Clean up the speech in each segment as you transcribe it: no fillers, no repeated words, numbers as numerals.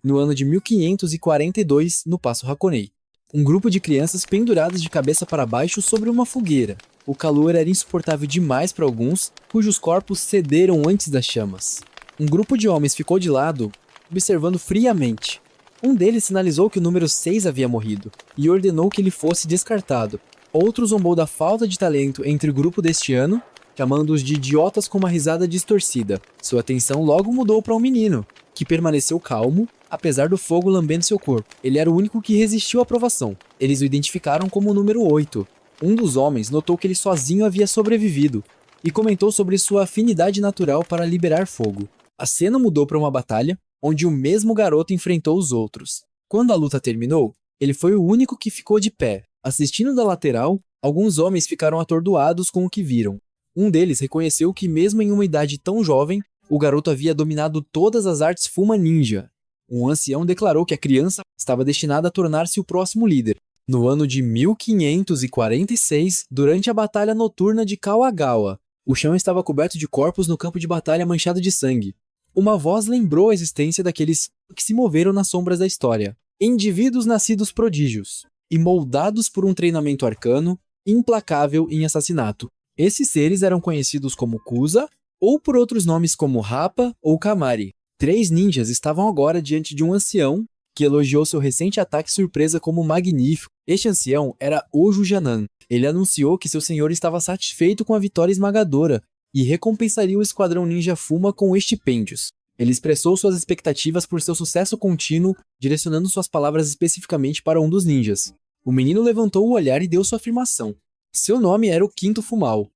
no ano de 1542, no Passo Hakonei. Um grupo de crianças penduradas de cabeça para baixo sobre uma fogueira. O calor era insuportável demais para alguns, cujos corpos cederam antes das chamas. Um grupo de homens ficou de lado, observando friamente. Um deles sinalizou que o número 6 havia morrido, e ordenou que ele fosse descartado. Outro zombou da falta de talento entre o grupo deste ano, chamando-os de idiotas com uma risada distorcida. Sua atenção logo mudou para um menino, que permaneceu calmo, apesar do fogo lambendo seu corpo. Ele era o único que resistiu à provação. Eles o identificaram como o número 8. Um dos homens notou que ele sozinho havia sobrevivido, e comentou sobre sua afinidade natural para liberar fogo. A cena mudou para uma batalha, onde o mesmo garoto enfrentou os outros. Quando a luta terminou, ele foi o único que ficou de pé. Assistindo da lateral, alguns homens ficaram atordoados com o que viram. Um deles reconheceu que mesmo em uma idade tão jovem, o garoto havia dominado todas as artes Fuma Ninja. Um ancião declarou que a criança estava destinada a tornar-se o próximo líder. No ano de 1546, durante a batalha noturna de Kawagawa, o chão estava coberto de corpos no campo de batalha manchado de sangue. Uma voz lembrou a existência daqueles que se moveram nas sombras da história. Indivíduos nascidos prodígios e moldados por um treinamento arcano, implacável em assassinato. Esses seres eram conhecidos como Kusa, ou por outros nomes como Rappa ou Kamari. 3 ninjas estavam agora diante de um ancião que elogiou seu recente ataque surpresa como magnífico. Este ancião era Oju Janan. Ele anunciou que seu senhor estava satisfeito com a vitória esmagadora e recompensaria o esquadrão ninja Fuma com estipêndios. Ele expressou suas expectativas por seu sucesso contínuo, direcionando suas palavras especificamente para um dos ninjas. O menino levantou o olhar e deu sua afirmação. Seu nome era o Quinto Fumal,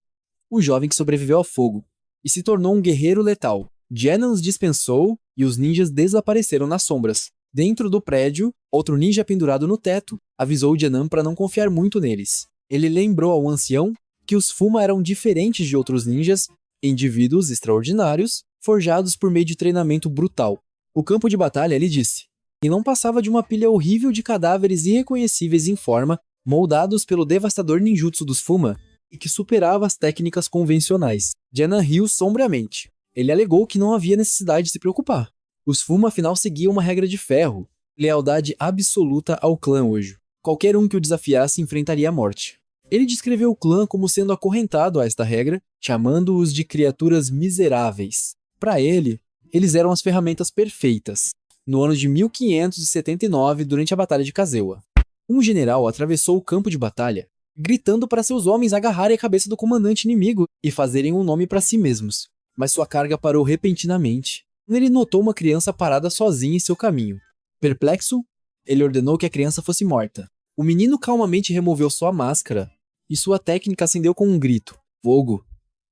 o jovem que sobreviveu ao fogo, e se tornou um guerreiro letal. Janan os dispensou e os ninjas desapareceram nas sombras. Dentro do prédio, outro ninja pendurado no teto avisou Janan para não confiar muito neles. Ele lembrou ao ancião que os Fuma eram diferentes de outros ninjas, indivíduos extraordinários, forjados por meio de treinamento brutal. O campo de batalha, ele disse, e não passava de uma pilha horrível de cadáveres irreconhecíveis em forma, moldados pelo devastador ninjutsu dos Fuma, e que superava as técnicas convencionais. Janan riu sombriamente. Ele alegou que não havia necessidade de se preocupar. Os Fuma afinal seguiam uma regra de ferro, lealdade absoluta ao clã Ojo. Qualquer um que o desafiasse enfrentaria a morte. Ele descreveu o clã como sendo acorrentado a esta regra, chamando-os de criaturas miseráveis. Para ele, eles eram as ferramentas perfeitas. No ano de 1579, durante a Batalha de Kazewa, um general atravessou o campo de batalha, gritando para seus homens agarrarem a cabeça do comandante inimigo e fazerem um nome para si mesmos. Mas sua carga parou repentinamente. Ele notou uma criança parada sozinha em seu caminho. Perplexo, ele ordenou que a criança fosse morta. O menino calmamente removeu sua máscara e sua técnica acendeu com um grito. Fogo.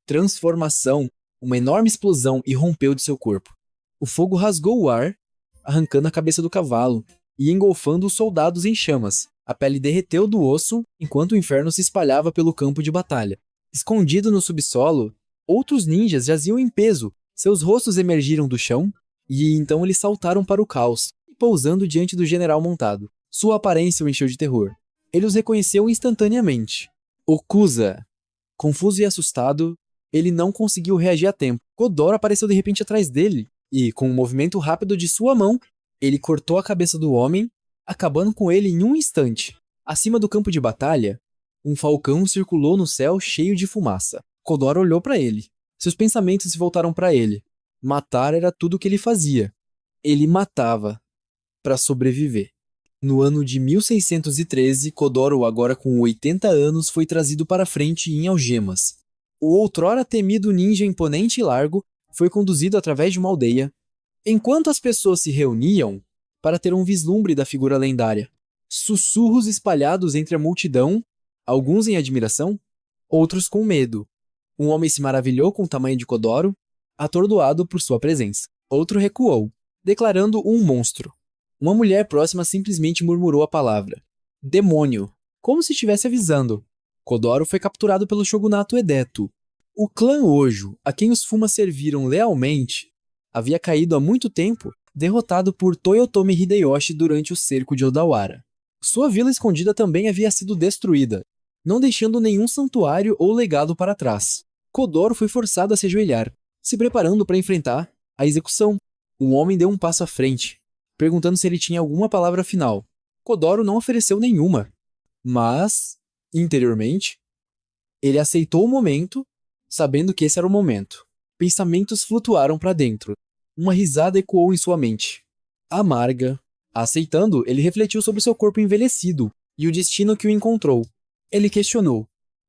Transformação. Uma enorme explosão irrompeu de seu corpo. O fogo rasgou o ar, arrancando a cabeça do cavalo e engolfando os soldados em chamas. A pele derreteu do osso enquanto o inferno se espalhava pelo campo de batalha. Escondido no subsolo, outros ninjas jaziam em peso. Seus rostos emergiram do chão e então eles saltaram para o caos, pousando diante do general montado. Sua aparência o encheu de terror. Ele os reconheceu instantaneamente. Okusa. Confuso e assustado, ele não conseguiu reagir a tempo. Kodoro apareceu de repente atrás dele e, com um movimento rápido de sua mão, ele cortou a cabeça do homem, acabando com ele em um instante. Acima do campo de batalha, um falcão circulou no céu cheio de fumaça. Kodoro olhou para ele. Seus pensamentos se voltaram para ele. Matar era tudo o que ele fazia. Ele matava para sobreviver. No ano de 1613, Kodoro, agora com 80 anos, foi trazido para frente em algemas. O outrora temido ninja imponente e largo foi conduzido através de uma aldeia, enquanto as pessoas se reuniam para ter um vislumbre da figura lendária. Sussurros espalhados entre a multidão, alguns em admiração, outros com medo. Um homem se maravilhou com o tamanho de Kodoro, atordoado por sua presença. Outro recuou, declarando um monstro. Uma mulher próxima simplesmente murmurou a palavra. Demônio. Como se estivesse avisando. Kodoro foi capturado pelo shogunato Edeto. O clã Ojo, a quem os Fuma serviram lealmente, havia caído há muito tempo, derrotado por Toyotomi Hideyoshi durante o cerco de Odawara. Sua vila escondida também havia sido destruída, não deixando nenhum santuário ou legado para trás. Kodoro foi forçado a se ajoelhar, se preparando para enfrentar a execução. Um homem deu um passo à frente, perguntando se ele tinha alguma palavra final. Kodoro não ofereceu nenhuma, mas, interiormente, ele aceitou o momento, sabendo que esse era o momento. Pensamentos flutuaram para dentro. Uma risada ecoou em sua mente. Amarga. Aceitando, ele refletiu sobre seu corpo envelhecido e o destino que o encontrou. Ele questionou: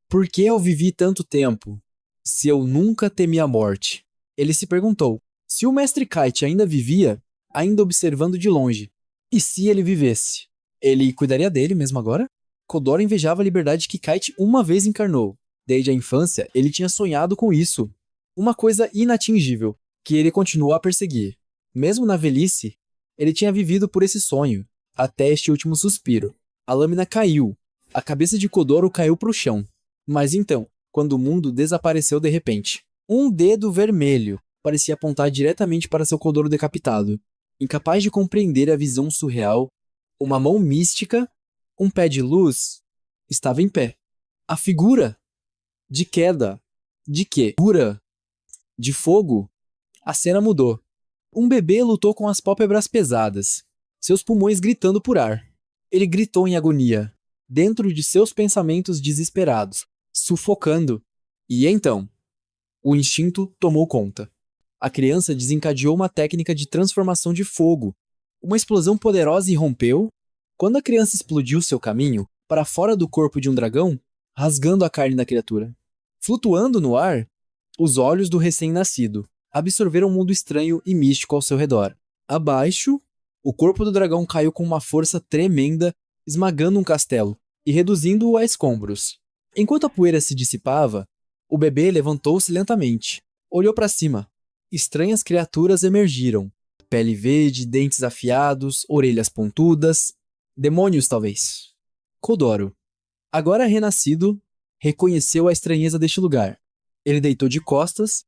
por que eu vivi tanto tempo, se eu nunca temi a morte? Ele se perguntou: se o Mestre Kite ainda vivia, ainda observando de longe, e se ele vivesse? Ele cuidaria dele mesmo agora? Kodoro invejava a liberdade que Kite uma vez encarnou. Desde a infância, ele tinha sonhado com isso. Uma coisa inatingível, que ele continuou a perseguir. Mesmo na velhice, ele tinha vivido por esse sonho, até este último suspiro. A lâmina caiu. A cabeça de Kodoro caiu para o chão. Mas então, quando o mundo desapareceu de repente, um dedo vermelho parecia apontar diretamente para seu Kodoro decapitado. Incapaz de compreender a visão surreal, uma mão mística, um pé de luz, estava em pé. A figura de queda, de quê? Figura de fogo. A cena mudou. Um bebê lutou com as pálpebras pesadas, seus pulmões gritando por ar. Ele gritou em agonia, dentro de seus pensamentos desesperados, sufocando. E então, o instinto tomou conta. A criança desencadeou uma técnica de transformação de fogo. Uma explosão poderosa irrompeu. Quando a criança explodiu seu caminho para fora do corpo de um dragão, rasgando a carne da criatura. Flutuando no ar, os olhos do recém-nascido absorveram um mundo estranho e místico ao seu redor. Abaixo, o corpo do dragão caiu com uma força tremenda, esmagando um castelo e reduzindo-o a escombros. Enquanto a poeira se dissipava, o bebê levantou-se lentamente, olhou para cima. Estranhas criaturas emergiram. Pele verde, dentes afiados, orelhas pontudas. Demônios, talvez. Kodoro, agora renascido, reconheceu a estranheza deste lugar. Ele deitou de costas,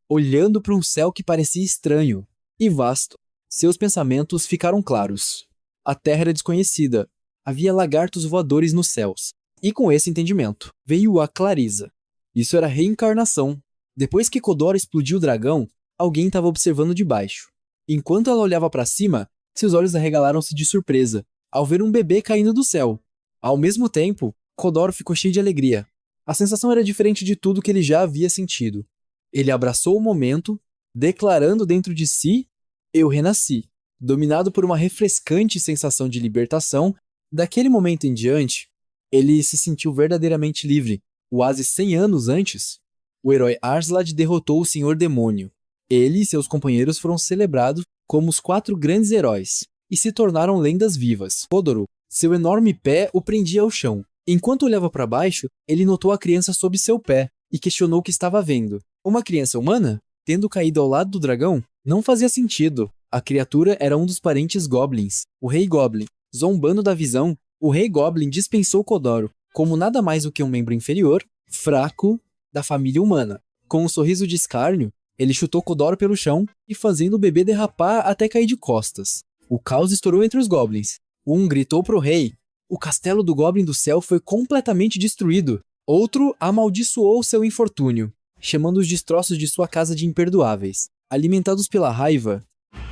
olhando para um céu que parecia estranho e vasto. Seus pensamentos ficaram claros. A terra era desconhecida. Havia lagartos voadores nos céus. E com esse entendimento, veio a clareza. Isso era reencarnação. Depois que Kodoro explodiu o dragão, alguém estava observando de baixo. Enquanto ela olhava para cima, seus olhos arregalaram-se de surpresa, ao ver um bebê caindo do céu. Ao mesmo tempo, Kodoro ficou cheio de alegria. A sensação era diferente de tudo que ele já havia sentido. Ele abraçou o momento, declarando dentro de si: eu renasci. Dominado por uma refrescante sensação de libertação, daquele momento em diante, ele se sentiu verdadeiramente livre. Quase 100 anos antes, o herói Arslad derrotou o Senhor Demônio. Ele e seus companheiros foram celebrados como os 4 grandes heróis e se tornaram lendas vivas. Kodoro, seu enorme pé o prendia ao chão. Enquanto olhava para baixo, ele notou a criança sob seu pé e questionou o que estava vendo. Uma criança humana? Tendo caído ao lado do dragão? Não fazia sentido. A criatura era um dos parentes Goblins, o Rei Goblin. Zombando da visão, o Rei Goblin dispensou Kodoro como nada mais do que um membro inferior, fraco, da família humana. Com um sorriso de escárnio, ele chutou Kodoro pelo chão e fazendo o bebê derrapar até cair de costas. O caos estourou entre os Goblins. Um gritou pro rei. O castelo do Goblin do Céu foi completamente destruído. Outro amaldiçoou seu infortúnio, chamando os destroços de sua casa de imperdoáveis. Alimentados pela raiva,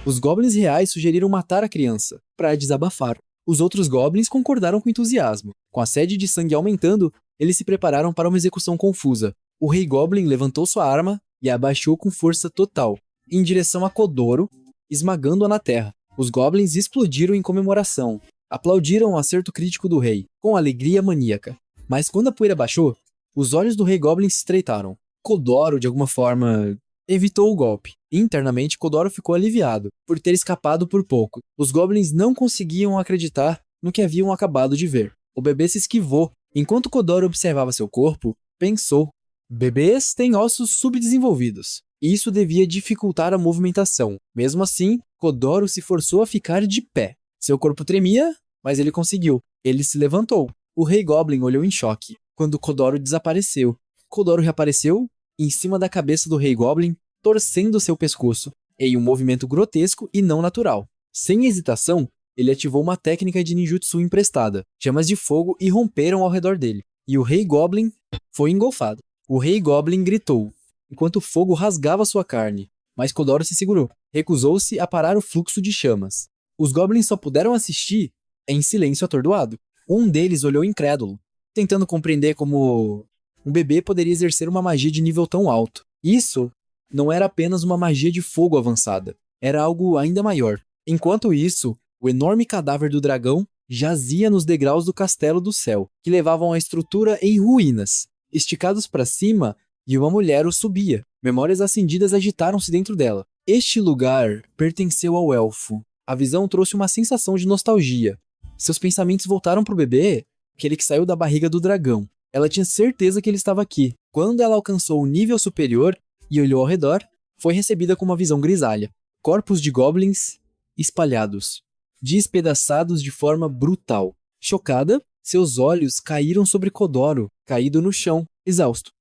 os Goblins reais sugeriram matar a criança, para desabafar. Os outros Goblins concordaram com entusiasmo. Com a sede de sangue aumentando, eles se prepararam para uma execução confusa. O Rei Goblin levantou sua arma e a abaixou com força total, em direção a Kodoro, esmagando-a na terra. Os Goblins explodiram em comemoração. Aplaudiram o acerto crítico do rei, com alegria maníaca. Mas quando a poeira baixou, os olhos do Rei Goblin se estreitaram. Kodoro, de alguma forma, evitou o golpe. Internamente, Kodoro ficou aliviado por ter escapado por pouco. Os Goblins não conseguiam acreditar no que haviam acabado de ver. O bebê se esquivou. Enquanto Kodoro observava seu corpo, pensou: bebês têm ossos subdesenvolvidos. Isso devia dificultar a movimentação. Mesmo assim, Kodoro se forçou a ficar de pé. Seu corpo tremia, mas ele conseguiu. Ele se levantou. O Rei Goblin olhou em choque quando Kodoro desapareceu. Kodoro reapareceu em cima da cabeça do Rei Goblin, torcendo seu pescoço, em um movimento grotesco e não natural. Sem hesitação, ele ativou uma técnica de ninjutsu emprestada. Chamas de fogo irromperam ao redor dele, e o Rei Goblin foi engolfado. O Rei Goblin gritou, enquanto o fogo rasgava sua carne, mas Kodoro se segurou. Recusou-se a parar o fluxo de chamas. Os goblins só puderam assistir em silêncio atordoado. Um deles olhou incrédulo, tentando compreender como um bebê poderia exercer uma magia de nível tão alto. Isso não era apenas uma magia de fogo avançada, era algo ainda maior. Enquanto isso, o enorme cadáver do dragão jazia nos degraus do castelo do céu, que levavam à estrutura em ruínas. Esticados para cima, e uma mulher o subia. Memórias acendidas agitaram-se dentro dela. Este lugar pertenceu ao elfo. A visão trouxe uma sensação de nostalgia. Seus pensamentos voltaram para o bebê, aquele que saiu da barriga do dragão. Ela tinha certeza que ele estava aqui. Quando ela alcançou o nível superior e olhou ao redor, foi recebida com uma visão grisalha. Corpos de goblins espalhados, despedaçados de forma brutal. Chocada, seus olhos caíram sobre Kodoro, caído no chão, exausto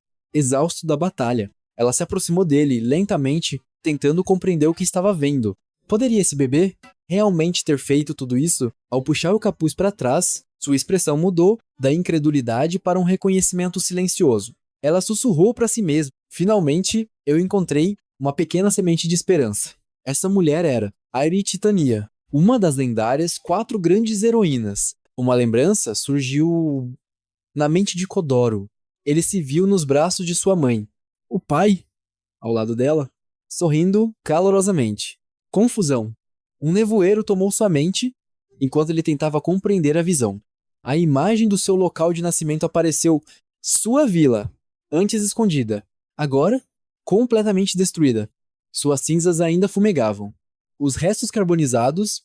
da batalha. Ela se aproximou dele, lentamente, tentando compreender o que estava vendo. Poderia esse bebê realmente ter feito tudo isso? Ao puxar o capuz para trás, sua expressão mudou da incredulidade para um reconhecimento silencioso. Ela sussurrou para si mesma: finalmente, eu encontrei uma pequena semente de esperança. Essa mulher era Airi Titania, uma das lendárias 4 grandes heroínas. Uma lembrança surgiu na mente de Kodoro. Ele se viu nos braços de sua mãe, o pai, ao lado dela, sorrindo calorosamente. Confusão. Um nevoeiro tomou sua mente enquanto ele tentava compreender a visão. A imagem do seu local de nascimento apareceu, sua vila, antes escondida, agora completamente destruída. Suas cinzas ainda fumegavam. Os restos carbonizados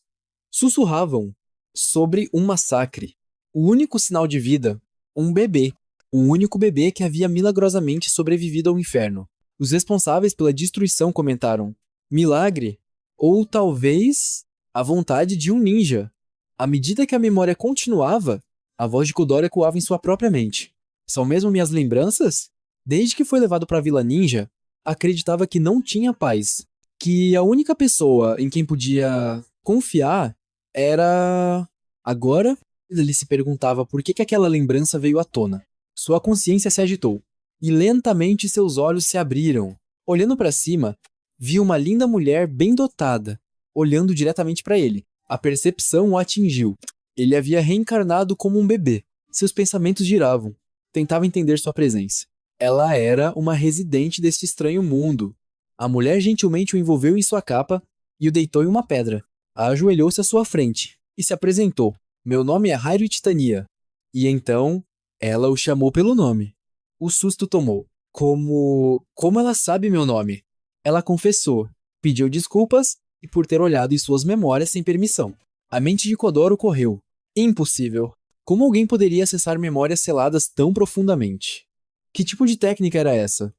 sussurravam sobre um massacre. O único sinal de vida, um bebê. O único bebê que havia milagrosamente sobrevivido ao inferno. Os responsáveis pela destruição comentaram: milagre, ou talvez a vontade de um ninja. À medida que a memória continuava, a voz de Kodoro ecoava em sua própria mente. São mesmo minhas lembranças? Desde que foi levado para a Vila Ninja, acreditava que não tinha paz. Que a única pessoa em quem podia confiar era... Agora, ele se perguntava por que aquela lembrança veio à tona. Sua consciência se agitou, e lentamente seus olhos se abriram. Olhando para cima, viu uma linda mulher bem dotada, olhando diretamente para ele. A percepção o atingiu. Ele havia reencarnado como um bebê. Seus pensamentos giravam. Tentava entender sua presença. Ela era uma residente deste estranho mundo. A mulher gentilmente o envolveu em sua capa e o deitou em uma pedra. Ajoelhou-se à sua frente e se apresentou. Meu nome é Hairi Titania. E então, ela o chamou pelo nome. O susto tomou. Como ela sabe meu nome? Ela confessou, pediu desculpas e por ter olhado em suas memórias sem permissão. A mente de Kodoro correu. Impossível. Como alguém poderia acessar memórias seladas tão profundamente? Que tipo de técnica era essa?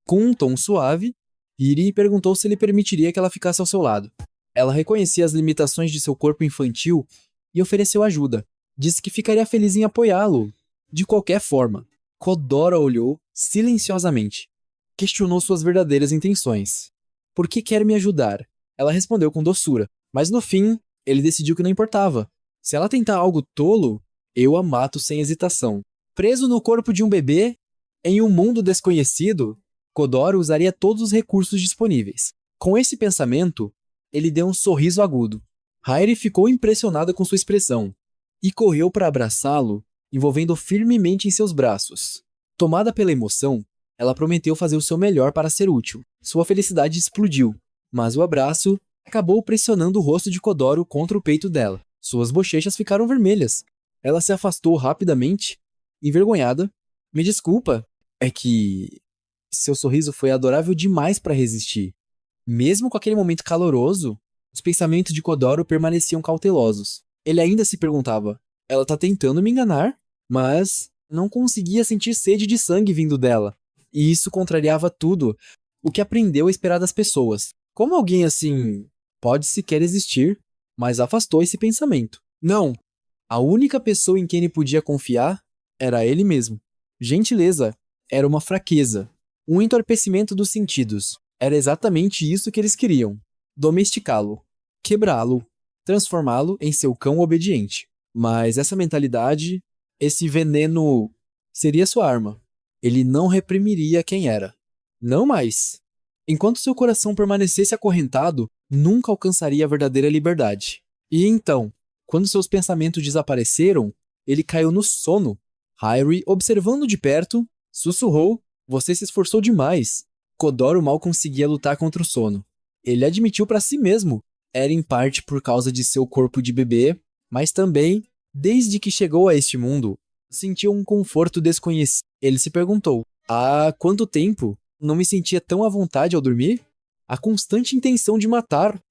Com um tom suave, Hiri perguntou se ele permitiria que ela ficasse ao seu lado. Ela reconhecia as limitações de seu corpo infantil e ofereceu ajuda. Disse que ficaria feliz em apoiá-lo, de qualquer forma. Kodoro olhou silenciosamente. Questionou suas verdadeiras intenções. Por que quer me ajudar? Ela respondeu com doçura. Mas no fim, ele decidiu que não importava. Se ela tentar algo tolo, eu a mato sem hesitação. Preso no corpo de um bebê, em um mundo desconhecido, Kodoro usaria todos os recursos disponíveis. Com esse pensamento, ele deu um sorriso agudo. Hairi ficou impressionada com sua expressão e correu para abraçá-lo, envolvendo-o firmemente em seus braços. Tomada pela emoção, ela prometeu fazer o seu melhor para ser útil. Sua felicidade explodiu, mas o abraço acabou pressionando o rosto de Kodoro contra o peito dela. Suas bochechas ficaram vermelhas. Ela se afastou rapidamente, envergonhada. Me desculpa, é que seu sorriso foi adorável demais para resistir. Mesmo com aquele momento caloroso, os pensamentos de Kodoro permaneciam cautelosos. Ele ainda se perguntava: ela tá tentando me enganar? Mas não conseguia sentir sede de sangue vindo dela. E isso contrariava tudo o que aprendeu a esperar das pessoas. Como alguém assim pode sequer existir? Mas afastou esse pensamento. Não! A única pessoa em quem ele podia confiar era ele mesmo. Gentileza era uma fraqueza, um entorpecimento dos sentidos. Era exatamente isso que eles queriam. Domesticá-lo, quebrá-lo, transformá-lo em seu cão obediente. Mas essa mentalidade, esse veneno, seria sua arma. Ele não reprimiria quem era. Não mais. Enquanto seu coração permanecesse acorrentado, nunca alcançaria a verdadeira liberdade. E então, quando seus pensamentos desapareceram, ele caiu no sono. Harry, observando de perto, sussurrou: "Você se esforçou demais." Kodoro mal conseguia lutar contra o sono. Ele admitiu para si mesmo: era em parte por causa de seu corpo de bebê, mas também, desde que chegou a este mundo, sentiu um conforto desconhecido. Ele se perguntou: há quanto tempo não me sentia tão à vontade ao dormir? A constante intenção de matar,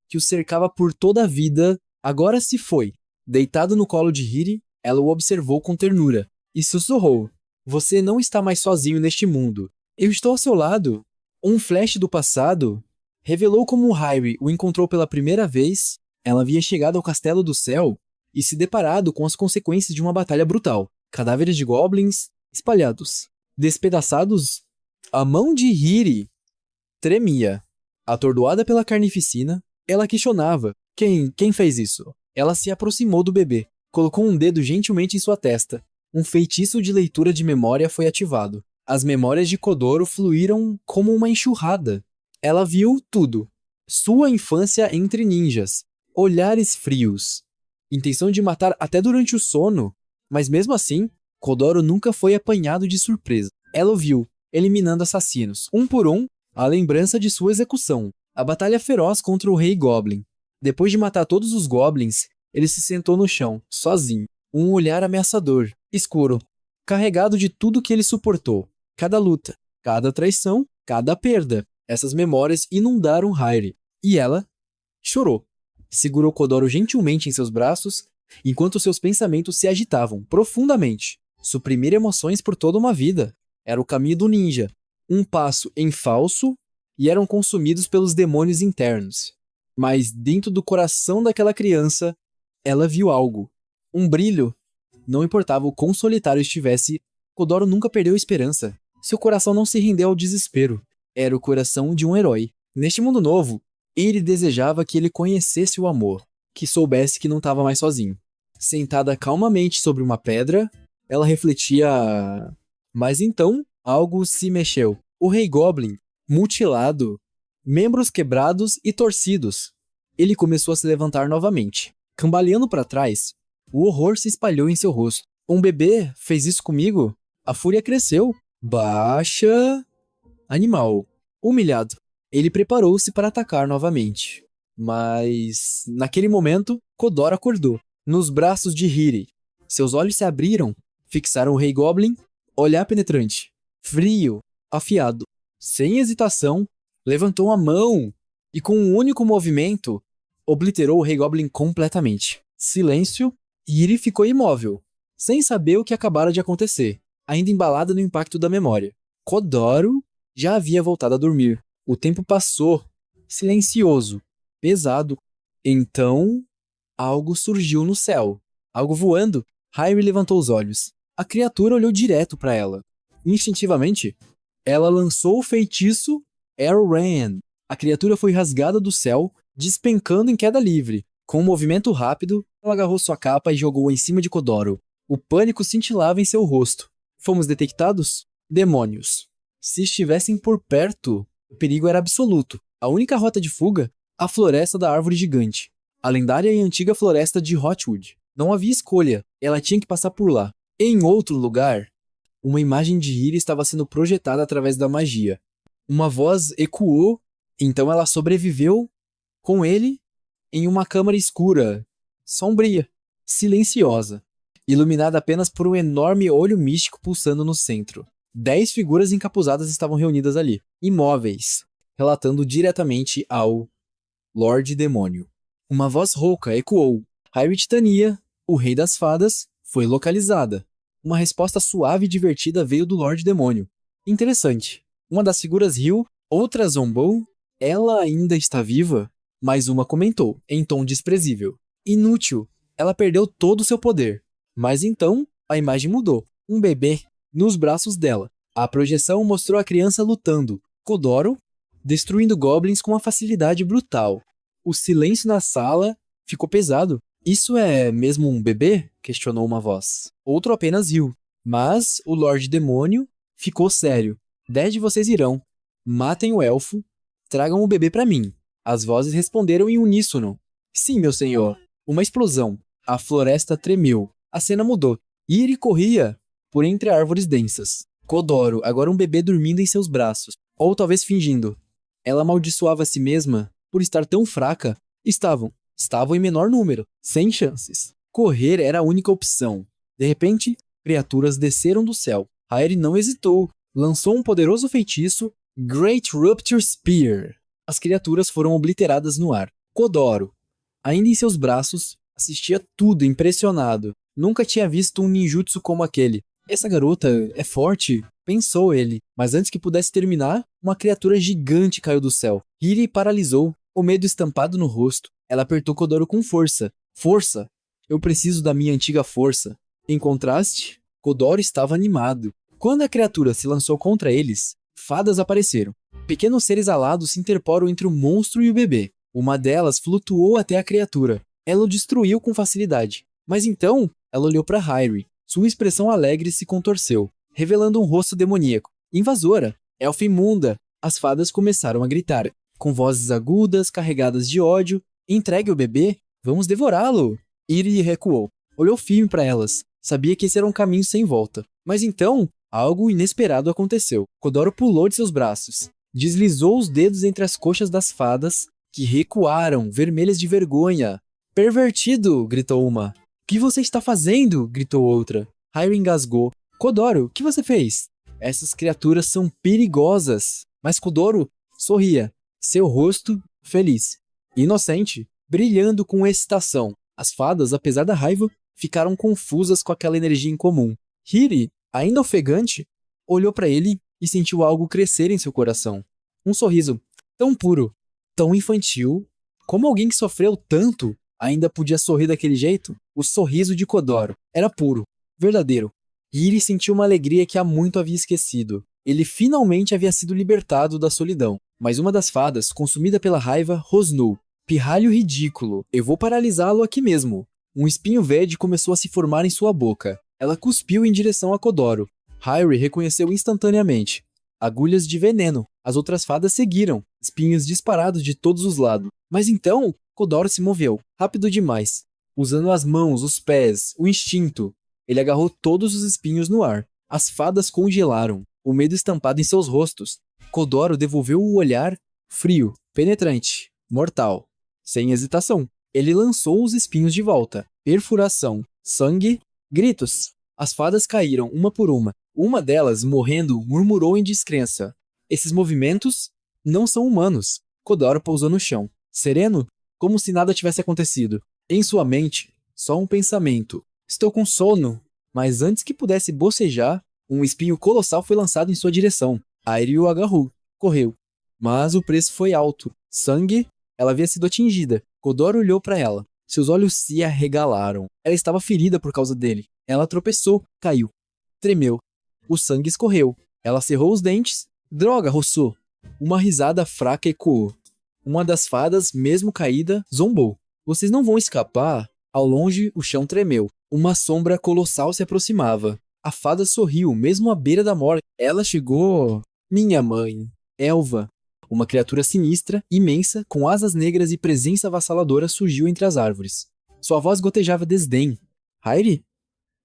que o cercava por toda a vida, agora se foi. Deitado no colo de Hiri, ela o observou com ternura e sussurrou: "Você não está mais sozinho neste mundo. Eu estou ao seu lado." Um flash do passado revelou como Harry o encontrou pela primeira vez. Ela havia chegado ao Castelo do Céu e se deparado com as consequências de uma batalha brutal. Cadáveres de goblins espalhados, despedaçados. A mão de Hiri tremia. Atordoada pela carnificina, ela questionava: Quem fez isso?" Ela se aproximou do bebê, colocou um dedo gentilmente em sua testa. Um feitiço de leitura de memória foi ativado. As memórias de Kodoro fluíram como uma enxurrada. Ela viu tudo. Sua infância entre ninjas, olhares frios, intenção de matar até durante o sono, mas mesmo assim, Kodoro nunca foi apanhado de surpresa. Ela o viu, eliminando assassinos, um por um, a lembrança de sua execução. A batalha feroz contra o Rei Goblin. Depois de matar todos os goblins, ele se sentou no chão, sozinho. Um olhar ameaçador, escuro, carregado de tudo que ele suportou. Cada luta, cada traição, cada perda. Essas memórias inundaram Harry. E ela chorou. Segurou Kodoro gentilmente em seus braços, enquanto seus pensamentos se agitavam profundamente. Suprimir emoções por toda uma vida. Era o caminho do ninja. Um passo em falso e eram consumidos pelos demônios internos. Mas dentro do coração daquela criança, ela viu algo. Um brilho. Não importava o quão solitário estivesse, Kodoro nunca perdeu a esperança. Seu coração não se rendeu ao desespero. Era o coração de um herói. Neste mundo novo, ele desejava que ele conhecesse o amor, que soubesse que não estava mais sozinho. Sentada calmamente sobre uma pedra, ela refletia. Mas então, algo se mexeu. O Rei Goblin, mutilado, membros quebrados e torcidos. Ele começou a se levantar novamente. Cambaleando para trás, o horror se espalhou em seu rosto. Um bebê fez isso comigo? A fúria cresceu. Baixa. Animal. Humilhado. Ele preparou-se para atacar novamente. Mas, naquele momento, Kodoro acordou. Nos braços de Hiri. Seus olhos se abriram, fixaram o Rei Goblin, olhar penetrante, frio, afiado. Sem hesitação, levantou a mão e, com um único movimento, obliterou o Rei Goblin completamente. Silêncio, e Hiri ficou imóvel, sem saber o que acabara de acontecer, ainda embalada no impacto da memória. Kodoro já havia voltado a dormir. O tempo passou, silencioso, pesado. Então, algo surgiu no céu. Algo voando. Harry levantou os olhos. A criatura olhou direto para ela. Instintivamente, ela lançou o feitiço Arrow Rain. A criatura foi rasgada do céu, despencando em queda livre. Com um movimento rápido, ela agarrou sua capa e jogou-a em cima de Kodoro. O pânico cintilava em seu rosto. Fomos detectados? Demônios. Se estivessem por perto, o perigo era absoluto. A única rota de fuga? A floresta da árvore gigante. A lendária e antiga floresta de Hotwood. Não havia escolha, ela tinha que passar por lá. Em outro lugar, uma imagem de Hiri estava sendo projetada através da magia. Uma voz ecoou, então ela sobreviveu com ele em uma câmara escura, sombria, silenciosa, iluminada apenas por um enorme olho místico pulsando no centro. 10 figuras encapuzadas estavam reunidas ali, imóveis, relatando diretamente ao Lorde Demônio. Uma voz rouca ecoou. Harry Titania, o Rei das Fadas, foi localizada. Uma resposta suave e divertida veio do Lorde Demônio. Interessante. Uma das figuras riu, outra zombou. Ela ainda está viva? Mais uma comentou, em tom desprezível. Inútil. Ela perdeu todo o seu poder. Mas então, a imagem mudou. Um bebê nos braços dela. A projeção mostrou a criança lutando. Kodoro, destruindo goblins com uma facilidade brutal. O silêncio na sala ficou pesado. Isso é mesmo um bebê? Questionou uma voz. Outro apenas riu. Mas o Lorde Demônio ficou sério. 10 de vocês irão. Matem o elfo. Tragam o bebê para mim. As vozes responderam em uníssono. Sim, meu senhor. Uma explosão. A floresta tremeu. A cena mudou. Iri corria por entre árvores densas. Kodoro, agora um bebê dormindo em seus braços. Ou talvez fingindo. Ela amaldiçoava a si mesma por estar tão fraca. Estavam em menor número. Sem chances. Correr era a única opção. De repente, criaturas desceram do céu. Hairi não hesitou. Lançou um poderoso feitiço, Great Rupture Spear. As criaturas foram obliteradas no ar. Kodoro, ainda em seus braços, assistia tudo impressionado. Nunca tinha visto um ninjutsu como aquele. Essa garota é forte, pensou ele. Mas antes que pudesse terminar, uma criatura gigante caiu do céu. Hiri paralisou, o medo estampado no rosto. Ela apertou Kodoro com força. Força! Eu preciso da minha antiga força. Em contraste, Kodoro estava animado. Quando a criatura se lançou contra eles, fadas apareceram. Pequenos seres alados se interporam entre o monstro e o bebê. Uma delas flutuou até a criatura. Ela o destruiu com facilidade. Mas então, ela olhou para Hairi. Sua expressão alegre se contorceu, revelando um rosto demoníaco. Invasora! Elfa imunda! As fadas começaram a gritar, com vozes agudas, carregadas de ódio. Entregue o bebê! Vamos devorá-lo! Iri recuou. Olhou firme para elas. Sabia que esse era um caminho sem volta. Mas então, algo inesperado aconteceu. Kodoro pulou de seus braços. Deslizou os dedos entre as coxas das fadas, que recuaram, vermelhas de vergonha. Pervertido! Gritou uma. O que você está fazendo? Gritou outra. Hairi engasgou. Kodoro, o que você fez? Essas criaturas são perigosas. Mas Kodoro sorria. Seu rosto feliz. Inocente. Brilhando com excitação. As fadas, apesar da raiva, ficaram confusas com aquela energia incomum. Hiri, ainda ofegante, olhou para ele e sentiu algo crescer em seu coração. Um sorriso tão puro, tão infantil. Como alguém que sofreu tanto ainda podia sorrir daquele jeito? O sorriso de Kodoro era puro, verdadeiro. Hiri sentiu uma alegria que há muito havia esquecido. Ele finalmente havia sido libertado da solidão. Mas uma das fadas, consumida pela raiva, rosnou. Pirralho ridículo, eu vou paralisá-lo aqui mesmo. Um espinho verde começou a se formar em sua boca. Ela cuspiu em direção a Kodoro. Hairi reconheceu instantaneamente. Agulhas de veneno. As outras fadas seguiram, espinhos disparados de todos os lados. Mas então, Kodoro se moveu, rápido demais. Usando as mãos, os pés, o instinto. Ele agarrou todos os espinhos no ar. As fadas congelaram, o medo estampado em seus rostos. Kodoro devolveu o olhar frio, penetrante, mortal. Sem hesitação, ele lançou os espinhos de volta. Perfuração, sangue, gritos. As fadas caíram uma por uma. Uma delas, morrendo, murmurou em descrença. Esses movimentos não são humanos. Kodoro pousou no chão, sereno, como se nada tivesse acontecido. Em sua mente, só um pensamento. Estou com sono. Mas antes que pudesse bocejar, um espinho colossal foi lançado em sua direção. Airi o agarrou. Correu. Mas o preço foi alto. Sangue. Ela havia sido atingida. Kodoro olhou para ela. Seus olhos se arregalaram. Ela estava ferida por causa dele. Ela tropeçou, caiu. Tremeu. O sangue escorreu. Ela cerrou os dentes. Droga, roçou. Uma risada fraca ecoou. Uma das fadas, mesmo caída, zombou. Vocês não vão escapar? Ao longe, o chão tremeu. Uma sombra colossal se aproximava. A fada sorriu, mesmo à beira da morte. Ela chegou... Minha mãe. Elva. Uma criatura sinistra, imensa, com asas negras e presença avassaladora surgiu entre as árvores. Sua voz gotejava desdém. Hairi?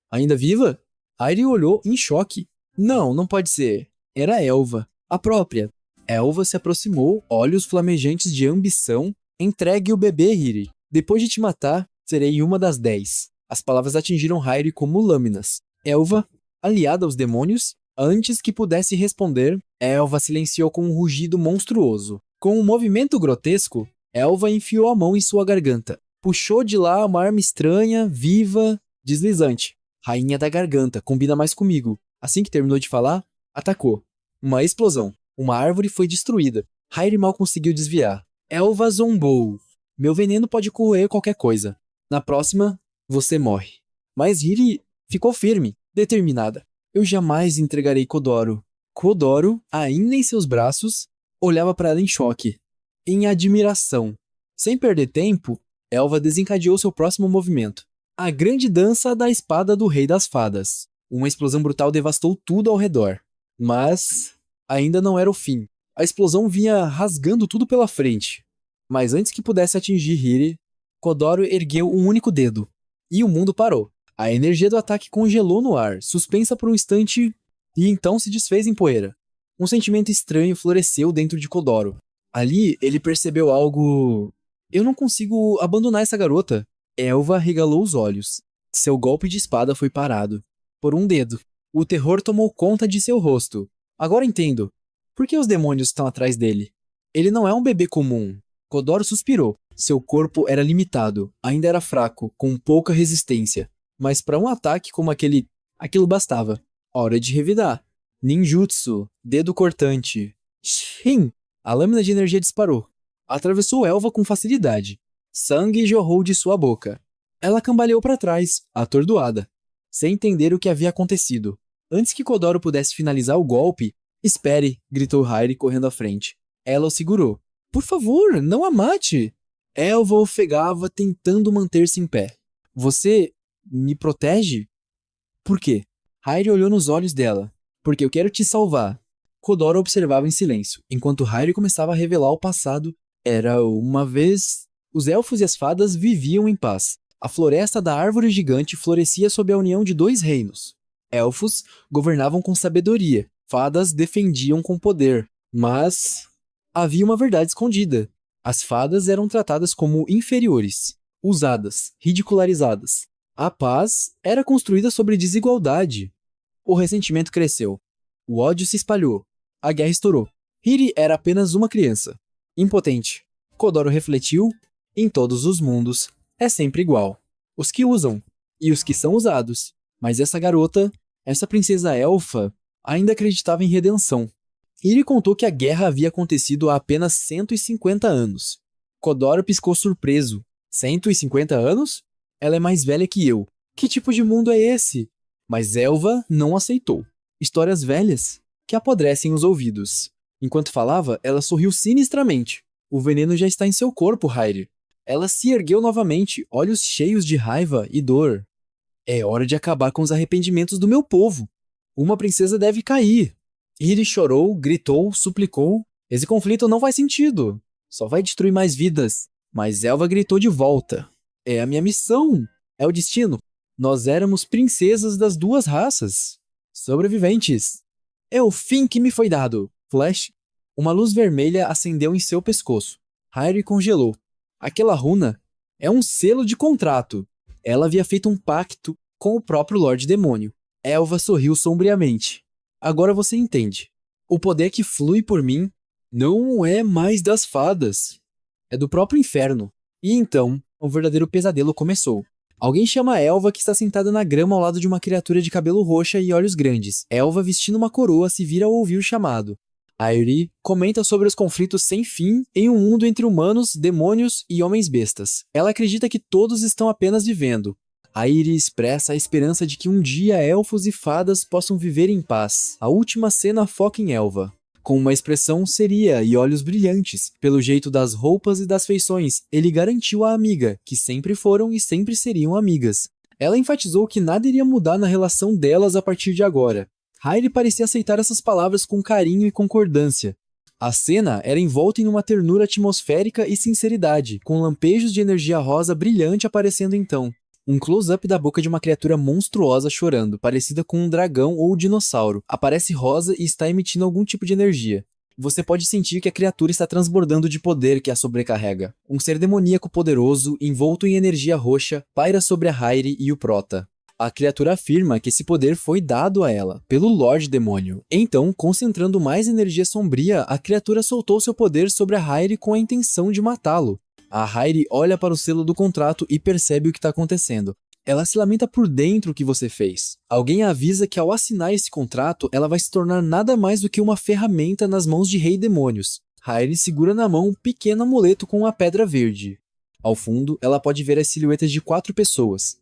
Ainda viva? Hairi olhou em choque. Não pode ser. Era Elva, a própria. Elva se aproximou, olhos flamejantes de ambição. Entregue o bebê, Hiri. Depois de te matar, serei uma das 10. As palavras atingiram Hairi como lâminas. Elva, aliada aos demônios, antes que pudesse responder, Elva silenciou com um rugido monstruoso. Com um movimento grotesco, Elva enfiou a mão em sua garganta. Puxou de lá uma arma estranha, viva, deslizante. Rainha da garganta, combina mais comigo. Assim que terminou de falar, atacou. Uma explosão. Uma árvore foi destruída. Hairi mal conseguiu desviar. Elva zombou. Meu veneno pode corroer qualquer coisa. Na próxima, você morre. Mas Hiri ficou firme, determinada. Eu jamais entregarei Kodoro. Kodoro, ainda em seus braços, olhava para ela em choque, em admiração. Sem perder tempo, Elva desencadeou seu próximo movimento. A grande dança da espada do Rei das Fadas. Uma explosão brutal devastou tudo ao redor. Mas ainda não era o fim. A explosão vinha rasgando tudo pela frente. Mas antes que pudesse atingir Hiri, Kodoro ergueu um único dedo, e o mundo parou. A energia do ataque congelou no ar, suspensa por um instante, e então se desfez em poeira. Um sentimento estranho floresceu dentro de Kodoro. Ali, ele percebeu algo... Eu não consigo abandonar essa garota. Elva regalou os olhos. Seu golpe de espada foi parado. Por um dedo. O terror tomou conta de seu rosto. Agora entendo. Por que os demônios estão atrás dele? Ele não é um bebê comum. Kodoro suspirou. Seu corpo era limitado, ainda era fraco, com pouca resistência. Mas para um ataque como aquilo bastava. Hora de revidar. Ninjutsu, dedo cortante. Shin! A lâmina de energia disparou. Atravessou Elva com facilidade. Sangue jorrou de sua boca. Ela cambaleou para trás, atordoada, sem entender o que havia acontecido. Antes que Kodoro pudesse finalizar o golpe, espere, gritou Hairi correndo à frente. Ela o segurou. Por favor, não a mate! Elva ofegava tentando manter-se em pé. Você me protege? Por quê? Hairi olhou nos olhos dela. Porque eu quero te salvar. Kodoro observava em silêncio, enquanto Hairi começava a revelar o passado. Era uma vez... Os elfos e as fadas viviam em paz. A floresta da árvore gigante florescia sob a união de dois reinos. Elfos governavam com sabedoria, fadas defendiam com poder. Mas havia uma verdade escondida. As fadas eram tratadas como inferiores, usadas, ridicularizadas. A paz era construída sobre desigualdade. O ressentimento cresceu. O ódio se espalhou. A guerra estourou. Hiri era apenas uma criança. Impotente. Kodoro refletiu. Em todos os mundos, é sempre igual. Os que usam e os que são usados. Mas essa garota, essa princesa elfa, ainda acreditava em redenção. Hiri contou que a guerra havia acontecido há apenas 150 anos. Kodoro piscou surpreso. 150 anos? Ela é mais velha que eu. Que tipo de mundo é esse? Mas Elva não aceitou. Histórias velhas que apodrecem os ouvidos. Enquanto falava, ela sorriu sinistramente. O veneno já está em seu corpo, Hairi. Ela se ergueu novamente, olhos cheios de raiva e dor. É hora de acabar com os arrependimentos do meu povo. Uma princesa deve cair. Hiri chorou, gritou, suplicou. Esse conflito não faz sentido. Só vai destruir mais vidas. Mas Elva gritou de volta. É a minha missão. É o destino. Nós éramos princesas das duas raças. Sobreviventes. É o fim que me foi dado. Flash. Uma luz vermelha acendeu em seu pescoço. Hairi congelou. Aquela runa é um selo de contrato. Ela havia feito um pacto com o próprio Lorde Demônio. Elva sorriu sombriamente. Agora você entende. O poder que flui por mim não é mais das fadas. É do próprio inferno. E então, o verdadeiro pesadelo começou. Alguém chama Elva, que está sentada na grama ao lado de uma criatura de cabelo roxa e olhos grandes. Elva, vestindo uma coroa, se vira ao ouvir o chamado. Airi comenta sobre os conflitos sem fim em um mundo entre humanos, demônios e homens-bestas. Ela acredita que todos estão apenas vivendo. Airi expressa a esperança de que um dia elfos e fadas possam viver em paz. A última cena foca em Elva. Com uma expressão seria e olhos brilhantes, pelo jeito das roupas e das feições, ele garantiu à amiga que sempre foram e sempre seriam amigas. Ela enfatizou que nada iria mudar na relação delas a partir de agora. Hairi parecia aceitar essas palavras com carinho e concordância. A cena era envolta em uma ternura atmosférica e sinceridade, com lampejos de energia rosa brilhante aparecendo então. Um close-up da boca de uma criatura monstruosa chorando, parecida com um dragão ou um dinossauro. Aparece rosa e está emitindo algum tipo de energia. Você pode sentir que a criatura está transbordando de poder que a sobrecarrega. Um ser demoníaco poderoso, envolto em energia roxa, paira sobre a Hairi e o Prota. A criatura afirma que esse poder foi dado a ela, pelo Lorde Demônio. Então, concentrando mais energia sombria, a criatura soltou seu poder sobre a Hairi com a intenção de matá-lo. A Hairi olha para o selo do contrato e percebe o que está acontecendo. Ela se lamenta por dentro o que você fez. Alguém a avisa que ao assinar esse contrato, ela vai se tornar nada mais do que uma ferramenta nas mãos de Rei Demônios. Hairi segura na mão um pequeno amuleto com uma pedra verde. Ao fundo, ela pode ver as silhuetas de 4 pessoas.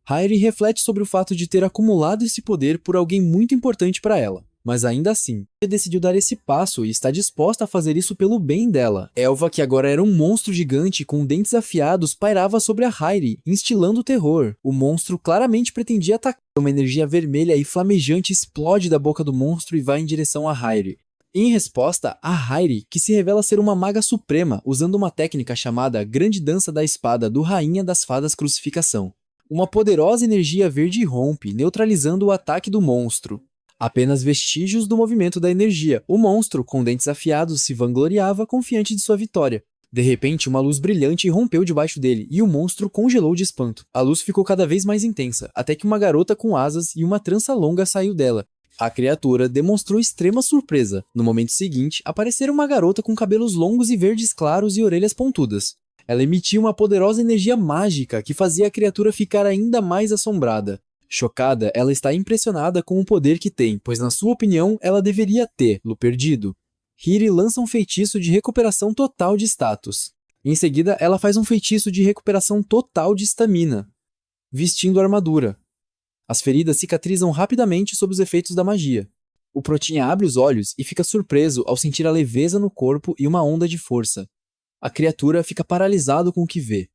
Hairi reflete sobre o fato de ter acumulado esse poder por alguém muito importante para ela. Mas ainda assim, ela decidiu dar esse passo e está disposta a fazer isso pelo bem dela. Elva, que agora era um monstro gigante com dentes afiados, pairava sobre a Hairi, instilando terror. O monstro claramente pretendia atacar. Uma energia vermelha e flamejante explode da boca do monstro e vai em direção a Hairi. Em resposta, a Hairi, que se revela ser uma maga suprema usando uma técnica chamada Grande Dança da Espada do Rainha das Fadas Crucificação. Uma poderosa energia verde rompe, neutralizando o ataque do monstro. Apenas vestígios do movimento da energia. O monstro, com dentes afiados, se vangloriava, confiante de sua vitória. De repente, uma luz brilhante rompeu debaixo dele, e o monstro congelou de espanto. A luz ficou cada vez mais intensa, até que uma garota com asas e uma trança longa saiu dela. A criatura demonstrou extrema surpresa. No momento seguinte, apareceu uma garota com cabelos longos e verdes claros e orelhas pontudas. Ela emitia uma poderosa energia mágica que fazia a criatura ficar ainda mais assombrada. Chocada, ela está impressionada com o poder que tem, pois na sua opinião, ela deveria tê-lo perdido. Hiri lança um feitiço de recuperação total de status. Em seguida, ela faz um feitiço de recuperação total de estamina, vestindo a armadura. As feridas cicatrizam rapidamente sob os efeitos da magia. O Protinha abre os olhos e fica surpreso ao sentir a leveza no corpo e uma onda de força. A criatura fica paralisado com o que vê.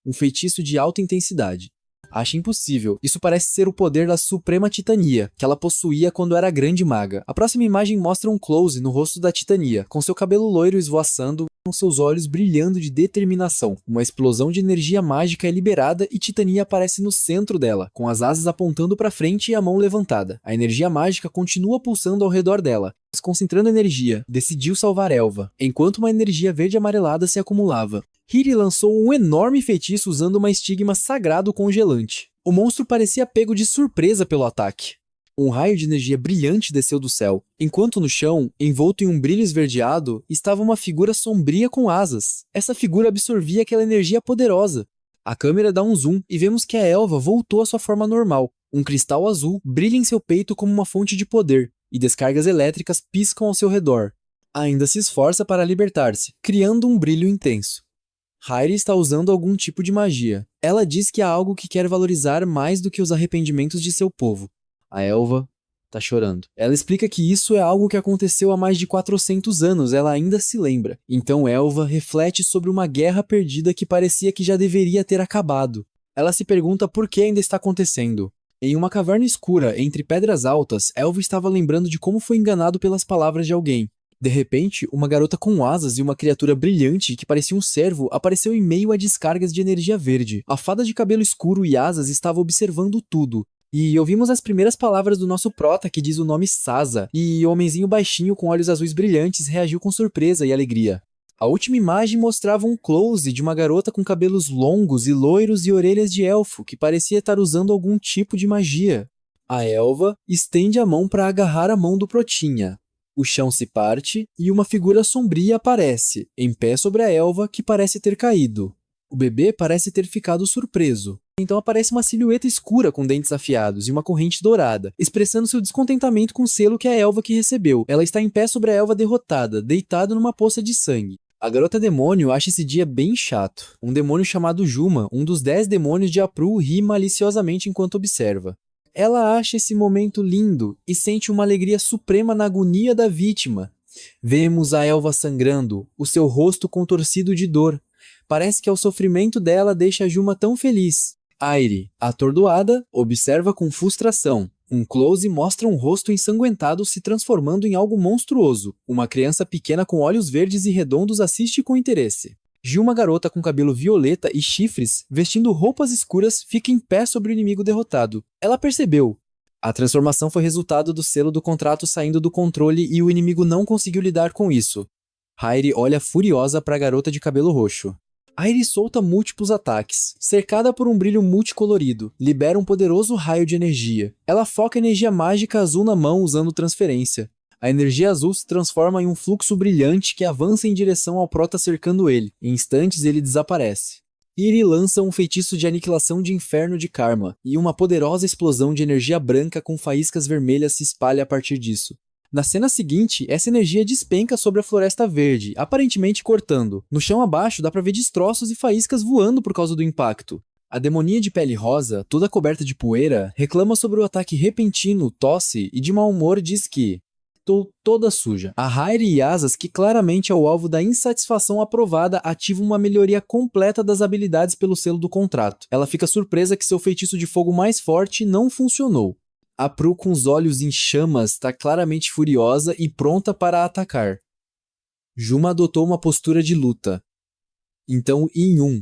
Um feitiço de alta intensidade. Acha impossível. Isso parece ser o poder da Suprema Titania, que ela possuía quando era grande maga. A próxima imagem mostra um close no rosto da Titania, com seu cabelo loiro esvoaçando, com seus olhos brilhando de determinação. Uma explosão de energia mágica é liberada e Titania aparece no centro dela, com as asas apontando para frente e a mão levantada. A energia mágica continua pulsando ao redor dela. Concentrando energia, decidiu salvar Elva, enquanto uma energia verde-amarelada se acumulava. Hiri lançou um enorme feitiço usando uma estigma sagrado congelante. O monstro parecia pego de surpresa pelo ataque. Um raio de energia brilhante desceu do céu, enquanto no chão, envolto em um brilho esverdeado, estava uma figura sombria com asas. Essa figura absorvia aquela energia poderosa. A câmera dá um zoom e vemos que a Elva voltou à sua forma normal. Um cristal azul brilha em seu peito como uma fonte de poder, e descargas elétricas piscam ao seu redor. Ainda se esforça para libertar-se, criando um brilho intenso. Hairi está usando algum tipo de magia. Ela diz que há algo que quer valorizar mais do que os arrependimentos de seu povo. A Elva está chorando. Ela explica que isso é algo que aconteceu há mais de 400 anos, ela ainda se lembra. Então Elva reflete sobre uma guerra perdida que parecia que já deveria ter acabado. Ela se pergunta por que ainda está acontecendo. Em uma caverna escura, entre pedras altas, Elva estava lembrando de como foi enganado pelas palavras de alguém. De repente, uma garota com asas e uma criatura brilhante que parecia um cervo apareceu em meio a descargas de energia verde. A fada de cabelo escuro e asas estava observando tudo. E ouvimos as primeiras palavras do nosso prota que diz o nome Sasa, e o homenzinho baixinho com olhos azuis brilhantes reagiu com surpresa e alegria. A última imagem mostrava um close de uma garota com cabelos longos e loiros e orelhas de elfo, que parecia estar usando algum tipo de magia. A Elva estende a mão para agarrar a mão do Protinha. O chão se parte e uma figura sombria aparece, em pé sobre a Elva, que parece ter caído. O bebê parece ter ficado surpreso. Então aparece uma silhueta escura com dentes afiados e uma corrente dourada, expressando seu descontentamento com o selo que é a Elva que recebeu. Ela está em pé sobre a Elva derrotada, deitada numa poça de sangue. A garota demônio acha esse dia bem chato. Um demônio chamado Juma, um dos 10 demônios de Apru, ri maliciosamente enquanto observa. Ela acha esse momento lindo e sente uma alegria suprema na agonia da vítima. Vemos a Elva sangrando, o seu rosto contorcido de dor. Parece que o sofrimento dela deixa Juma tão feliz. Airi, atordoada, observa com frustração. Um close mostra um rosto ensanguentado se transformando em algo monstruoso. Uma criança pequena com olhos verdes e redondos assiste com interesse. Uma garota com cabelo violeta e chifres, vestindo roupas escuras, fica em pé sobre o inimigo derrotado. Ela percebeu. A transformação foi resultado do selo do contrato saindo do controle e o inimigo não conseguiu lidar com isso. Hairi olha furiosa para a garota de cabelo roxo. Airi solta múltiplos ataques. Cercada por um brilho multicolorido, libera um poderoso raio de energia. Ela foca energia mágica azul na mão usando transferência. A energia azul se transforma em um fluxo brilhante que avança em direção ao prota cercando ele. Em instantes ele desaparece. Iri lança um feitiço de aniquilação de inferno de karma, e uma poderosa explosão de energia branca com faíscas vermelhas se espalha a partir disso. Na cena seguinte, essa energia despenca sobre a floresta verde, aparentemente cortando. No chão abaixo dá pra ver destroços e faíscas voando por causa do impacto. A demonia de pele rosa, toda coberta de poeira, reclama sobre o ataque repentino, tosse e de mau humor diz que "Tô toda suja". A Hairi e Asas, que claramente é o alvo da insatisfação aprovada, ativa uma melhoria completa das habilidades pelo selo do contrato. Ela fica surpresa que seu feitiço de fogo mais forte não funcionou. A Prue, com os olhos em chamas, está claramente furiosa e pronta para atacar. Juma adotou uma postura de luta. Então, em um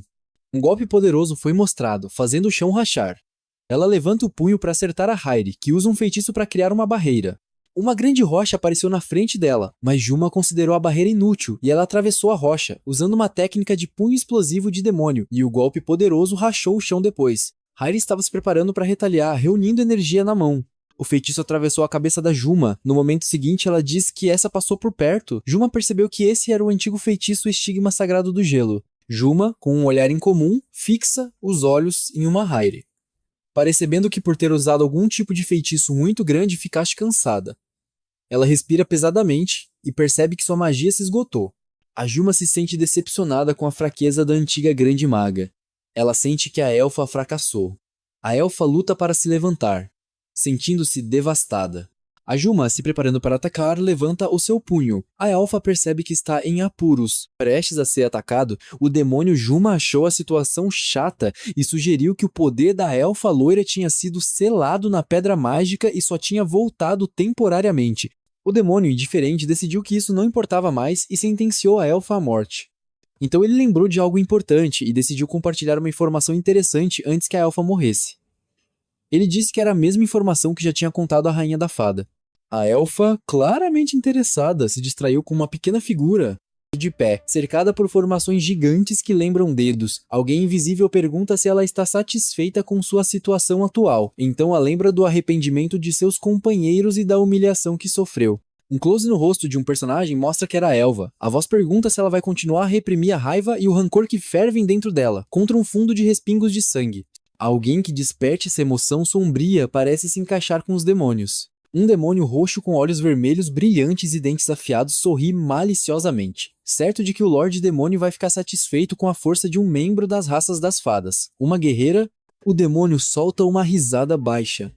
golpe poderoso foi mostrado, fazendo o chão rachar. Ela levanta o punho para acertar a Hairi, que usa um feitiço para criar uma barreira. Uma grande rocha apareceu na frente dela, mas Juma considerou a barreira inútil e ela atravessou a rocha, usando uma técnica de punho explosivo de demônio, e o golpe poderoso rachou o chão depois. Hairi estava se preparando para retaliar, reunindo energia na mão. O feitiço atravessou a cabeça da Juma. No momento seguinte, ela diz que essa passou por perto. Juma percebeu que esse era o antigo feitiço Estigma Sagrado do Gelo. Juma, com um olhar incomum, fixa os olhos em uma Hairi, parecendo que por ter usado algum tipo de feitiço muito grande ficaste cansada. Ela respira pesadamente e percebe que sua magia se esgotou. A Juma se sente decepcionada com a fraqueza da antiga grande maga. Ela sente que a elfa fracassou. A elfa luta para se levantar, sentindo-se devastada. A Juma, se preparando para atacar, levanta o seu punho. A elfa percebe que está em apuros. Prestes a ser atacado, o demônio Juma achou a situação chata e sugeriu que o poder da elfa loira tinha sido selado na pedra mágica e só tinha voltado temporariamente. O demônio, indiferente, decidiu que isso não importava mais e sentenciou a elfa à morte. Então ele lembrou de algo importante e decidiu compartilhar uma informação interessante antes que a elfa morresse. Ele disse que era a mesma informação que já tinha contado à Rainha da Fada. A elfa, claramente interessada, se distraiu com uma pequena figura de pé, cercada por formações gigantes que lembram dedos. Alguém invisível pergunta se ela está satisfeita com sua situação atual. Então a lembra do arrependimento de seus companheiros e da humilhação que sofreu. Um close no rosto de um personagem mostra que era a Elva. A voz pergunta se ela vai continuar a reprimir a raiva e o rancor que fervem dentro dela, contra um fundo de respingos de sangue. Alguém que desperte essa emoção sombria parece se encaixar com os demônios. Um demônio roxo com olhos vermelhos brilhantes e dentes afiados sorri maliciosamente, certo de que o Lorde Demônio vai ficar satisfeito com a força de um membro das raças das fadas. Uma guerreira, o demônio solta uma risada baixa.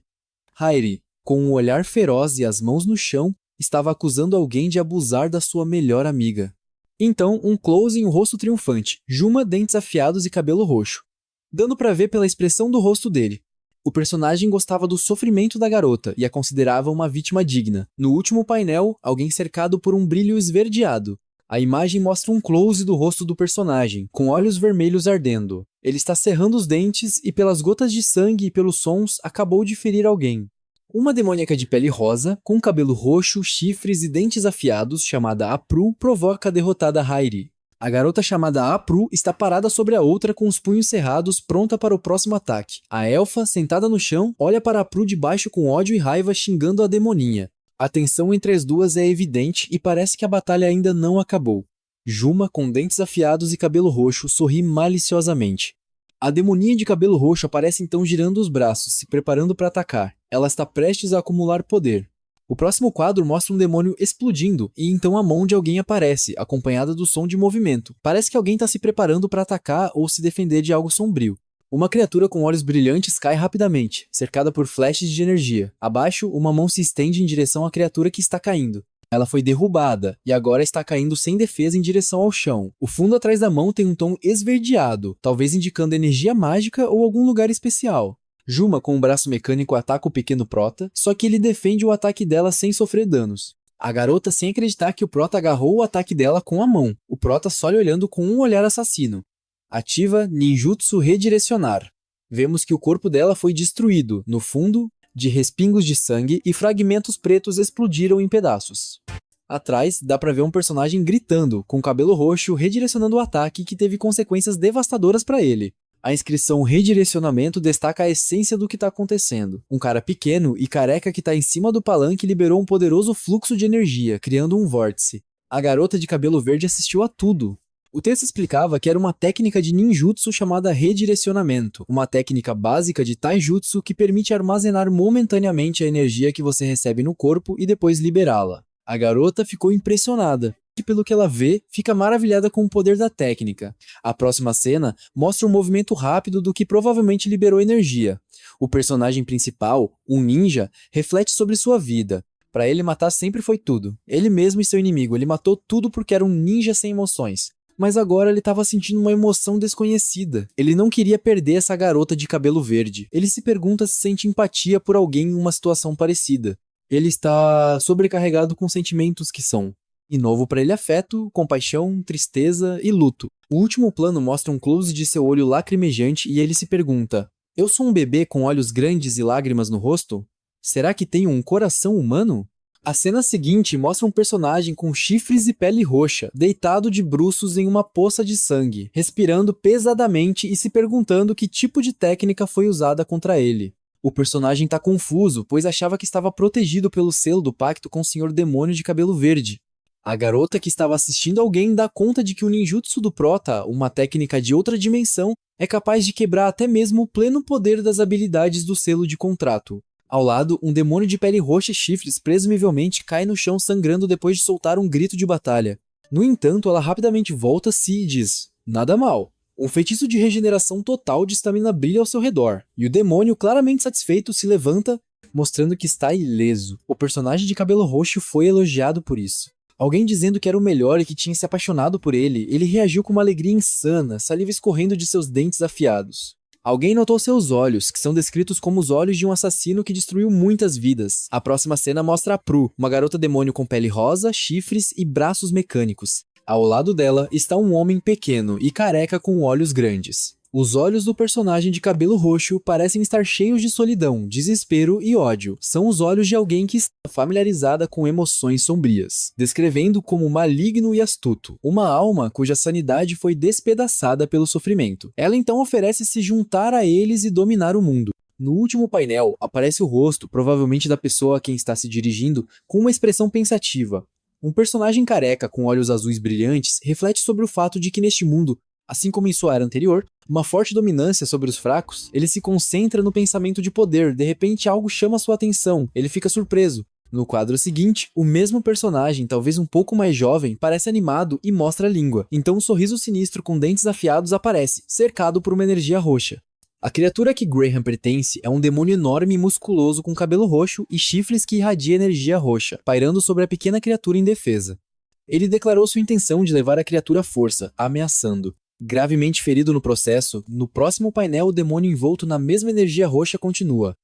Hairi, com um olhar feroz e as mãos no chão, estava acusando alguém de abusar da sua melhor amiga. Então, um close em um rosto triunfante, Juma, dentes afiados e cabelo roxo, dando para ver pela expressão do rosto dele. O personagem gostava do sofrimento da garota e a considerava uma vítima digna. No último painel, alguém cercado por um brilho esverdeado. A imagem mostra um close do rosto do personagem, com olhos vermelhos ardendo. Ele está cerrando os dentes e, pelas gotas de sangue e pelos sons, acabou de ferir alguém. Uma demoníaca de pele rosa, com cabelo roxo, chifres e dentes afiados, chamada Apru, provoca a derrotada Hairi. A garota chamada Apru está parada sobre a outra com os punhos cerrados, pronta para o próximo ataque. A elfa, sentada no chão, olha para Apru de baixo com ódio e raiva, xingando a demoninha. A tensão entre as duas é evidente e parece que a batalha ainda não acabou. Juma, com dentes afiados e cabelo roxo, sorri maliciosamente. A demoninha de cabelo roxo aparece então girando os braços, se preparando para atacar. Ela está prestes a acumular poder. O próximo quadro mostra um demônio explodindo, e então a mão de alguém aparece, acompanhada do som de movimento. Parece que alguém está se preparando para atacar ou se defender de algo sombrio. Uma criatura com olhos brilhantes cai rapidamente, cercada por flashes de energia. Abaixo, uma mão se estende em direção à criatura que está caindo. Ela foi derrubada, e agora está caindo sem defesa em direção ao chão. O fundo atrás da mão tem um tom esverdeado, talvez indicando energia mágica ou algum lugar especial. Juma, com o braço mecânico, ataca o pequeno Prota, só que ele defende o ataque dela sem sofrer danos. A garota, sem acreditar que o Prota agarrou o ataque dela com a mão. O Prota só lhe olhando com um olhar assassino. Ativa Ninjutsu Redirecionar. Vemos que o corpo dela foi destruído, no fundo, de respingos de sangue e fragmentos pretos explodiram em pedaços. Atrás, dá pra ver um personagem gritando, com cabelo roxo, redirecionando o ataque que teve consequências devastadoras pra ele. A inscrição Redirecionamento destaca a essência do que está acontecendo. Um cara pequeno e careca que está em cima do palanque liberou um poderoso fluxo de energia, criando um vórtice. A garota de cabelo verde assistiu a tudo. O texto explicava que era uma técnica de ninjutsu chamada Redirecionamento, uma técnica básica de taijutsu que permite armazenar momentaneamente a energia que você recebe no corpo e depois liberá-la. A garota ficou impressionada. E pelo que ela vê, fica maravilhada com o poder da técnica. A próxima cena mostra um movimento rápido do que provavelmente liberou energia. O personagem principal, um ninja, reflete sobre sua vida. Para ele, matar sempre foi tudo. Ele mesmo e seu inimigo, ele matou tudo porque era um ninja sem emoções. Mas agora ele estava sentindo uma emoção desconhecida. Ele não queria perder essa garota de cabelo verde. Ele se pergunta se sente empatia por alguém em uma situação parecida. Ele está sobrecarregado com sentimentos que são: e novo para ele afeto, compaixão, tristeza e luto. O último plano mostra um close de seu olho lacrimejante e ele se pergunta: eu sou um bebê com olhos grandes e lágrimas no rosto? Será que tenho um coração humano? A cena seguinte mostra um personagem com chifres e pele roxa, deitado de bruços em uma poça de sangue, respirando pesadamente e se perguntando que tipo de técnica foi usada contra ele. O personagem está confuso, pois achava que estava protegido pelo selo do pacto com o Senhor Demônio de Cabelo Verde. A garota que estava assistindo alguém dá conta de que o ninjutsu do Prota, uma técnica de outra dimensão, é capaz de quebrar até mesmo o pleno poder das habilidades do selo de contrato. Ao lado, um demônio de pele roxa e chifres presumivelmente cai no chão sangrando depois de soltar um grito de batalha. No entanto, ela rapidamente volta-se e diz: nada mal. Um feitiço de regeneração total de estamina brilha ao seu redor, e o demônio, claramente satisfeito, se levanta, mostrando que está ileso. O personagem de cabelo roxo foi elogiado por isso. Alguém dizendo que era o melhor e que tinha se apaixonado por ele, ele reagiu com uma alegria insana, saliva escorrendo de seus dentes afiados. Alguém notou seus olhos, que são descritos como os olhos de um assassino que destruiu muitas vidas. A próxima cena mostra a Prue, uma garota demônio com pele rosa, chifres e braços mecânicos. Ao lado dela está um homem pequeno e careca com olhos grandes. Os olhos do personagem de cabelo roxo parecem estar cheios de solidão, desespero e ódio. São os olhos de alguém que está familiarizada com emoções sombrias, descrevendo como maligno e astuto, uma alma cuja sanidade foi despedaçada pelo sofrimento. Ela então oferece se juntar a eles e dominar o mundo. No último painel, aparece o rosto, provavelmente da pessoa a quem está se dirigindo, com uma expressão pensativa. Um personagem careca com olhos azuis brilhantes reflete sobre o fato de que neste mundo, assim como em sua era anterior, uma forte dominância sobre os fracos, ele se concentra no pensamento de poder, de repente algo chama sua atenção, ele fica surpreso. No quadro seguinte, o mesmo personagem, talvez um pouco mais jovem, parece animado e mostra a língua. Então um sorriso sinistro com dentes afiados aparece, cercado por uma energia roxa. A criatura a que Graham pertence é um demônio enorme e musculoso com cabelo roxo e chifres que irradia energia roxa, pairando sobre a pequena criatura indefesa. Ele declarou sua intenção de levar a criatura à força, ameaçando. Gravemente ferido no processo, no próximo painel o demônio envolto na mesma energia roxa continua.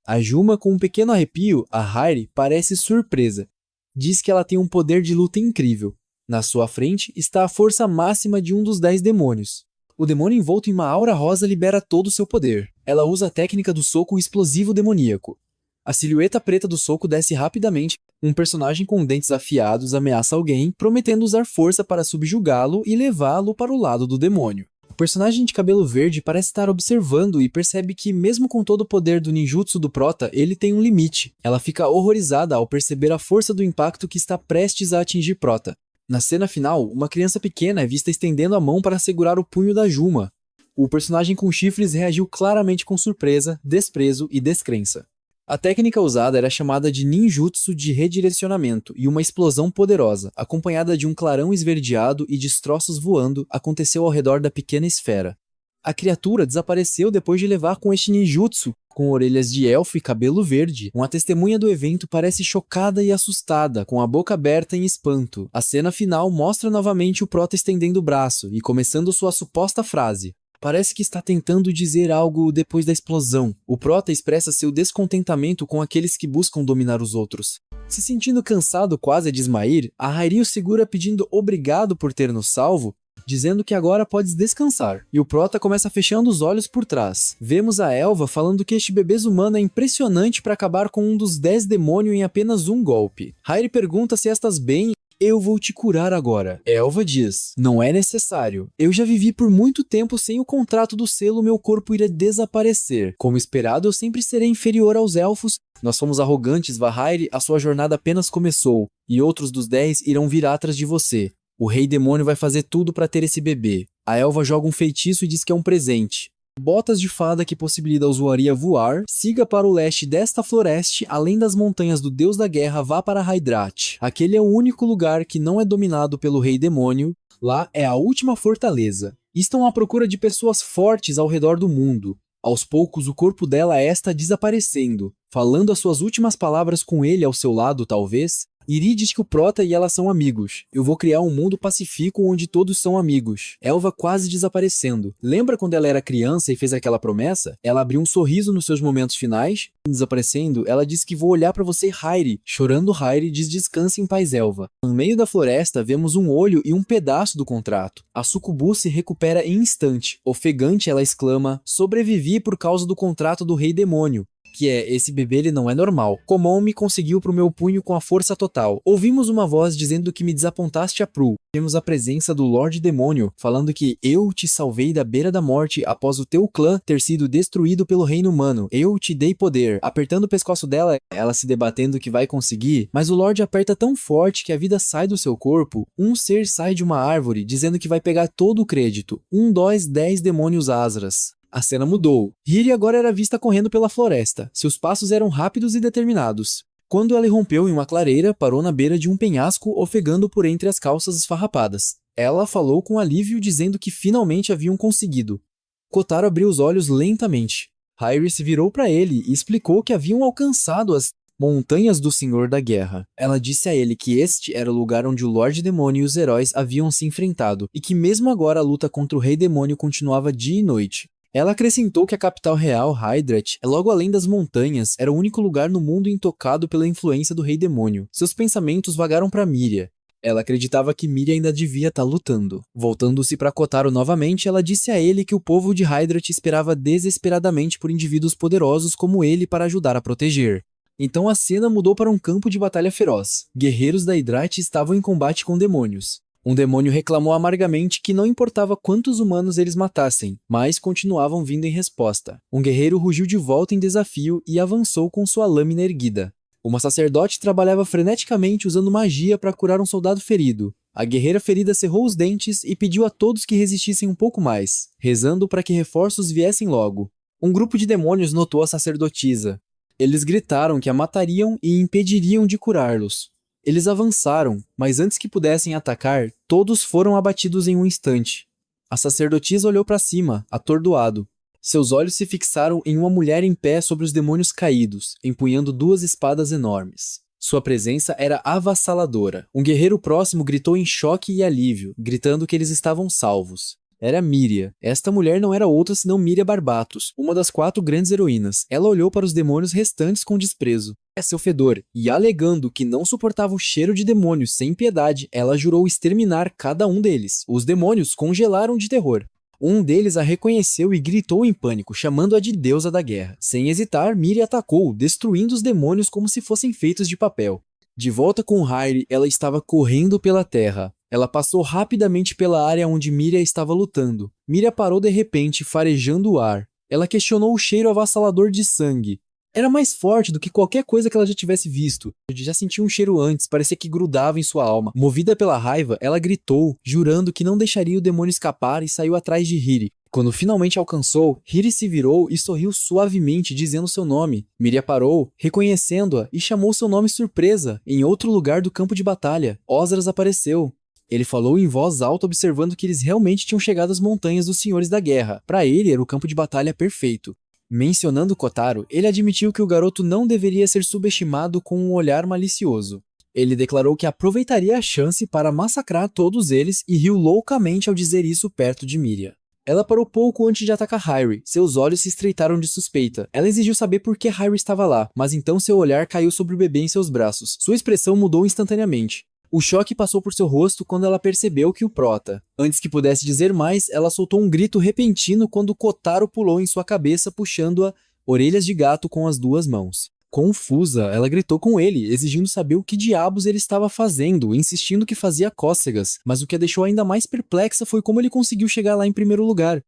A Juma, com um pequeno arrepio, a Hairi, parece surpresa. Diz que ela tem um poder de luta incrível. Na sua frente está a força máxima de um dos 10 demônios. O demônio envolto em uma aura rosa libera todo o seu poder. Ela usa a técnica do soco explosivo demoníaco. A silhueta preta do soco desce rapidamente. Um personagem com dentes afiados ameaça alguém, prometendo usar força para subjugá-lo e levá-lo para o lado do demônio. O personagem de cabelo verde parece estar observando e percebe que, mesmo com todo o poder do ninjutsu do Prota, ele tem um limite. Ela fica horrorizada ao perceber a força do impacto que está prestes a atingir Prota. Na cena final, uma criança pequena é vista estendendo a mão para segurar o punho da Juma. O personagem com chifres reagiu claramente com surpresa, desprezo e descrença. A técnica usada era chamada de ninjutsu de redirecionamento e uma explosão poderosa, acompanhada de um clarão esverdeado e destroços voando, aconteceu ao redor da pequena esfera. A criatura desapareceu depois de levar com este ninjutsu, com orelhas de elfo e cabelo verde. Uma testemunha do evento parece chocada e assustada, com a boca aberta em espanto. A cena final mostra novamente o Prota estendendo o braço e começando sua suposta frase. Parece que está tentando dizer algo depois da explosão. O Prota expressa seu descontentamento com aqueles que buscam dominar os outros. Se sentindo cansado quase a desmair, a Hairi o segura pedindo obrigado por ter nos salvo, dizendo que agora podes descansar. E o Prota começa fechando os olhos por trás. Vemos a Elva falando que este bebê humano é impressionante para acabar com um dos 10 demônios em apenas um golpe. Hairi pergunta se estás bem. Eu vou te curar agora. Elva diz, não é necessário. Eu já vivi por muito tempo sem o contrato do selo, meu corpo irá desaparecer. Como esperado, eu sempre serei inferior aos elfos. Nós somos arrogantes, Valhaire, a sua jornada apenas começou. E outros dos 10 irão vir atrás de você. O rei demônio vai fazer tudo para ter esse bebê. A Elva joga um feitiço e diz que é um presente. Botas de fada que possibilita a usuária voar, siga para o leste desta floresta, além das montanhas do deus da guerra, vá para Hydrate. Aquele é o único lugar que não é dominado pelo rei demônio, lá é a última fortaleza. Estão à procura de pessoas fortes ao redor do mundo. Aos poucos o corpo dela está desaparecendo. Falando as suas últimas palavras com ele ao seu lado, talvez, Iri diz que o Prota e ela são amigos. Eu vou criar um mundo pacífico onde todos são amigos. Elva quase desaparecendo. Lembra quando ela era criança e fez aquela promessa? Ela abriu um sorriso nos seus momentos finais. Desaparecendo, ela disse que vou olhar pra você, Hairi. Chorando, Hairi diz descanse em paz, Elva. No meio da floresta, vemos um olho e um pedaço do contrato. A sucubu se recupera em instante. Ofegante, ela exclama, sobrevivi por causa do contrato do Rei Demônio. Que é, esse bebê ele não é normal. Komon me conseguiu pro meu punho com a força total. Ouvimos uma voz dizendo que me desapontaste a Pru. Temos a presença do Lorde Demônio, falando que eu te salvei da beira da morte após o teu clã ter sido destruído pelo reino humano. Eu te dei poder. Apertando o pescoço dela, ela se debatendo que vai conseguir, mas o Lorde aperta tão forte que a vida sai do seu corpo. Um ser sai de uma árvore, dizendo que vai pegar todo o crédito. 2, 10 demônios Asras. A cena mudou. Hiri agora era vista correndo pela floresta. Seus passos eram rápidos e determinados. Quando ela irrompeu em uma clareira, parou na beira de um penhasco, ofegando por entre as calças esfarrapadas. Ela falou com alívio, dizendo que finalmente haviam conseguido. Kotaro abriu os olhos lentamente. Hairi se virou para ele e explicou que haviam alcançado as Montanhas do Senhor da Guerra. Ela disse a ele que este era o lugar onde o Lorde Demônio e os heróis haviam se enfrentado, e que mesmo agora a luta contra o Rei Demônio continuava dia e noite. Ela acrescentou que a capital real, Hydrat, logo além das montanhas, era o único lugar no mundo intocado pela influência do Rei Demônio. Seus pensamentos vagaram para Miria. Ela acreditava que Miria ainda devia estar lutando. Voltando-se para Kotaro novamente, ela disse a ele que o povo de Hydrat esperava desesperadamente por indivíduos poderosos como ele para ajudar a proteger. Então a cena mudou para um campo de batalha feroz. Guerreiros da Hydrat estavam em combate com demônios. Um demônio reclamou amargamente que não importava quantos humanos eles matassem, mas continuavam vindo em resposta. Um guerreiro rugiu de volta em desafio e avançou com sua lâmina erguida. Uma sacerdote trabalhava freneticamente usando magia para curar um soldado ferido. A guerreira ferida cerrou os dentes e pediu a todos que resistissem um pouco mais, rezando para que reforços viessem logo. Um grupo de demônios notou a sacerdotisa. Eles gritaram que a matariam e impediriam de curá-los. Eles avançaram, mas antes que pudessem atacar, todos foram abatidos em um instante. A sacerdotisa olhou para cima, atordoado. Seus olhos se fixaram em uma mulher em pé sobre os demônios caídos, empunhando 2 espadas enormes. Sua presença era avassaladora. Um guerreiro próximo gritou em choque e alívio, gritando que eles estavam salvos. Era Miria. Esta mulher não era outra senão Miria Barbatos, uma das 4 grandes heroínas. Ela olhou para os demônios restantes com desprezo. É seu fedor, e alegando que não suportava o cheiro de demônios sem piedade, ela jurou exterminar cada um deles. Os demônios congelaram de terror. Um deles a reconheceu e gritou em pânico, chamando-a de deusa da guerra. Sem hesitar, Miria atacou, destruindo os demônios como se fossem feitos de papel. De volta com Hairi, ela estava correndo pela terra. Ela passou rapidamente pela área onde Miria estava lutando. Miria parou de repente, farejando o ar. Ela questionou o cheiro avassalador de sangue. Era mais forte do que qualquer coisa que ela já tivesse visto. Já sentia um cheiro antes, parecia que grudava em sua alma. Movida pela raiva, ela gritou, jurando que não deixaria o demônio escapar e saiu atrás de Hiri. Quando finalmente alcançou, Hiri se virou e sorriu suavemente, dizendo seu nome. Miria parou, reconhecendo-a, e chamou seu nome surpresa. Em outro lugar do campo de batalha, Osras apareceu. Ele falou em voz alta, observando que eles realmente tinham chegado às montanhas dos Senhores da Guerra. Para ele, era o campo de batalha perfeito. Mencionando Kotaro, ele admitiu que o garoto não deveria ser subestimado com um olhar malicioso. Ele declarou que aproveitaria a chance para massacrar todos eles e riu loucamente ao dizer isso perto de Miria. Ela parou pouco antes de atacar Hairi. Seus olhos se estreitaram de suspeita. Ela exigiu saber por que Hairi estava lá, mas então seu olhar caiu sobre o bebê em seus braços. Sua expressão mudou instantaneamente. O choque passou por seu rosto quando ela percebeu que o Prota. Antes que pudesse dizer mais, ela soltou um grito repentino quando Kotaro pulou em sua cabeça, puxando-a orelhas de gato com as 2 mãos. Confusa, ela gritou com ele, exigindo saber o que diabos ele estava fazendo, insistindo que fazia cócegas, mas o que a deixou ainda mais perplexa foi como ele conseguiu chegar lá em primeiro lugar.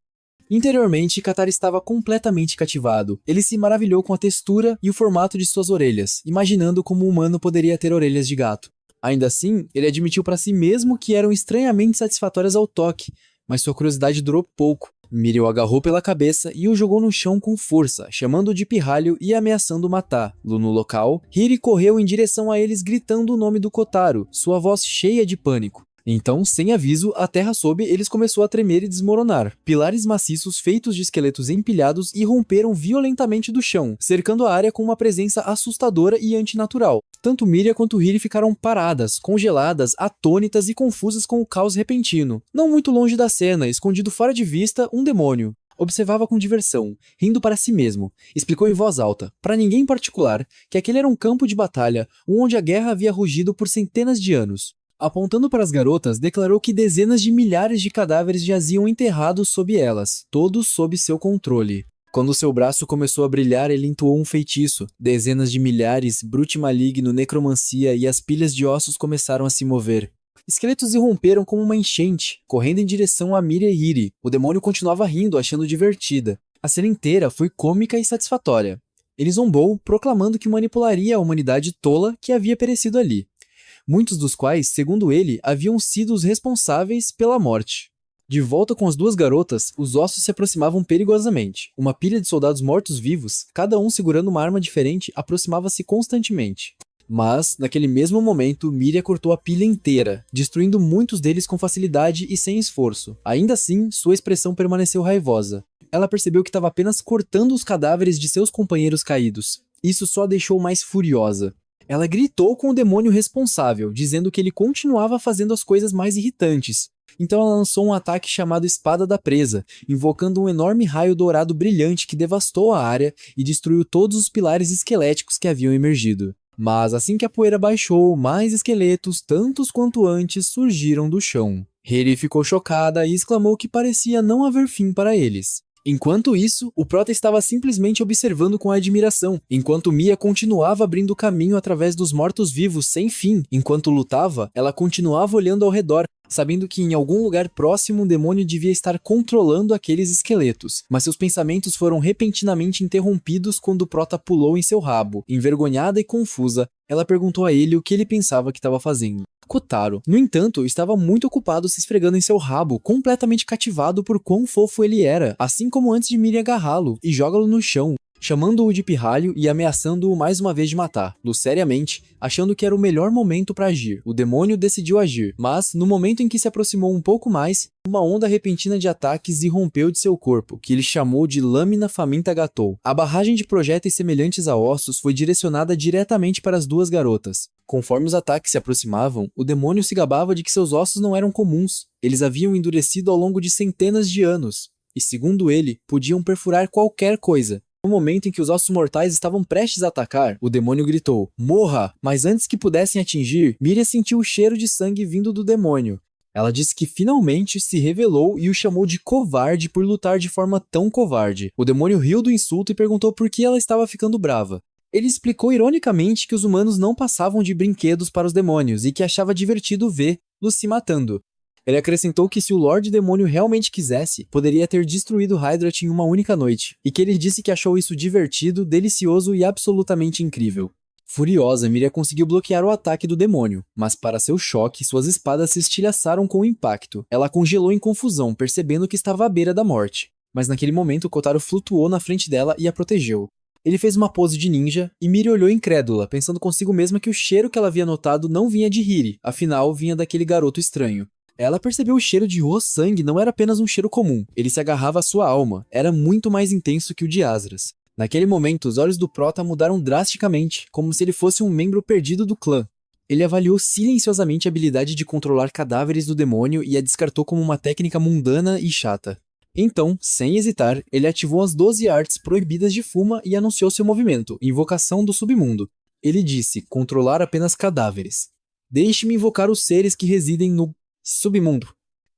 Interiormente, Katara estava completamente cativado. Ele se maravilhou com a textura e o formato de suas orelhas, imaginando como um humano poderia ter orelhas de gato. Ainda assim, ele admitiu para si mesmo que eram estranhamente satisfatórias ao toque, mas sua curiosidade durou pouco. Miria o agarrou pela cabeça e o jogou no chão com força, chamando-o de pirralho e ameaçando matá-lo. No local, Hiri correu em direção a eles gritando o nome do Kotaro, sua voz cheia de pânico. Então, sem aviso, a terra sob eles começou a tremer e desmoronar. Pilares maciços feitos de esqueletos empilhados irromperam violentamente do chão, cercando a área com uma presença assustadora e antinatural. Tanto Miria quanto Hiri ficaram paradas, congeladas, atônitas e confusas com o caos repentino. Não muito longe da cena, escondido fora de vista, um demônio. Observava com diversão, rindo para si mesmo. Explicou em voz alta, para ninguém em particular, que aquele era um campo de batalha, onde a guerra havia rugido por centenas de anos. Apontando para as garotas, declarou que dezenas de milhares de cadáveres jaziam enterrados sob elas, todos sob seu controle. Quando seu braço começou a brilhar, ele entoou um feitiço. Dezenas de milhares, brute maligno, necromancia e as pilhas de ossos começaram a se mover. Esqueletos irromperam como uma enchente, correndo em direção a Miria e Hiri. O demônio continuava rindo, achando divertida. A cena inteira foi cômica e satisfatória. Ele zombou, proclamando que manipularia a humanidade tola que havia perecido ali. Muitos dos quais, segundo ele, haviam sido os responsáveis pela morte. De volta com as duas garotas, os ossos se aproximavam perigosamente. Uma pilha de soldados mortos-vivos, cada um segurando uma arma diferente, aproximava-se constantemente. Mas, naquele mesmo momento, Miria cortou a pilha inteira, destruindo muitos deles com facilidade e sem esforço. Ainda assim, sua expressão permaneceu raivosa. Ela percebeu que estava apenas cortando os cadáveres de seus companheiros caídos. Isso só a deixou mais furiosa. Ela gritou com o demônio responsável, dizendo que ele continuava fazendo as coisas mais irritantes. Então ela lançou um ataque chamado Espada da Presa, invocando um enorme raio dourado brilhante que devastou a área e destruiu todos os pilares esqueléticos que haviam emergido. Mas assim que a poeira baixou, mais esqueletos, tantos quanto antes, surgiram do chão. Hiri ficou chocada e exclamou que parecia não haver fim para eles. Enquanto isso, o Prota estava simplesmente observando com admiração, enquanto Mia continuava abrindo caminho através dos mortos-vivos sem fim. Enquanto lutava, ela continuava olhando ao redor, sabendo que em algum lugar próximo um demônio devia estar controlando aqueles esqueletos. Mas seus pensamentos foram repentinamente interrompidos quando o Prota pulou em seu rabo. Envergonhada e confusa, ela perguntou a ele o que ele pensava que estava fazendo. Kotaro, no entanto, estava muito ocupado se esfregando em seu rabo, completamente cativado por quão fofo ele era, assim como antes de Miria agarrá-lo e jogá-lo no chão, chamando-o de pirralho e ameaçando-o mais uma vez de matá-lo seriamente, achando que era o melhor momento para agir. O demônio decidiu agir, mas, no momento em que se aproximou um pouco mais, uma onda repentina de ataques irrompeu de seu corpo, que ele chamou de Lâmina Faminta Gatou. A barragem de projéteis semelhantes a ossos foi direcionada diretamente para as duas garotas. Conforme os ataques se aproximavam, o demônio se gabava de que seus ossos não eram comuns. Eles haviam endurecido ao longo de centenas de anos, e segundo ele, podiam perfurar qualquer coisa. No momento em que os ossos mortais estavam prestes a atacar, o demônio gritou, "Morra!" Mas antes que pudessem atingir, Miria sentiu o cheiro de sangue vindo do demônio. Ela disse que finalmente se revelou e o chamou de covarde por lutar de forma tão covarde. O demônio riu do insulto e perguntou por que ela estava ficando brava. Ele explicou ironicamente que os humanos não passavam de brinquedos para os demônios e que achava divertido vê-los se matando. Ele acrescentou que se o Lorde Demônio realmente quisesse, poderia ter destruído Hydrat em uma única noite, e que ele disse que achou isso divertido, delicioso e absolutamente incrível. Furiosa, Miria conseguiu bloquear o ataque do demônio, mas para seu choque, suas espadas se estilhaçaram com o impacto. Ela congelou em confusão, percebendo que estava à beira da morte. Mas naquele momento, Kotaro flutuou na frente dela e a protegeu. Ele fez uma pose de ninja, e Miria olhou incrédula, pensando consigo mesma que o cheiro que ela havia notado não vinha de Hiri, afinal vinha daquele garoto estranho. Ela percebeu o cheiro de sangue não era apenas um cheiro comum, ele se agarrava à sua alma, era muito mais intenso que o de Azras. Naquele momento, os olhos do Prota mudaram drasticamente, como se ele fosse um membro perdido do clã. Ele avaliou silenciosamente a habilidade de controlar cadáveres do demônio e a descartou como uma técnica mundana e chata. Então, sem hesitar, ele ativou as 12 artes proibidas de Fuma e anunciou seu movimento, Invocação do Submundo. Ele disse, controlar apenas cadáveres. Deixe-me invocar os seres que residem no submundo.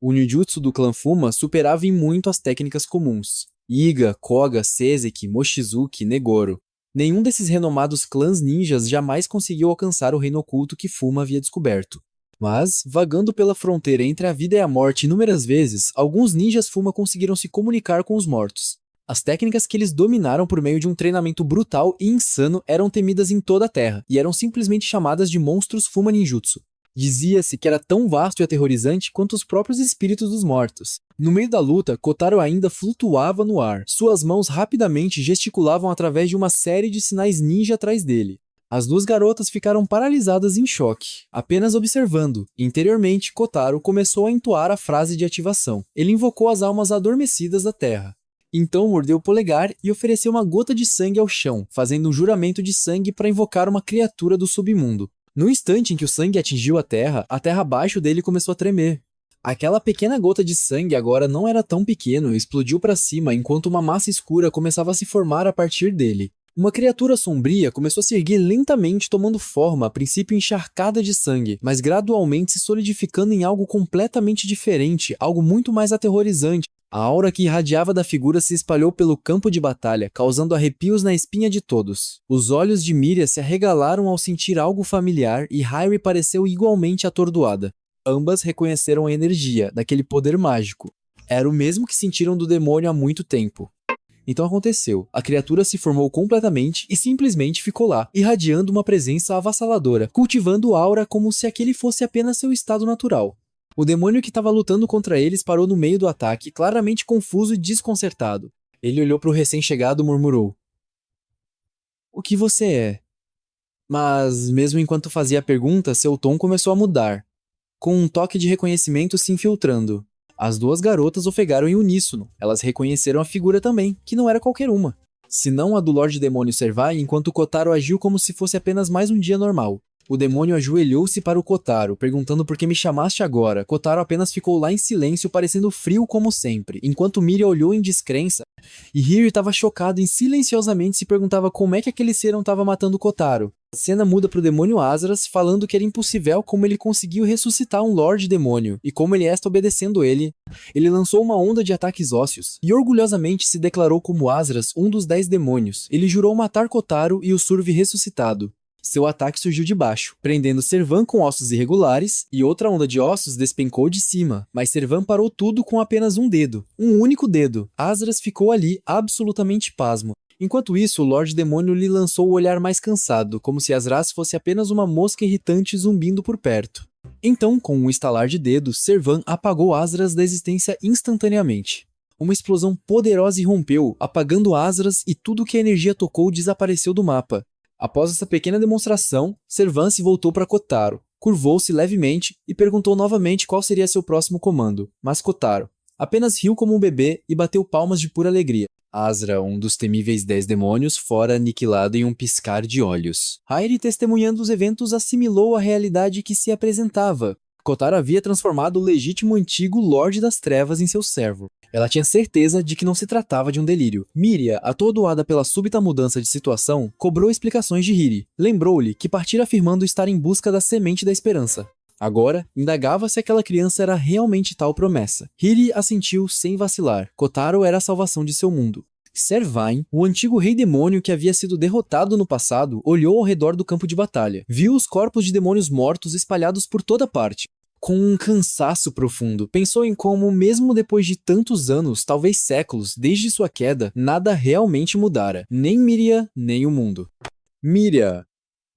O ninjutsu do clã Fuma superava em muito as técnicas comuns. Iga, Koga, Sezeki, Mochizuki, Negoro. Nenhum desses renomados clãs ninjas jamais conseguiu alcançar o reino oculto que Fuma havia descoberto. Mas, vagando pela fronteira entre a vida e a morte inúmeras vezes, alguns ninjas Fuma conseguiram se comunicar com os mortos. As técnicas que eles dominaram por meio de um treinamento brutal e insano eram temidas em toda a Terra, e eram simplesmente chamadas de monstros Fuma Ninjutsu. Dizia-se que era tão vasto e aterrorizante quanto os próprios espíritos dos mortos. No meio da luta, Kotaro ainda flutuava no ar. Suas mãos rapidamente gesticulavam através de uma série de sinais ninja atrás dele. As duas garotas ficaram paralisadas em choque, apenas observando. Interiormente, Kotaro começou a entoar a frase de ativação. Ele invocou as almas adormecidas da Terra. Então mordeu o polegar e ofereceu uma gota de sangue ao chão, fazendo um juramento de sangue para invocar uma criatura do submundo. No instante em que o sangue atingiu a terra abaixo dele começou a tremer. Aquela pequena gota de sangue agora não era tão pequeno e explodiu para cima enquanto uma massa escura começava a se formar a partir dele. Uma criatura sombria começou a se erguer lentamente, tomando forma, a princípio encharcada de sangue, mas gradualmente se solidificando em algo completamente diferente, algo muito mais aterrorizante. A aura que irradiava da figura se espalhou pelo campo de batalha, causando arrepios na espinha de todos. Os olhos de Miria se arregalaram ao sentir algo familiar e Hairi pareceu igualmente atordoada. Ambas reconheceram a energia daquele poder mágico. Era o mesmo que sentiram do demônio há muito tempo. Então aconteceu. A criatura se formou completamente e simplesmente ficou lá, irradiando uma presença avassaladora, cultivando aura como se aquele fosse apenas seu estado natural. O demônio que estava lutando contra eles parou no meio do ataque, claramente confuso e desconcertado. Ele olhou para o recém-chegado e murmurou: "O que você é?" Mas, mesmo enquanto fazia a pergunta, seu tom começou a mudar, com um toque de reconhecimento se infiltrando. As duas garotas ofegaram em uníssono. Elas reconheceram a figura também, que não era qualquer uma, senão a do Lorde Demônio Servai, enquanto Kotaro agiu como se fosse apenas mais um dia normal. O demônio ajoelhou-se para o Kotaro, perguntando por que me chamaste agora. Kotaro apenas ficou lá em silêncio, parecendo frio como sempre, enquanto Miria olhou em descrença, e Hiri estava chocado e silenciosamente se perguntava como é que aquele ser não estava matando Kotaro. A cena muda para o demônio Azras, falando que era impossível como ele conseguiu ressuscitar um Lorde Demônio, e como ele está obedecendo ele. Ele lançou uma onda de ataques ósseos, e orgulhosamente se declarou como Azras, um dos 10 demônios. Ele jurou matar Kotaro e o Surve ressuscitado. Seu ataque surgiu de baixo, prendendo Servan com ossos irregulares, e outra onda de ossos despencou de cima, mas Servan parou tudo com apenas um dedo, um único dedo. Azras ficou ali, absolutamente pasmo. Enquanto isso, o Lorde Demônio lhe lançou o olhar mais cansado, como se Azras fosse apenas uma mosca irritante zumbindo por perto. Então, com um estalar de dedos, Servan apagou Azras da existência instantaneamente. Uma explosão poderosa irrompeu, apagando Azras e tudo que a energia tocou desapareceu do mapa. Após essa pequena demonstração, Servan se voltou para Kotaro, curvou-se levemente e perguntou novamente qual seria seu próximo comando, mas Kotaro apenas riu como um bebê e bateu palmas de pura alegria. Azra, um dos temíveis 10 demônios, fora aniquilado em um piscar de olhos. Hairi, testemunhando os eventos, assimilou a realidade que se apresentava. Kotaro havia transformado o legítimo antigo Lorde das Trevas em seu servo. Ela tinha certeza de que não se tratava de um delírio. Miria, atordoada pela súbita mudança de situação, cobrou explicações de Hiri. Lembrou-lhe que partira afirmando estar em busca da semente da esperança. Agora, indagava se aquela criança era realmente tal promessa. Hiri assentiu sem vacilar. Kotaro era a salvação de seu mundo. Servain, o antigo rei demônio que havia sido derrotado no passado, olhou ao redor do campo de batalha. Viu os corpos de demônios mortos espalhados por toda parte. Com um cansaço profundo, pensou em como, mesmo depois de tantos anos, talvez séculos, desde sua queda, nada realmente mudara. Nem Miria, nem o mundo. Miria,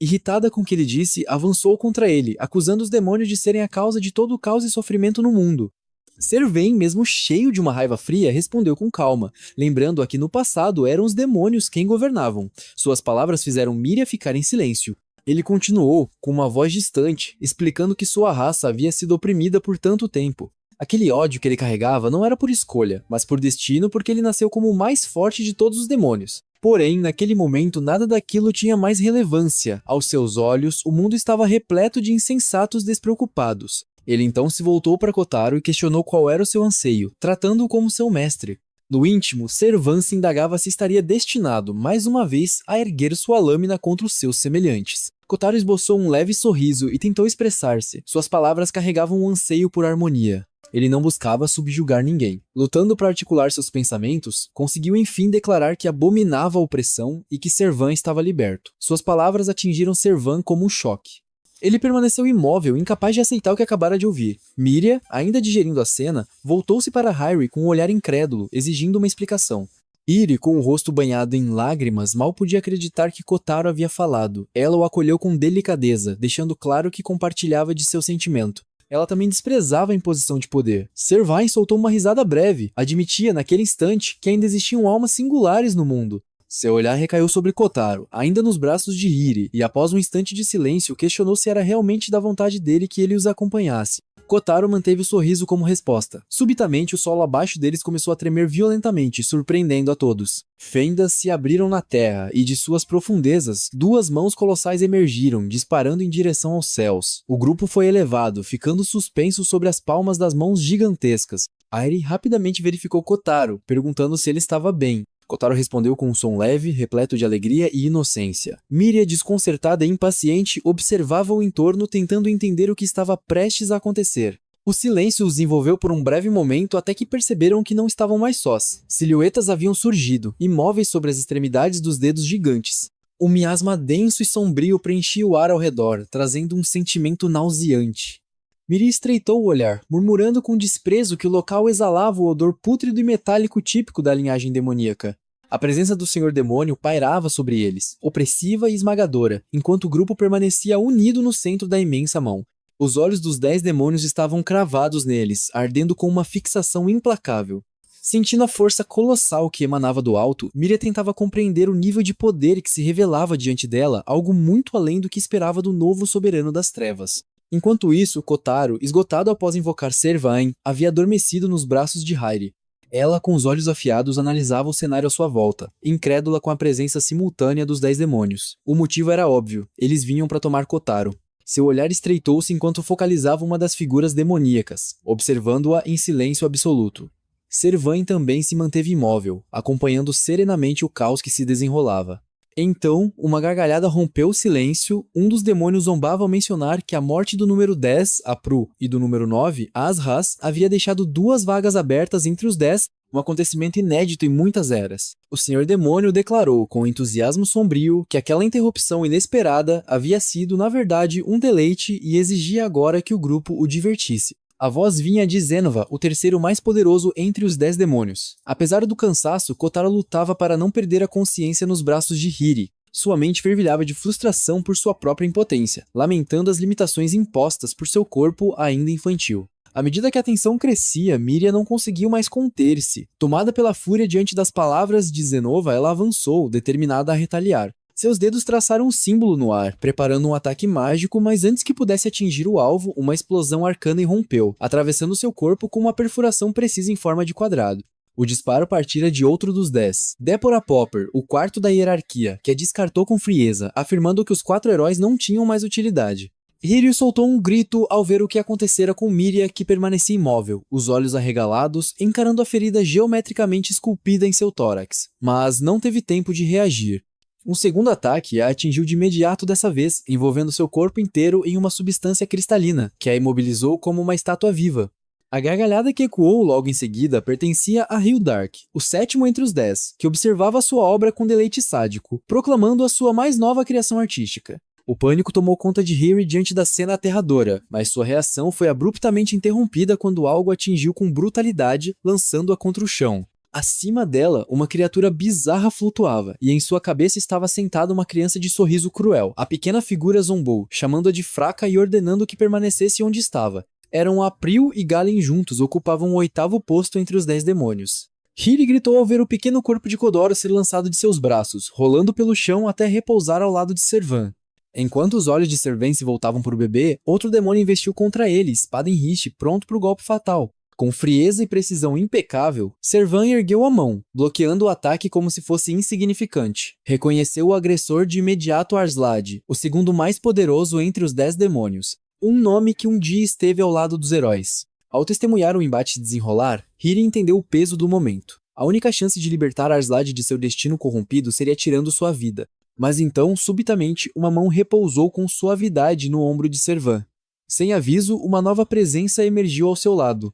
irritada com o que ele disse, avançou contra ele, acusando os demônios de serem a causa de todo o caos e sofrimento no mundo. Servain, mesmo cheio de uma raiva fria, respondeu com calma, lembrando-a que no passado eram os demônios quem governavam. Suas palavras fizeram Miria ficar em silêncio. Ele continuou, com uma voz distante, explicando que sua raça havia sido oprimida por tanto tempo. Aquele ódio que ele carregava não era por escolha, mas por destino, porque ele nasceu como o mais forte de todos os demônios. Porém, naquele momento, nada daquilo tinha mais relevância. Aos seus olhos, o mundo estava repleto de insensatos despreocupados. Ele então se voltou para Kotaro e questionou qual era o seu anseio, tratando-o como seu mestre. No íntimo, Servan se indagava se estaria destinado, mais uma vez, a erguer sua lâmina contra os seus semelhantes. Kotaro esboçou um leve sorriso e tentou expressar-se. Suas palavras carregavam um anseio por harmonia. Ele não buscava subjugar ninguém. Lutando para articular seus pensamentos, conseguiu enfim declarar que abominava a opressão e que Servan estava liberto. Suas palavras atingiram Servan como um choque. Ele permaneceu imóvel, incapaz de aceitar o que acabara de ouvir. Miria, ainda digerindo a cena, voltou-se para Hairi com um olhar incrédulo, exigindo uma explicação. Hiri, com o rosto banhado em lágrimas, mal podia acreditar que Kotaro havia falado. Ela o acolheu com delicadeza, deixando claro que compartilhava de seu sentimento. Ela também desprezava a imposição de poder. Servain soltou uma risada breve, admitia naquele instante que ainda existiam almas singulares no mundo. Seu olhar recaiu sobre Kotaro, ainda nos braços de Hiri, e após um instante de silêncio questionou se era realmente da vontade dele que ele os acompanhasse. Kotaro manteve o sorriso como resposta. Subitamente, o solo abaixo deles começou a tremer violentamente, surpreendendo a todos. Fendas se abriram na terra e de suas profundezas, duas mãos colossais emergiram, disparando em direção aos céus. O grupo foi elevado, ficando suspenso sobre as palmas das mãos gigantescas. Airi rapidamente verificou Kotaro, perguntando se ele estava bem. Kotaro respondeu com um som leve, repleto de alegria e inocência. Miria, desconcertada e impaciente, observava o entorno tentando entender o que estava prestes a acontecer. O silêncio os envolveu por um breve momento até que perceberam que não estavam mais sós. Silhuetas haviam surgido, imóveis sobre as extremidades dos dedos gigantes. Um miasma denso e sombrio preenchia o ar ao redor, trazendo um sentimento nauseante. Miria estreitou o olhar, murmurando com desprezo que o local exalava o odor pútrido e metálico típico da linhagem demoníaca. A presença do Senhor Demônio pairava sobre eles, opressiva e esmagadora, enquanto o grupo permanecia unido no centro da imensa mão. Os olhos dos 10 demônios estavam cravados neles, ardendo com uma fixação implacável. Sentindo a força colossal que emanava do alto, Miria tentava compreender o nível de poder que se revelava diante dela, algo muito além do que esperava do novo soberano das trevas. Enquanto isso, Kotaro, esgotado após invocar Servain, havia adormecido nos braços de Hairi. Ela, com os olhos afiados, analisava o cenário à sua volta, incrédula com a presença simultânea dos 10 demônios. O motivo era óbvio, eles vinham para tomar Kotaro. Seu olhar estreitou-se enquanto focalizava uma das figuras demoníacas, observando-a em silêncio absoluto. Servain também se manteve imóvel, acompanhando serenamente o caos que se desenrolava. Então, uma gargalhada rompeu o silêncio. Um dos demônios zombava ao mencionar que a morte do número 10, Apru, e do número 9, Azras, havia deixado 2 vagas abertas entre os 10, um acontecimento inédito em muitas eras. O Senhor Demônio declarou, com entusiasmo sombrio, que aquela interrupção inesperada havia sido, na verdade, um deleite e exigia agora que o grupo o divertisse. A voz vinha de Zenova, o terceiro mais poderoso entre os 10 demônios. Apesar do cansaço, Kotaro lutava para não perder a consciência nos braços de Hiri. Sua mente fervilhava de frustração por sua própria impotência, lamentando as limitações impostas por seu corpo ainda infantil. À medida que a tensão crescia, Miria não conseguiu mais conter-se. Tomada pela fúria diante das palavras de Zenova, ela avançou, determinada a retaliar. Seus dedos traçaram um símbolo no ar, preparando um ataque mágico, mas antes que pudesse atingir o alvo, uma explosão arcana irrompeu, atravessando seu corpo com uma perfuração precisa em forma de quadrado. O disparo partira de outro dos 10. Deborah Popper, o quarto da hierarquia, que a descartou com frieza, afirmando que os 4 heróis não tinham mais utilidade. Hiryu soltou um grito ao ver o que acontecera com Miria, que permanecia imóvel, os olhos arregalados, encarando a ferida geometricamente esculpida em seu tórax, mas não teve tempo de reagir. Um segundo ataque a atingiu de imediato dessa vez, envolvendo seu corpo inteiro em uma substância cristalina, que a imobilizou como uma estátua viva. A gargalhada que ecoou logo em seguida pertencia a Hildark, o sétimo entre os 10, que observava sua obra com deleite sádico, proclamando a sua mais nova criação artística. O pânico tomou conta de Hiri diante da cena aterradora, mas sua reação foi abruptamente interrompida quando algo atingiu com brutalidade, lançando-a contra o chão. Acima dela, uma criatura bizarra flutuava, e em sua cabeça estava sentada uma criança de sorriso cruel. A pequena figura zombou, chamando-a de fraca e ordenando que permanecesse onde estava. Eram April e Galen juntos, ocupavam o 8º posto entre os 10 demônios. Hiri gritou ao ver o pequeno corpo de Kodoro ser lançado de seus braços, rolando pelo chão até repousar ao lado de Servan. Enquanto os olhos de Servan se voltavam para o bebê, outro demônio investiu contra ele, espada em riste, pronto para o golpe fatal. Com frieza e precisão impecável, Servan ergueu a mão, bloqueando o ataque como se fosse insignificante. Reconheceu o agressor de imediato Arslad, o segundo mais poderoso entre os 10 demônios, um nome que um dia esteve ao lado dos heróis. Ao testemunhar o embate desenrolar, Hiri entendeu o peso do momento. A única chance de libertar Arslad de seu destino corrompido seria tirando sua vida. Mas então, subitamente, uma mão repousou com suavidade no ombro de Servan. Sem aviso, uma nova presença emergiu ao seu lado.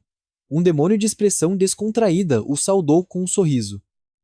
Um demônio de expressão descontraída o saudou com um sorriso.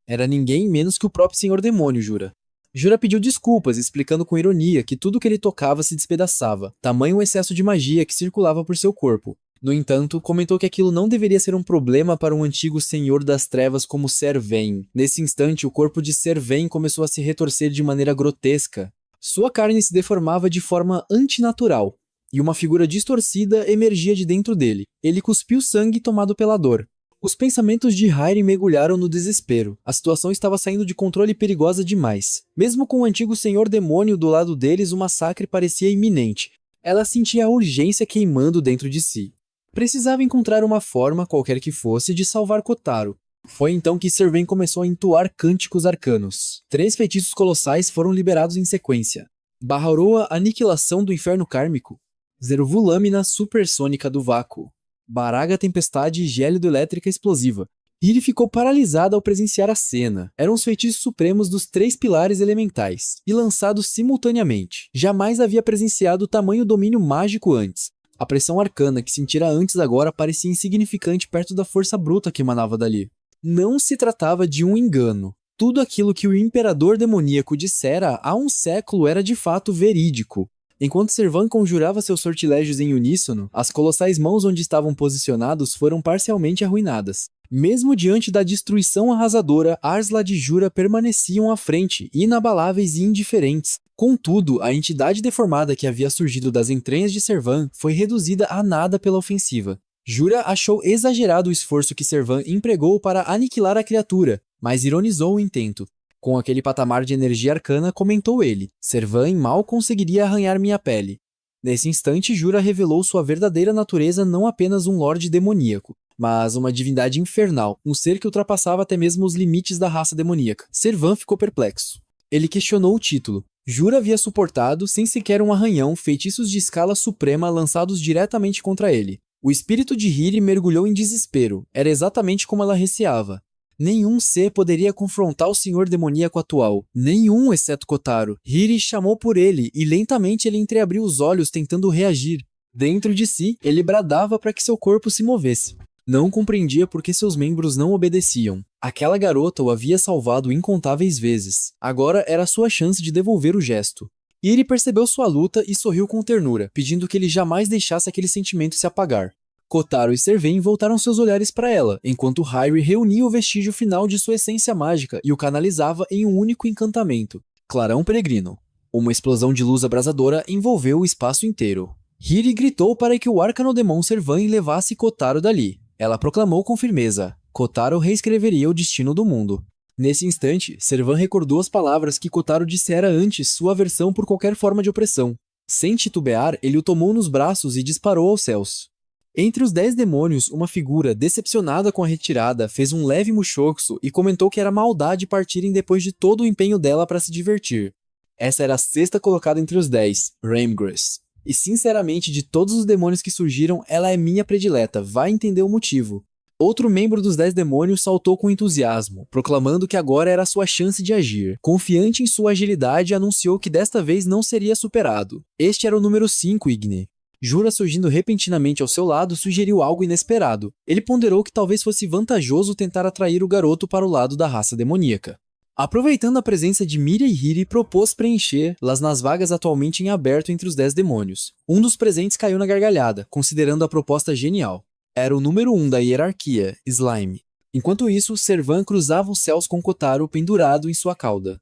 Era ninguém menos que o próprio Senhor Demônio, Jura. Jura pediu desculpas, explicando com ironia que tudo que ele tocava se despedaçava, tamanho o excesso de magia que circulava por seu corpo. No entanto, comentou que aquilo não deveria ser um problema para um antigo Senhor das Trevas como Servain. Nesse instante, o corpo de Servain começou a se retorcer de maneira grotesca. Sua carne se deformava de forma antinatural, e uma figura distorcida emergia de dentro dele. Ele cuspiu sangue tomado pela dor. Os pensamentos de Hairi mergulharam no desespero. A situação estava saindo de controle e perigosa demais. Mesmo com o antigo Senhor Demônio do lado deles, o massacre parecia iminente. Ela sentia a urgência queimando dentro de si. Precisava encontrar uma forma, qualquer que fosse, de salvar Kotaro. Foi então que Servain começou a entoar cânticos arcanos. 3 feitiços colossais foram liberados em sequência. Baharoa, Aniquilação do Inferno Kármico. Zervu, Lâmina Supersônica do Vácuo. Baraga, Tempestade Gélido-Elétrica Explosiva. Hiri ficou paralisada ao presenciar a cena. Eram os feitiços supremos dos 3 pilares elementais, e lançados simultaneamente. Jamais havia presenciado tamanho domínio mágico antes. A pressão arcana que sentira antes agora parecia insignificante perto da força bruta que emanava dali. Não se tratava de um engano. Tudo aquilo que o imperador demoníaco dissera há um século era de fato verídico. Enquanto Servan conjurava seus sortilégios em uníssono, as colossais mãos onde estavam posicionados foram parcialmente arruinadas. Mesmo diante da destruição arrasadora, Arslan e Jura permaneciam à frente, inabaláveis e indiferentes. Contudo, a entidade deformada que havia surgido das entranhas de Servan foi reduzida a nada pela ofensiva. Jura achou exagerado o esforço que Servan empregou para aniquilar a criatura, mas ironizou o intento. Com aquele patamar de energia arcana, comentou ele, Servan mal conseguiria arranhar minha pele. Nesse instante, Jura revelou sua verdadeira natureza, não apenas um lorde demoníaco, mas uma divindade infernal, um ser que ultrapassava até mesmo os limites da raça demoníaca. Servan ficou perplexo. Ele questionou o título. Jura havia suportado, sem sequer um arranhão, feitiços de escala suprema lançados diretamente contra ele. O espírito de Hiri mergulhou em desespero. Era exatamente como ela receava. Nenhum ser poderia confrontar o senhor demoníaco atual. Nenhum, exceto Kotaro. Hiri chamou por ele, e lentamente ele entreabriu os olhos tentando reagir. Dentro de si, ele bradava para que seu corpo se movesse. Não compreendia por que seus membros não obedeciam. Aquela garota o havia salvado incontáveis vezes. Agora era sua chance de devolver o gesto. Hiri percebeu sua luta e sorriu com ternura, pedindo que ele jamais deixasse aquele sentimento se apagar. Kotaro e Servain voltaram seus olhares para ela, enquanto Hyrie reunia o vestígio final de sua essência mágica e o canalizava em um único encantamento. Clarão Peregrino. Uma explosão de luz abrasadora envolveu o espaço inteiro. Hiri gritou para que o Arcanodemon Servain levasse Kotaro dali. Ela proclamou com firmeza. Kotaro reescreveria o destino do mundo. Nesse instante, Servan recordou as palavras que Kotaro dissera antes sua aversão por qualquer forma de opressão. Sem titubear, ele o tomou nos braços e disparou aos céus. Entre os 10 demônios, uma figura, decepcionada com a retirada, fez um leve muxoxo e comentou que era maldade partirem depois de todo o empenho dela para se divertir. Essa era a 6ª colocada entre os 10, Raimgris. E sinceramente, de todos os demônios que surgiram, ela é minha predileta, vai entender o motivo. Outro membro dos 10 demônios saltou com entusiasmo, proclamando que agora era sua chance de agir. Confiante em sua agilidade, anunciou que desta vez não seria superado. Este era o número 5, Igne. Jura, surgindo repentinamente ao seu lado, sugeriu algo inesperado. Ele ponderou que talvez fosse vantajoso tentar atrair o garoto para o lado da raça demoníaca. Aproveitando a presença de Miria e Hiri, propôs preencher-las nas vagas atualmente em aberto entre os 10 demônios. Um dos presentes caiu na gargalhada, considerando a proposta genial. Era o número 1 da hierarquia, Slime. Enquanto isso, Servan cruzava os céus com Kotaro pendurado em sua cauda.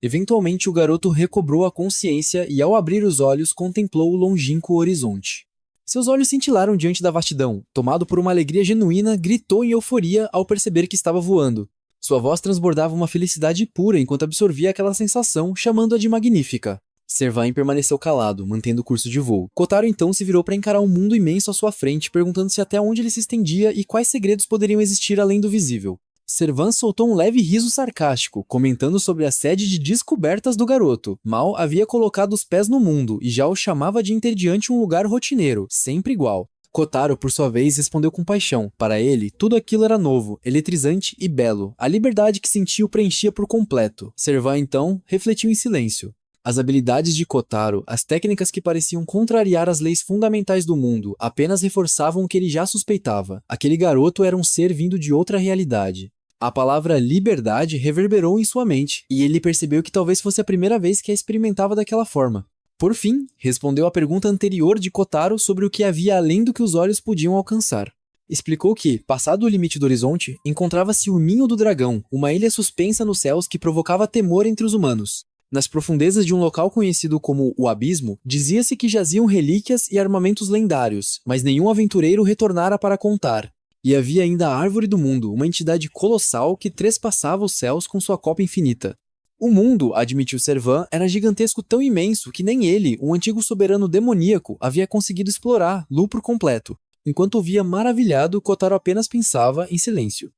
Eventualmente, o garoto recobrou a consciência e, ao abrir os olhos, contemplou o longínquo horizonte. Seus olhos cintilaram diante da vastidão. Tomado por uma alegria genuína, gritou em euforia ao perceber que estava voando. Sua voz transbordava uma felicidade pura enquanto absorvia aquela sensação, chamando-a de magnífica. Servain permaneceu calado, mantendo o curso de voo. Kotaro então se virou para encarar um mundo imenso à sua frente, perguntando-se até onde ele se estendia e quais segredos poderiam existir além do visível. Servan soltou um leve riso sarcástico, comentando sobre a sede de descobertas do garoto. Mal havia colocado os pés no mundo e já o chamava de entediante um lugar rotineiro, sempre igual. Kotaro, por sua vez, respondeu com paixão. Para ele, tudo aquilo era novo, eletrizante e belo. A liberdade que sentia o preenchia por completo. Servan, então, refletiu em silêncio. As habilidades de Kotaro, as técnicas que pareciam contrariar as leis fundamentais do mundo, apenas reforçavam o que ele já suspeitava. Aquele garoto era um ser vindo de outra realidade. A palavra liberdade reverberou em sua mente, e ele percebeu que talvez fosse a primeira vez que a experimentava daquela forma. Por fim, respondeu à pergunta anterior de Kotaro sobre o que havia além do que os olhos podiam alcançar. Explicou que, passado o limite do horizonte, encontrava-se o Ninho do Dragão, uma ilha suspensa nos céus que provocava temor entre os humanos. Nas profundezas de um local conhecido como o Abismo, dizia-se que jaziam relíquias e armamentos lendários, mas nenhum aventureiro retornara para contar. E havia ainda a Árvore do Mundo, uma entidade colossal que trespassava os céus com sua copa infinita. O mundo, admitiu Servan, era gigantesco tão imenso que nem ele, um antigo soberano demoníaco, havia conseguido explorar, lu por completo. Enquanto ouvia maravilhado, Kotaro apenas pensava em silêncio.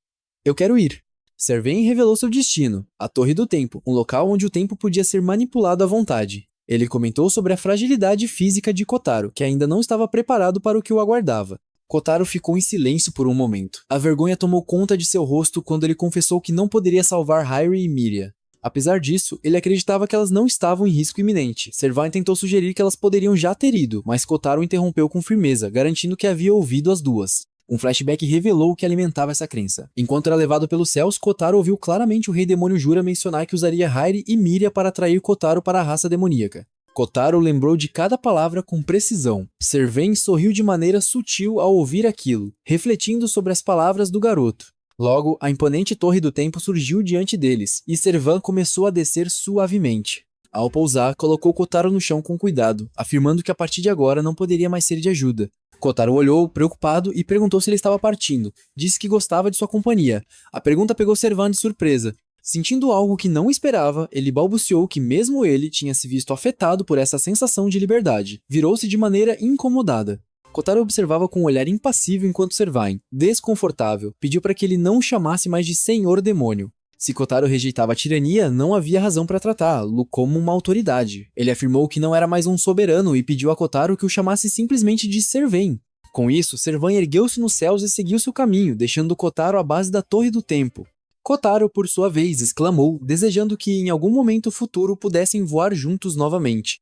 Eu quero ir. Servain revelou seu destino, a Torre do Tempo, um local onde o tempo podia ser manipulado à vontade. Ele comentou sobre a fragilidade física de Kotaro, que ainda não estava preparado para o que o aguardava. Kotaro ficou em silêncio por um momento. A vergonha tomou conta de seu rosto quando ele confessou que não poderia salvar Hairi e Miria. Apesar disso, ele acreditava que elas não estavam em risco iminente. Servain tentou sugerir que elas poderiam já ter ido, mas Kotaro interrompeu com firmeza, garantindo que havia ouvido as duas. Um flashback revelou o que alimentava essa crença. Enquanto era levado pelos céus, Kotaro ouviu claramente o Rei Demônio Jura mencionar que usaria Hairi e Miria para atrair Kotaro para a raça demoníaca. Kotaro lembrou de cada palavra com precisão. Servain sorriu de maneira sutil ao ouvir aquilo, refletindo sobre as palavras do garoto. Logo, a imponente Torre do Tempo surgiu diante deles, e Servain começou a descer suavemente. Ao pousar, colocou Kotaro no chão com cuidado, afirmando que a partir de agora não poderia mais ser de ajuda. Kotaro olhou, preocupado, e perguntou se ele estava partindo. Disse que gostava de sua companhia. A pergunta pegou Servain de surpresa. Sentindo algo que não esperava, ele balbuciou que mesmo ele tinha se visto afetado por essa sensação de liberdade. Virou-se de maneira incomodada. Kotaro observava com um olhar impassível enquanto Servain, desconfortável, pediu para que ele não o chamasse mais de Senhor Demônio. Se Kotaro rejeitava a tirania, não havia razão para tratá-lo como uma autoridade. Ele afirmou que não era mais um soberano e pediu a Kotaro que o chamasse simplesmente de Servain. Com isso, Servain ergueu-se nos céus e seguiu seu caminho, deixando Kotaro à base da Torre do Tempo. Kotaro, por sua vez, exclamou, desejando que em algum momento futuro pudessem voar juntos novamente.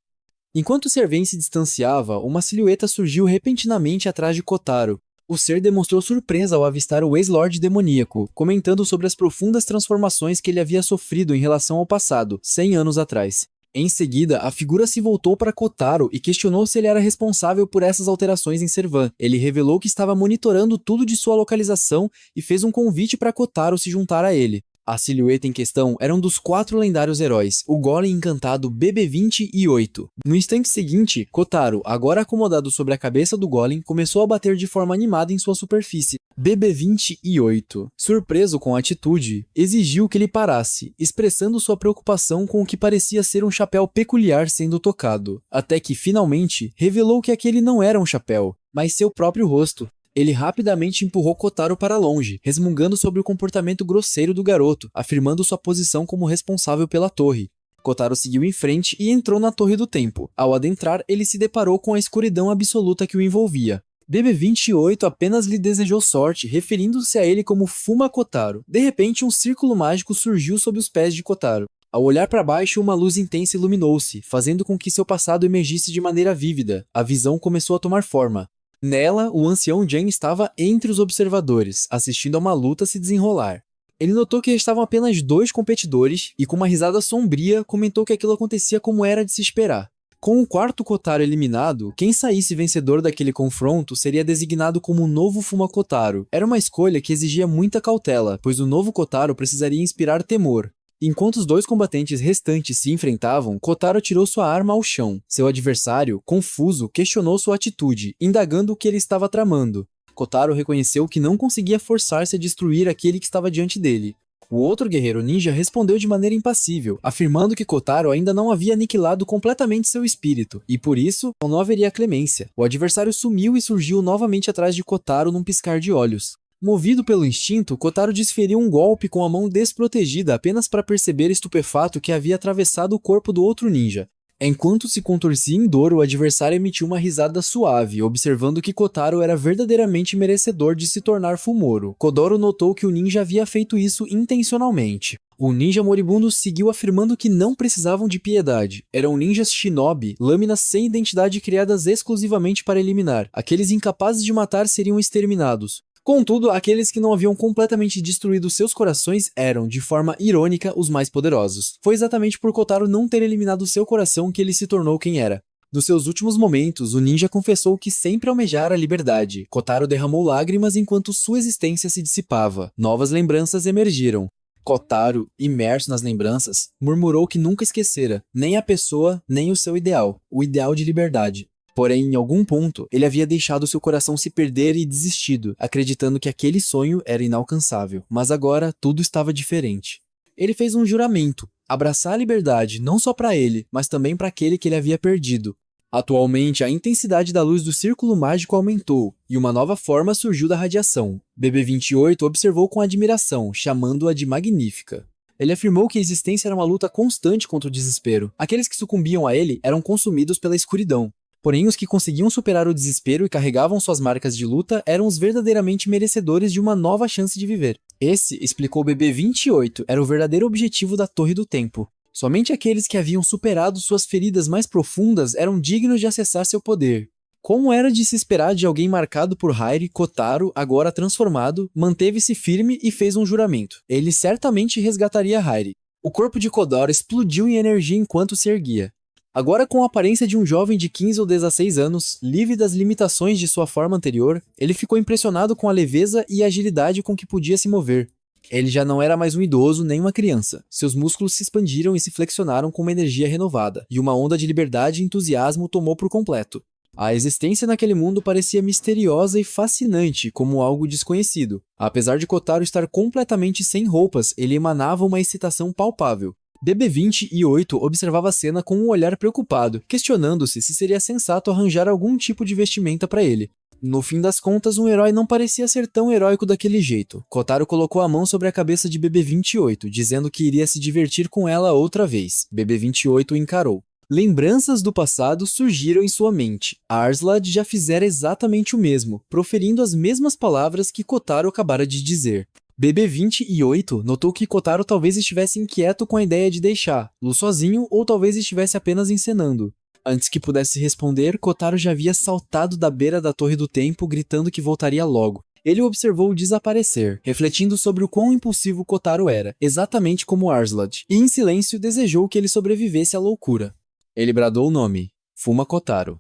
Enquanto Servain se distanciava, uma silhueta surgiu repentinamente atrás de Kotaro. O ser demonstrou surpresa ao avistar o ex-lorde demoníaco, comentando sobre as profundas transformações que ele havia sofrido em relação ao passado, 100 anos atrás. Em seguida, a figura se voltou para Kotaro e questionou se ele era responsável por essas alterações em Servain. Ele revelou que estava monitorando tudo de sua localização e fez um convite para Kotaro se juntar a ele. A silhueta em questão era um dos 4 lendários heróis, o Golem encantado BB-28. No instante seguinte, Kotaro, agora acomodado sobre a cabeça do Golem, começou a bater de forma animada em sua superfície. BB-28, surpreso com a atitude, exigiu que ele parasse, expressando sua preocupação com o que parecia ser um chapéu peculiar sendo tocado, até que, finalmente, revelou que aquele não era um chapéu, mas seu próprio rosto. Ele rapidamente empurrou Kotaro para longe, resmungando sobre o comportamento grosseiro do garoto, afirmando sua posição como responsável pela torre. Kotaro seguiu em frente e entrou na Torre do Tempo. Ao adentrar, ele se deparou com a escuridão absoluta que o envolvia. BB-28 apenas lhe desejou sorte, referindo-se a ele como Fuma Kotaro. De repente, um círculo mágico surgiu sob os pés de Kotaro. Ao olhar para baixo, uma luz intensa iluminou-se, fazendo com que seu passado emergisse de maneira vívida. A visão começou a tomar forma. Nela, o ancião Jen estava entre os observadores, assistindo a uma luta se desenrolar. Ele notou que estavam apenas 2 competidores e, com uma risada sombria, comentou que aquilo acontecia como era de se esperar. Com o 4º Kotaro eliminado, quem saísse vencedor daquele confronto seria designado como o novo Fuma Kotaro. Era uma escolha que exigia muita cautela, pois o novo Kotaro precisaria inspirar temor. Enquanto os 2 combatentes restantes se enfrentavam, Kotaro tirou sua arma ao chão. Seu adversário, confuso, questionou sua atitude, indagando o que ele estava tramando. Kotaro reconheceu que não conseguia forçar-se a destruir aquele que estava diante dele. O outro guerreiro ninja respondeu de maneira impassível, afirmando que Kotaro ainda não havia aniquilado completamente seu espírito, e por isso não haveria clemência. O adversário sumiu e surgiu novamente atrás de Kotaro num piscar de olhos. Movido pelo instinto, Kotaro desferiu um golpe com a mão desprotegida apenas para perceber estupefato que havia atravessado o corpo do outro ninja. Enquanto se contorcia em dor, o adversário emitiu uma risada suave, observando que Kotaro era verdadeiramente merecedor de se tornar Fumoro. Kodoro notou que o ninja havia feito isso intencionalmente. O ninja moribundo seguiu afirmando que não precisavam de piedade. Eram ninjas shinobi, lâminas sem identidade criadas exclusivamente para eliminar. Aqueles incapazes de matar seriam exterminados. Contudo, aqueles que não haviam completamente destruído seus corações eram, de forma irônica, os mais poderosos. Foi exatamente por Kotaro não ter eliminado seu coração que ele se tornou quem era. Nos seus últimos momentos, o ninja confessou que sempre almejara a liberdade. Kotaro derramou lágrimas enquanto sua existência se dissipava. Novas lembranças emergiram. Kotaro, imerso nas lembranças, murmurou que nunca esquecera, nem a pessoa, nem o seu ideal, o ideal de liberdade. Porém, em algum ponto, ele havia deixado seu coração se perder e desistido, acreditando que aquele sonho era inalcançável. Mas agora, tudo estava diferente. Ele fez um juramento, abraçar a liberdade não só para ele, mas também para aquele que ele havia perdido. Atualmente, a intensidade da luz do círculo mágico aumentou, e uma nova forma surgiu da radiação. BB-28 observou com admiração, chamando-a de magnífica. Ele afirmou que a existência era uma luta constante contra o desespero. Aqueles que sucumbiam a ele eram consumidos pela escuridão. Porém, os que conseguiam superar o desespero e carregavam suas marcas de luta eram os verdadeiramente merecedores de uma nova chance de viver. Esse, explicou BB-28, era o verdadeiro objetivo da Torre do Tempo. Somente aqueles que haviam superado suas feridas mais profundas eram dignos de acessar seu poder. Como era de se esperar de alguém marcado por Hairi, Kotaro, agora transformado, manteve-se firme e fez um juramento. Ele certamente resgataria Hairi. O corpo de Kotaro explodiu em energia enquanto se erguia. Agora com a aparência de um jovem de 15 ou 16 anos, livre das limitações de sua forma anterior, ele ficou impressionado com a leveza e agilidade com que podia se mover. Ele já não era mais um idoso nem uma criança. Seus músculos se expandiram e se flexionaram com uma energia renovada, e uma onda de liberdade e entusiasmo tomou por completo. A existência naquele mundo parecia misteriosa e fascinante, como algo desconhecido. Apesar de Kotaro estar completamente sem roupas, ele emanava uma excitação palpável. BB-28 observava a cena com um olhar preocupado, questionando-se se seria sensato arranjar algum tipo de vestimenta para ele. No fim das contas, um herói não parecia ser tão heróico daquele jeito. Kotaro colocou a mão sobre a cabeça de BB-28, dizendo que iria se divertir com ela outra vez. BB-28 o encarou. Lembranças do passado surgiram em sua mente. Arslad já fizera exatamente o mesmo, proferindo as mesmas palavras que Kotaro acabara de dizer. BB-28 notou que Kotaro talvez estivesse inquieto com a ideia de deixá-lo sozinho ou talvez estivesse apenas encenando. Antes que pudesse responder, Kotaro já havia saltado da beira da Torre do Tempo, gritando que voltaria logo. Ele o observou desaparecer, refletindo sobre o quão impulsivo Kotaro era, exatamente como Arslad, e em silêncio desejou que ele sobrevivesse à loucura. Ele bradou o nome: Fuma Kotaro.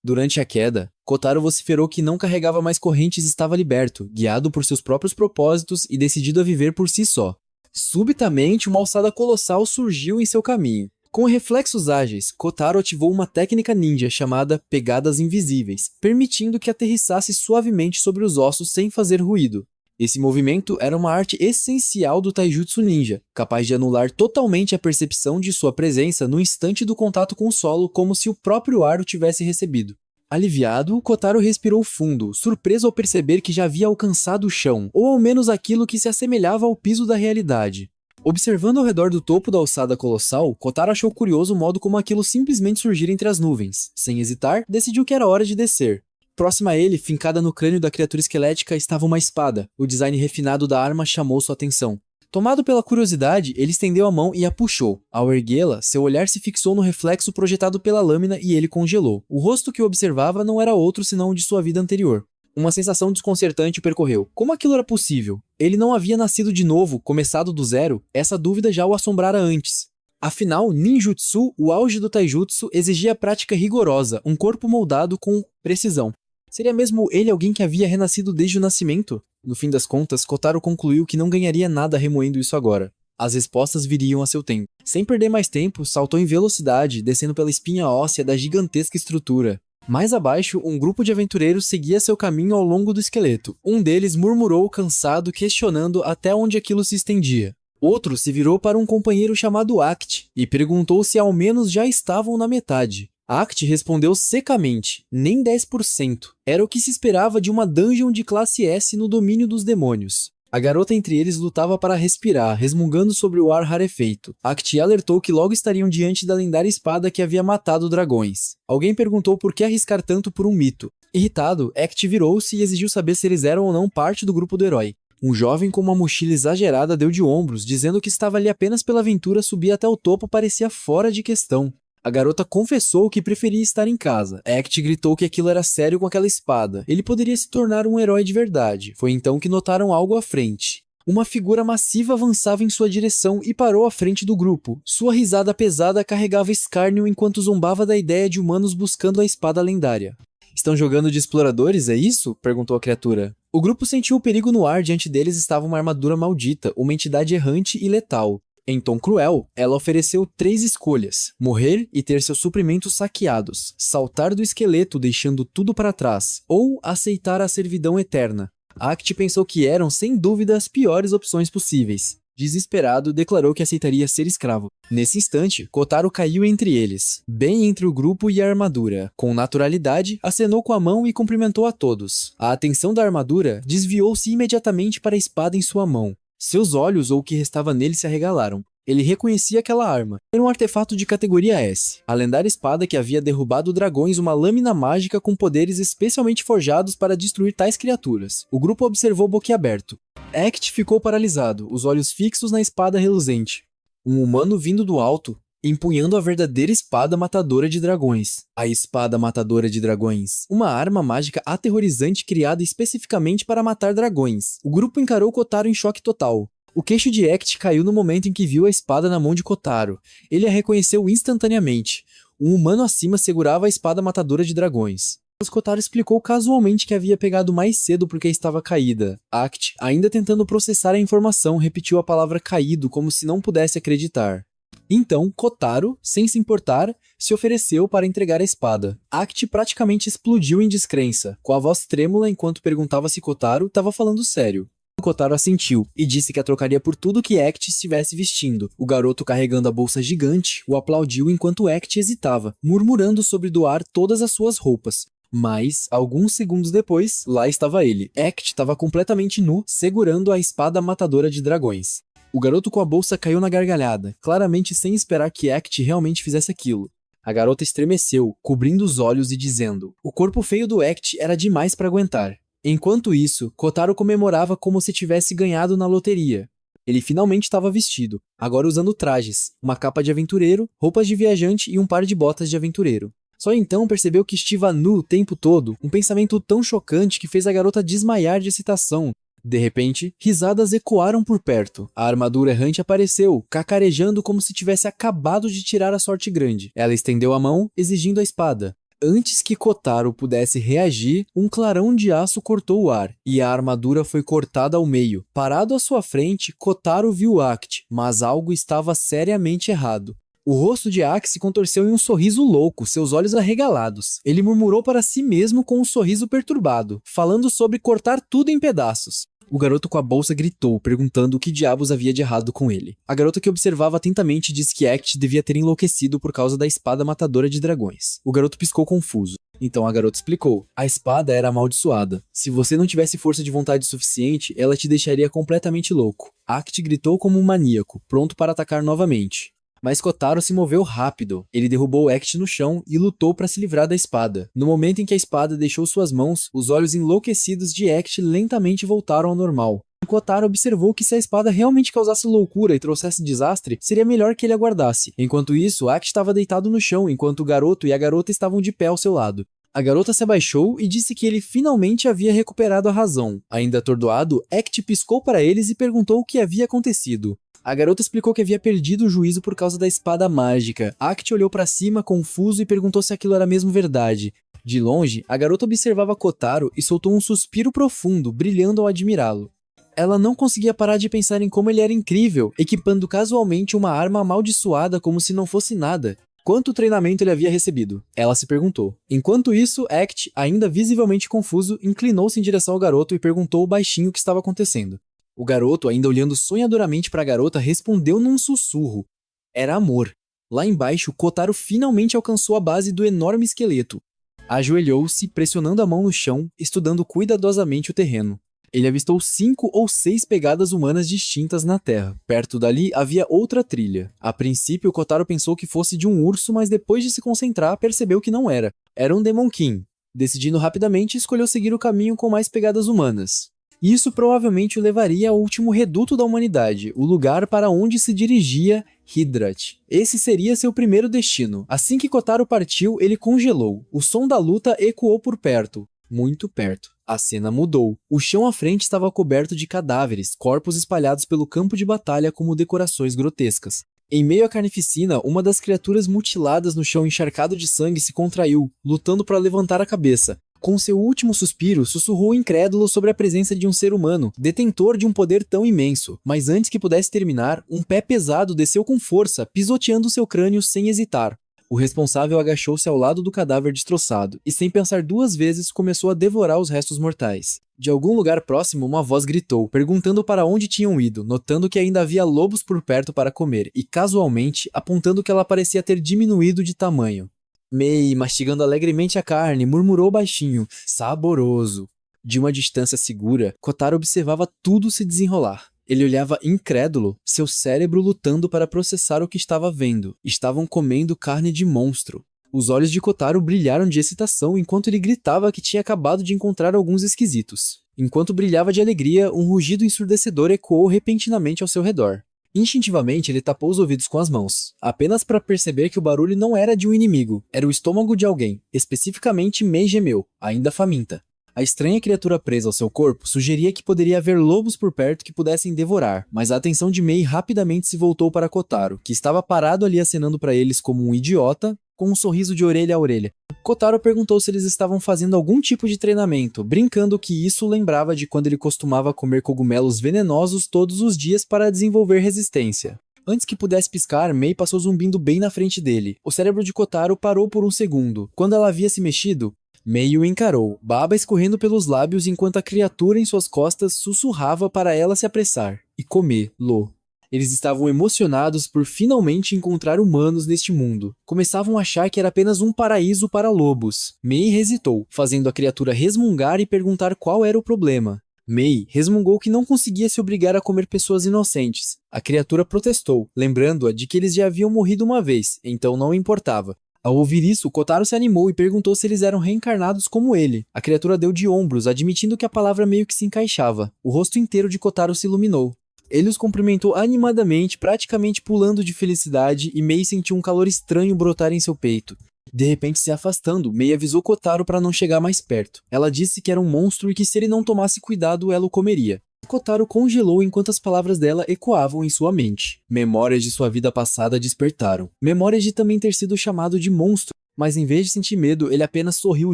Durante a queda, Kotaro vociferou que não carregava mais correntes e estava liberto, guiado por seus próprios propósitos e decidido a viver por si só. Subitamente, uma alçada colossal surgiu em seu caminho. Com reflexos ágeis, Kotaro ativou uma técnica ninja chamada Pegadas Invisíveis, permitindo que aterrissasse suavemente sobre os ossos sem fazer ruído. Esse movimento era uma arte essencial do Taijutsu Ninja, capaz de anular totalmente a percepção de sua presença no instante do contato com o solo, como se o próprio ar o tivesse recebido. Aliviado, Kotaro respirou fundo, surpreso ao perceber que já havia alcançado o chão, ou ao menos aquilo que se assemelhava ao piso da realidade. Observando ao redor do topo da alçada colossal, Kotaro achou curioso o modo como aquilo simplesmente surgira entre as nuvens. Sem hesitar, decidiu que era hora de descer. Próxima a ele, fincada no crânio da criatura esquelética, estava uma espada. O design refinado da arma chamou sua atenção. Tomado pela curiosidade, ele estendeu a mão e a puxou. Ao erguê-la, seu olhar se fixou no reflexo projetado pela lâmina e ele congelou. O rosto que o observava não era outro senão o de sua vida anterior. Uma sensação desconcertante o percorreu. Como aquilo era possível? Ele não havia nascido de novo, começado do zero? Essa dúvida já o assombrara antes. Afinal, ninjutsu, o auge do taijutsu, exigia prática rigorosa, um corpo moldado com precisão. Seria mesmo ele alguém que havia renascido desde o nascimento? No fim das contas, Kotaro concluiu que não ganharia nada remoendo isso agora. As respostas viriam a seu tempo. Sem perder mais tempo, saltou em velocidade, descendo pela espinha óssea da gigantesca estrutura. Mais abaixo, um grupo de aventureiros seguia seu caminho ao longo do esqueleto. Um deles murmurou cansado, questionando até onde aquilo se estendia. Outro se virou para um companheiro chamado Act e perguntou se ao menos já estavam na metade. Act respondeu secamente: nem 10%. Era o que se esperava de uma dungeon de classe S no domínio dos demônios. A garota entre eles lutava para respirar, resmungando sobre o ar rarefeito. Act alertou que logo estariam diante da lendária espada que havia matado dragões. Alguém perguntou por que arriscar tanto por um mito. Irritado, Act virou-se e exigiu saber se eles eram ou não parte do grupo do herói. Um jovem com uma mochila exagerada deu de ombros, dizendo que estava ali apenas pela aventura. Subir até o topo parecia fora de questão. A garota confessou que preferia estar em casa. Act gritou que aquilo era sério com aquela espada. Ele poderia se tornar um herói de verdade. Foi então que notaram algo à frente. Uma figura massiva avançava em sua direção e parou à frente do grupo. Sua risada pesada carregava escárnio enquanto zombava da ideia de humanos buscando a espada lendária. Estão jogando de exploradores, é isso? Perguntou a criatura. O grupo sentiu o perigo no ar. Diante deles estava uma armadura maldita, uma entidade errante e letal. Em tom cruel, ela ofereceu 3 escolhas: morrer e ter seus suprimentos saqueados, saltar do esqueleto deixando tudo para trás, ou aceitar a servidão eterna. Act pensou que eram, sem dúvida, as piores opções possíveis. Desesperado, declarou que aceitaria ser escravo. Nesse instante, Kotaro caiu entre eles, bem entre o grupo e a armadura. Com naturalidade, acenou com a mão e cumprimentou a todos. A atenção da armadura desviou-se imediatamente para a espada em sua mão. Seus olhos ou o que restava nele se arregalaram. Ele reconhecia aquela arma. Era um artefato de categoria S. A lendária espada que havia derrubado dragões, uma lâmina mágica com poderes especialmente forjados para destruir tais criaturas. O grupo observou boquiaberto. Act ficou paralisado, os olhos fixos na espada reluzente. Um humano vindo do alto, empunhando a verdadeira espada matadora de dragões. A espada matadora de dragões. Uma arma mágica aterrorizante criada especificamente para matar dragões. O grupo encarou Kotaro em choque total. O queixo de Act caiu no momento em que viu a espada na mão de Kotaro. Ele a reconheceu instantaneamente. Um humano acima segurava a espada matadora de dragões. Kotaro explicou casualmente que havia pegado mais cedo porque estava caída. Act, ainda tentando processar a informação, repetiu a palavra caído como se não pudesse acreditar. Então, Kotaro, sem se importar, se ofereceu para entregar a espada. Act praticamente explodiu em descrença, com a voz trêmula enquanto perguntava se Kotaro estava falando sério. Kotaro assentiu e disse que a trocaria por tudo que Act estivesse vestindo. O garoto, carregando a bolsa gigante, o aplaudiu enquanto Act hesitava, murmurando sobre doar todas as suas roupas. Mas, alguns segundos depois, lá estava ele. Act estava completamente nu, segurando a espada matadora de dragões. O garoto com a bolsa caiu na gargalhada, claramente sem esperar que Act realmente fizesse aquilo. A garota estremeceu, cobrindo os olhos e dizendo: o corpo feio do Act era demais para aguentar. Enquanto isso, Kotaro comemorava como se tivesse ganhado na loteria. Ele finalmente estava vestido, agora usando trajes, uma capa de aventureiro, roupas de viajante e um par de botas de aventureiro. Só então percebeu que estiva nu o tempo todo, um pensamento tão chocante que fez a garota desmaiar de excitação. De repente, risadas ecoaram por perto. A armadura errante apareceu, cacarejando como se tivesse acabado de tirar a sorte grande. Ela estendeu a mão, exigindo a espada. Antes que Kotaro pudesse reagir, um clarão de aço cortou o ar, e a armadura foi cortada ao meio. Parado à sua frente, Kotaro viu Act, mas algo estava seriamente errado. O rosto de Act se contorceu em um sorriso louco, seus olhos arregalados. Ele murmurou para si mesmo com um sorriso perturbado, falando sobre cortar tudo em pedaços. O garoto com a bolsa gritou, perguntando o que diabos havia de errado com ele. A garota que observava atentamente disse que Act devia ter enlouquecido por causa da espada matadora de dragões. O garoto piscou confuso. Então a garota explicou. A espada era amaldiçoada. Se você não tivesse força de vontade suficiente, ela te deixaria completamente louco. Act gritou como um maníaco, pronto para atacar novamente. Mas Kotaro se moveu rápido. Ele derrubou Act no chão e lutou para se livrar da espada. No momento em que a espada deixou suas mãos, os olhos enlouquecidos de Act lentamente voltaram ao normal. Kotaro observou que se a espada realmente causasse loucura e trouxesse desastre, seria melhor que ele aguardasse. Enquanto isso, Act estava deitado no chão, enquanto o garoto e a garota estavam de pé ao seu lado. A garota se abaixou e disse que ele finalmente havia recuperado a razão. Ainda atordoado, Act piscou para eles e perguntou o que havia acontecido. A garota explicou que havia perdido o juízo por causa da espada mágica. Act olhou para cima, confuso, e perguntou se aquilo era mesmo verdade. De longe, a garota observava Kotaro e soltou um suspiro profundo, brilhando ao admirá-lo. Ela não conseguia parar de pensar em como ele era incrível, equipando casualmente uma arma amaldiçoada como se não fosse nada. Quanto treinamento ele havia recebido? Ela se perguntou. Enquanto isso, Act, ainda visivelmente confuso, inclinou-se em direção ao garoto e perguntou baixinho o que estava acontecendo. O garoto, ainda olhando sonhadoramente para a garota, respondeu num sussurro. Era amor. Lá embaixo, Kotaro finalmente alcançou a base do enorme esqueleto. Ajoelhou-se, pressionando a mão no chão, estudando cuidadosamente o terreno. Ele avistou 5 ou 6 pegadas humanas distintas na terra. Perto dali havia outra trilha. A princípio, Kotaro pensou que fosse de um urso, mas depois de se concentrar, percebeu que não era. Era um Demonkin. Decidindo rapidamente, escolheu seguir o caminho com mais pegadas humanas. Isso provavelmente o levaria ao último reduto da humanidade, o lugar para onde se dirigia Hydrat. Esse seria seu primeiro destino. Assim que Kotaro partiu, ele congelou. O som da luta ecoou por perto. Muito perto. A cena mudou. O chão à frente estava coberto de cadáveres, corpos espalhados pelo campo de batalha como decorações grotescas. Em meio à carnificina, uma das criaturas mutiladas no chão encharcado de sangue se contraiu, lutando para levantar a cabeça. Com seu último suspiro, sussurrou incrédulo sobre a presença de um ser humano, detentor de um poder tão imenso. Mas antes que pudesse terminar, um pé pesado desceu com força, pisoteando seu crânio sem hesitar. O responsável agachou-se ao lado do cadáver destroçado e, sem pensar duas vezes, começou a devorar os restos mortais. De algum lugar próximo, uma voz gritou, perguntando para onde tinham ido, notando que ainda havia lobos por perto para comer e, casualmente, apontando que ela parecia ter diminuído de tamanho. Mei, mastigando alegremente a carne, murmurou baixinho, saboroso. De uma distância segura, Kotaro observava tudo se desenrolar. Ele olhava incrédulo, seu cérebro lutando para processar o que estava vendo. Estavam comendo carne de monstro. Os olhos de Kotaro brilharam de excitação enquanto ele gritava que tinha acabado de encontrar alguns esquisitos. Enquanto brilhava de alegria, um rugido ensurdecedor ecoou repentinamente ao seu redor. Instintivamente, ele tapou os ouvidos com as mãos, apenas para perceber que o barulho não era de um inimigo, era o estômago de alguém, especificamente Mei gemeu, ainda faminta. A estranha criatura presa ao seu corpo sugeria que poderia haver lobos por perto que pudessem devorar, mas a atenção de Mei rapidamente se voltou para Kotaro, que estava parado ali acenando para eles como um idiota, com um sorriso de orelha a orelha. Kotaro perguntou se eles estavam fazendo algum tipo de treinamento, brincando que isso lembrava de quando ele costumava comer cogumelos venenosos todos os dias para desenvolver resistência. Antes que pudesse piscar, Mei passou zumbindo bem na frente dele. O cérebro de Kotaro parou por um segundo. Quando ela havia se mexido, Mei o encarou, baba escorrendo pelos lábios enquanto a criatura em suas costas sussurrava para ela se apressar e comê-lo. Eles estavam emocionados por finalmente encontrar humanos neste mundo. Começavam a achar que era apenas um paraíso para lobos. Mei hesitou, fazendo a criatura resmungar e perguntar qual era o problema. Mei resmungou que não conseguia se obrigar a comer pessoas inocentes. A criatura protestou, lembrando-a de que eles já haviam morrido uma vez, então não importava. Ao ouvir isso, Kotaro se animou e perguntou se eles eram reencarnados como ele. A criatura deu de ombros, admitindo que a palavra meio que se encaixava. O rosto inteiro de Kotaro se iluminou. Ele os cumprimentou animadamente, praticamente pulando de felicidade, e Mei sentiu um calor estranho brotar em seu peito. De repente, se afastando, Mei avisou Kotaro para não chegar mais perto. Ela disse que era um monstro e que se ele não tomasse cuidado, ela o comeria. Kotaro congelou enquanto as palavras dela ecoavam em sua mente. Memórias de sua vida passada despertaram. Memórias de também ter sido chamado de monstro, mas em vez de sentir medo, ele apenas sorriu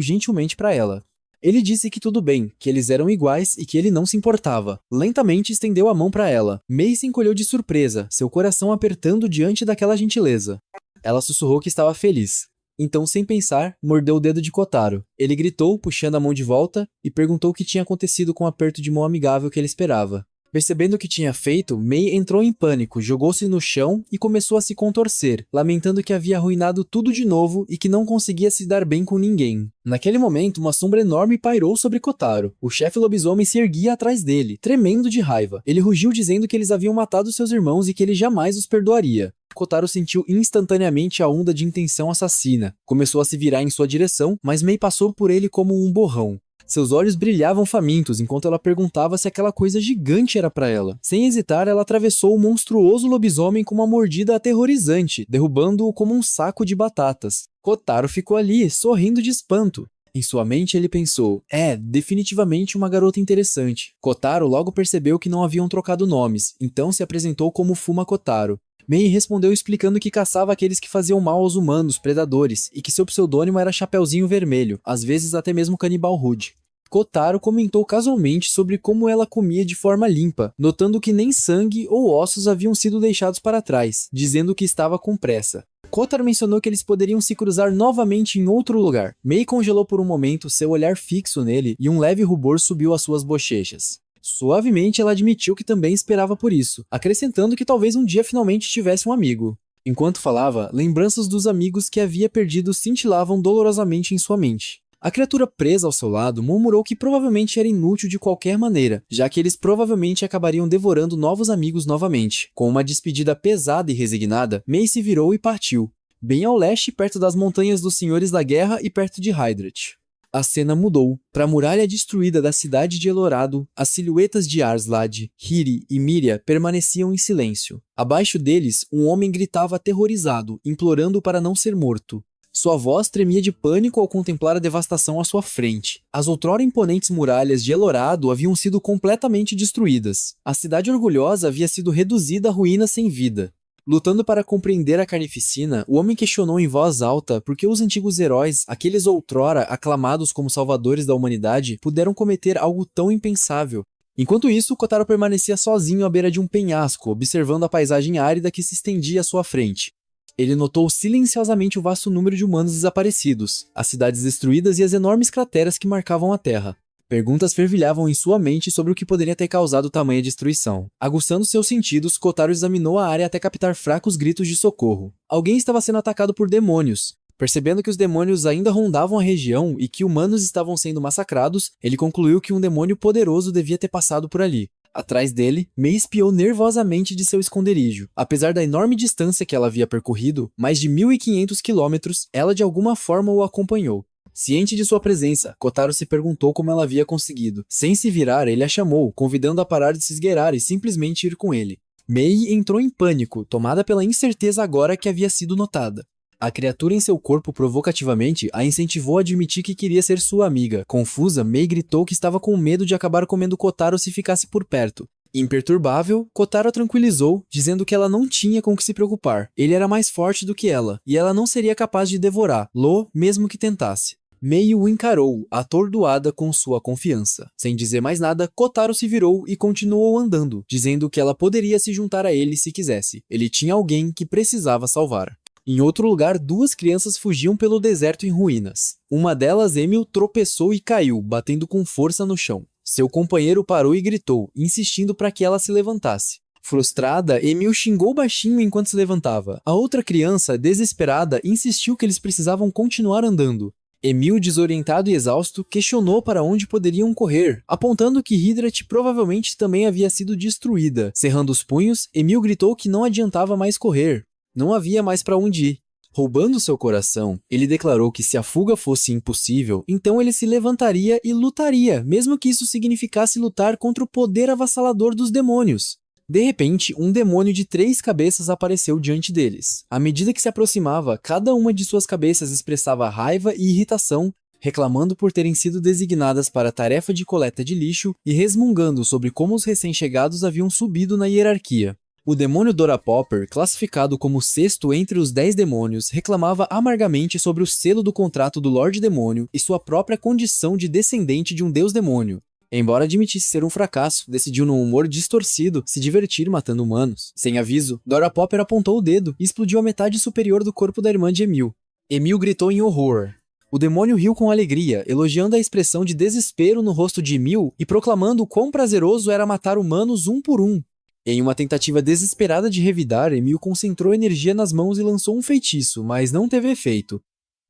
gentilmente para ela. Ele disse que tudo bem, que eles eram iguais e que ele não se importava. Lentamente estendeu a mão para ela. Mei se encolheu de surpresa, seu coração apertando diante daquela gentileza. Ela sussurrou que estava feliz. Então, sem pensar, mordeu o dedo de Kotaro. Ele gritou, puxando a mão de volta, e perguntou o que tinha acontecido com o aperto de mão amigável que ele esperava. Percebendo o que tinha feito, Mei entrou em pânico, jogou-se no chão e começou a se contorcer, lamentando que havia arruinado tudo de novo e que não conseguia se dar bem com ninguém. Naquele momento, uma sombra enorme pairou sobre Kotaro. O chefe lobisomem se erguia atrás dele, tremendo de raiva. Ele rugiu dizendo que eles haviam matado seus irmãos e que ele jamais os perdoaria. Kotaro sentiu instantaneamente a onda de intenção assassina. Começou a se virar em sua direção, mas Mei passou por ele como um borrão. Seus olhos brilhavam famintos enquanto ela perguntava se aquela coisa gigante era para ela. Sem hesitar, ela atravessou o monstruoso lobisomem com uma mordida aterrorizante, derrubando-o como um saco de batatas. Kotaro ficou ali, sorrindo de espanto. Em sua mente, ele pensou, definitivamente uma garota interessante. Kotaro logo percebeu que não haviam trocado nomes, então se apresentou como Fuma Kotaro. Mei respondeu explicando que caçava aqueles que faziam mal aos humanos, predadores, e que seu pseudônimo era Chapeuzinho Vermelho, às vezes até mesmo Canibal Rude. Kotaro comentou casualmente sobre como ela comia de forma limpa, notando que nem sangue ou ossos haviam sido deixados para trás, dizendo que estava com pressa. Kotaro mencionou que eles poderiam se cruzar novamente em outro lugar. Mei congelou por um momento, seu olhar fixo nele, e um leve rubor subiu às suas bochechas. Suavemente, ela admitiu que também esperava por isso, acrescentando que talvez um dia finalmente tivesse um amigo. Enquanto falava, lembranças dos amigos que havia perdido cintilavam dolorosamente em sua mente. A criatura presa ao seu lado murmurou que provavelmente era inútil de qualquer maneira, já que eles provavelmente acabariam devorando novos amigos novamente. Com uma despedida pesada e resignada, Mei se virou e partiu, bem ao leste, perto das montanhas dos Senhores da Guerra e perto de Hydrat. A cena mudou. Para a muralha destruída da cidade de Elorado, as silhuetas de Arslad, Hiri e Miria permaneciam em silêncio. Abaixo deles, um homem gritava aterrorizado, implorando para não ser morto. Sua voz tremia de pânico ao contemplar a devastação à sua frente. As outrora imponentes muralhas de Elorado haviam sido completamente destruídas. A cidade orgulhosa havia sido reduzida a ruínas sem vida. Lutando para compreender a carnificina, o homem questionou em voz alta por que os antigos heróis, aqueles outrora aclamados como salvadores da humanidade, puderam cometer algo tão impensável. Enquanto isso, Kotaro permanecia sozinho à beira de um penhasco, observando a paisagem árida que se estendia à sua frente. Ele notou silenciosamente o vasto número de humanos desaparecidos, as cidades destruídas e as enormes crateras que marcavam a Terra. Perguntas fervilhavam em sua mente sobre o que poderia ter causado tamanha destruição. Aguçando seus sentidos, Kotaro examinou a área até captar fracos gritos de socorro. Alguém estava sendo atacado por demônios. Percebendo que os demônios ainda rondavam a região e que humanos estavam sendo massacrados, ele concluiu que um demônio poderoso devia ter passado por ali. Atrás dele, Mei espiou nervosamente de seu esconderijo. Apesar da enorme distância que ela havia percorrido, mais de 1.500 quilômetros, ela de alguma forma o acompanhou. Ciente de sua presença, Kotaro se perguntou como ela havia conseguido. Sem se virar, ele a chamou, convidando a parar de se esgueirar e simplesmente ir com ele. Mei entrou em pânico, tomada pela incerteza agora que havia sido notada. A criatura em seu corpo provocativamente a incentivou a admitir que queria ser sua amiga. Confusa, Mei gritou que estava com medo de acabar comendo Kotaro se ficasse por perto. Imperturbável, Kotaro a tranquilizou, dizendo que ela não tinha com que se preocupar. Ele era mais forte do que ela, e ela não seria capaz de devorá-lo, mesmo que tentasse. Mei o encarou, atordoada com sua confiança. Sem dizer mais nada, Kotaro se virou e continuou andando, dizendo que ela poderia se juntar a ele se quisesse. Ele tinha alguém que precisava salvar. Em outro lugar, duas crianças fugiam pelo deserto em ruínas. Uma delas, Emil, tropeçou e caiu, batendo com força no chão. Seu companheiro parou e gritou, insistindo para que ela se levantasse. Frustrada, Emil xingou baixinho enquanto se levantava. A outra criança, desesperada, insistiu que eles precisavam continuar andando. Emil, desorientado e exausto, questionou para onde poderiam correr, apontando que Hydrat provavelmente também havia sido destruída. Cerrando os punhos, Emil gritou que não adiantava mais correr. Não havia mais para onde ir. Roubando seu coração, ele declarou que se a fuga fosse impossível, então ele se levantaria e lutaria, mesmo que isso significasse lutar contra o poder avassalador dos demônios. De repente, um demônio de 3 cabeças apareceu diante deles. À medida que se aproximava, cada uma de suas cabeças expressava raiva e irritação, reclamando por terem sido designadas para a tarefa de coleta de lixo e resmungando sobre como os recém-chegados haviam subido na hierarquia. O demônio Dora Popper, classificado como o 6º entre os 10 demônios, reclamava amargamente sobre o selo do contrato do Lorde Demônio e sua própria condição de descendente de um deus demônio. Embora admitisse ser um fracasso, decidiu num humor distorcido se divertir matando humanos. Sem aviso, Dora Popper apontou o dedo e explodiu a metade superior do corpo da irmã de Emil. Emil gritou em horror. O demônio riu com alegria, elogiando a expressão de desespero no rosto de Emil e proclamando o quão prazeroso era matar humanos um por um. Em uma tentativa desesperada de revidar, Emil concentrou energia nas mãos e lançou um feitiço, mas não teve efeito.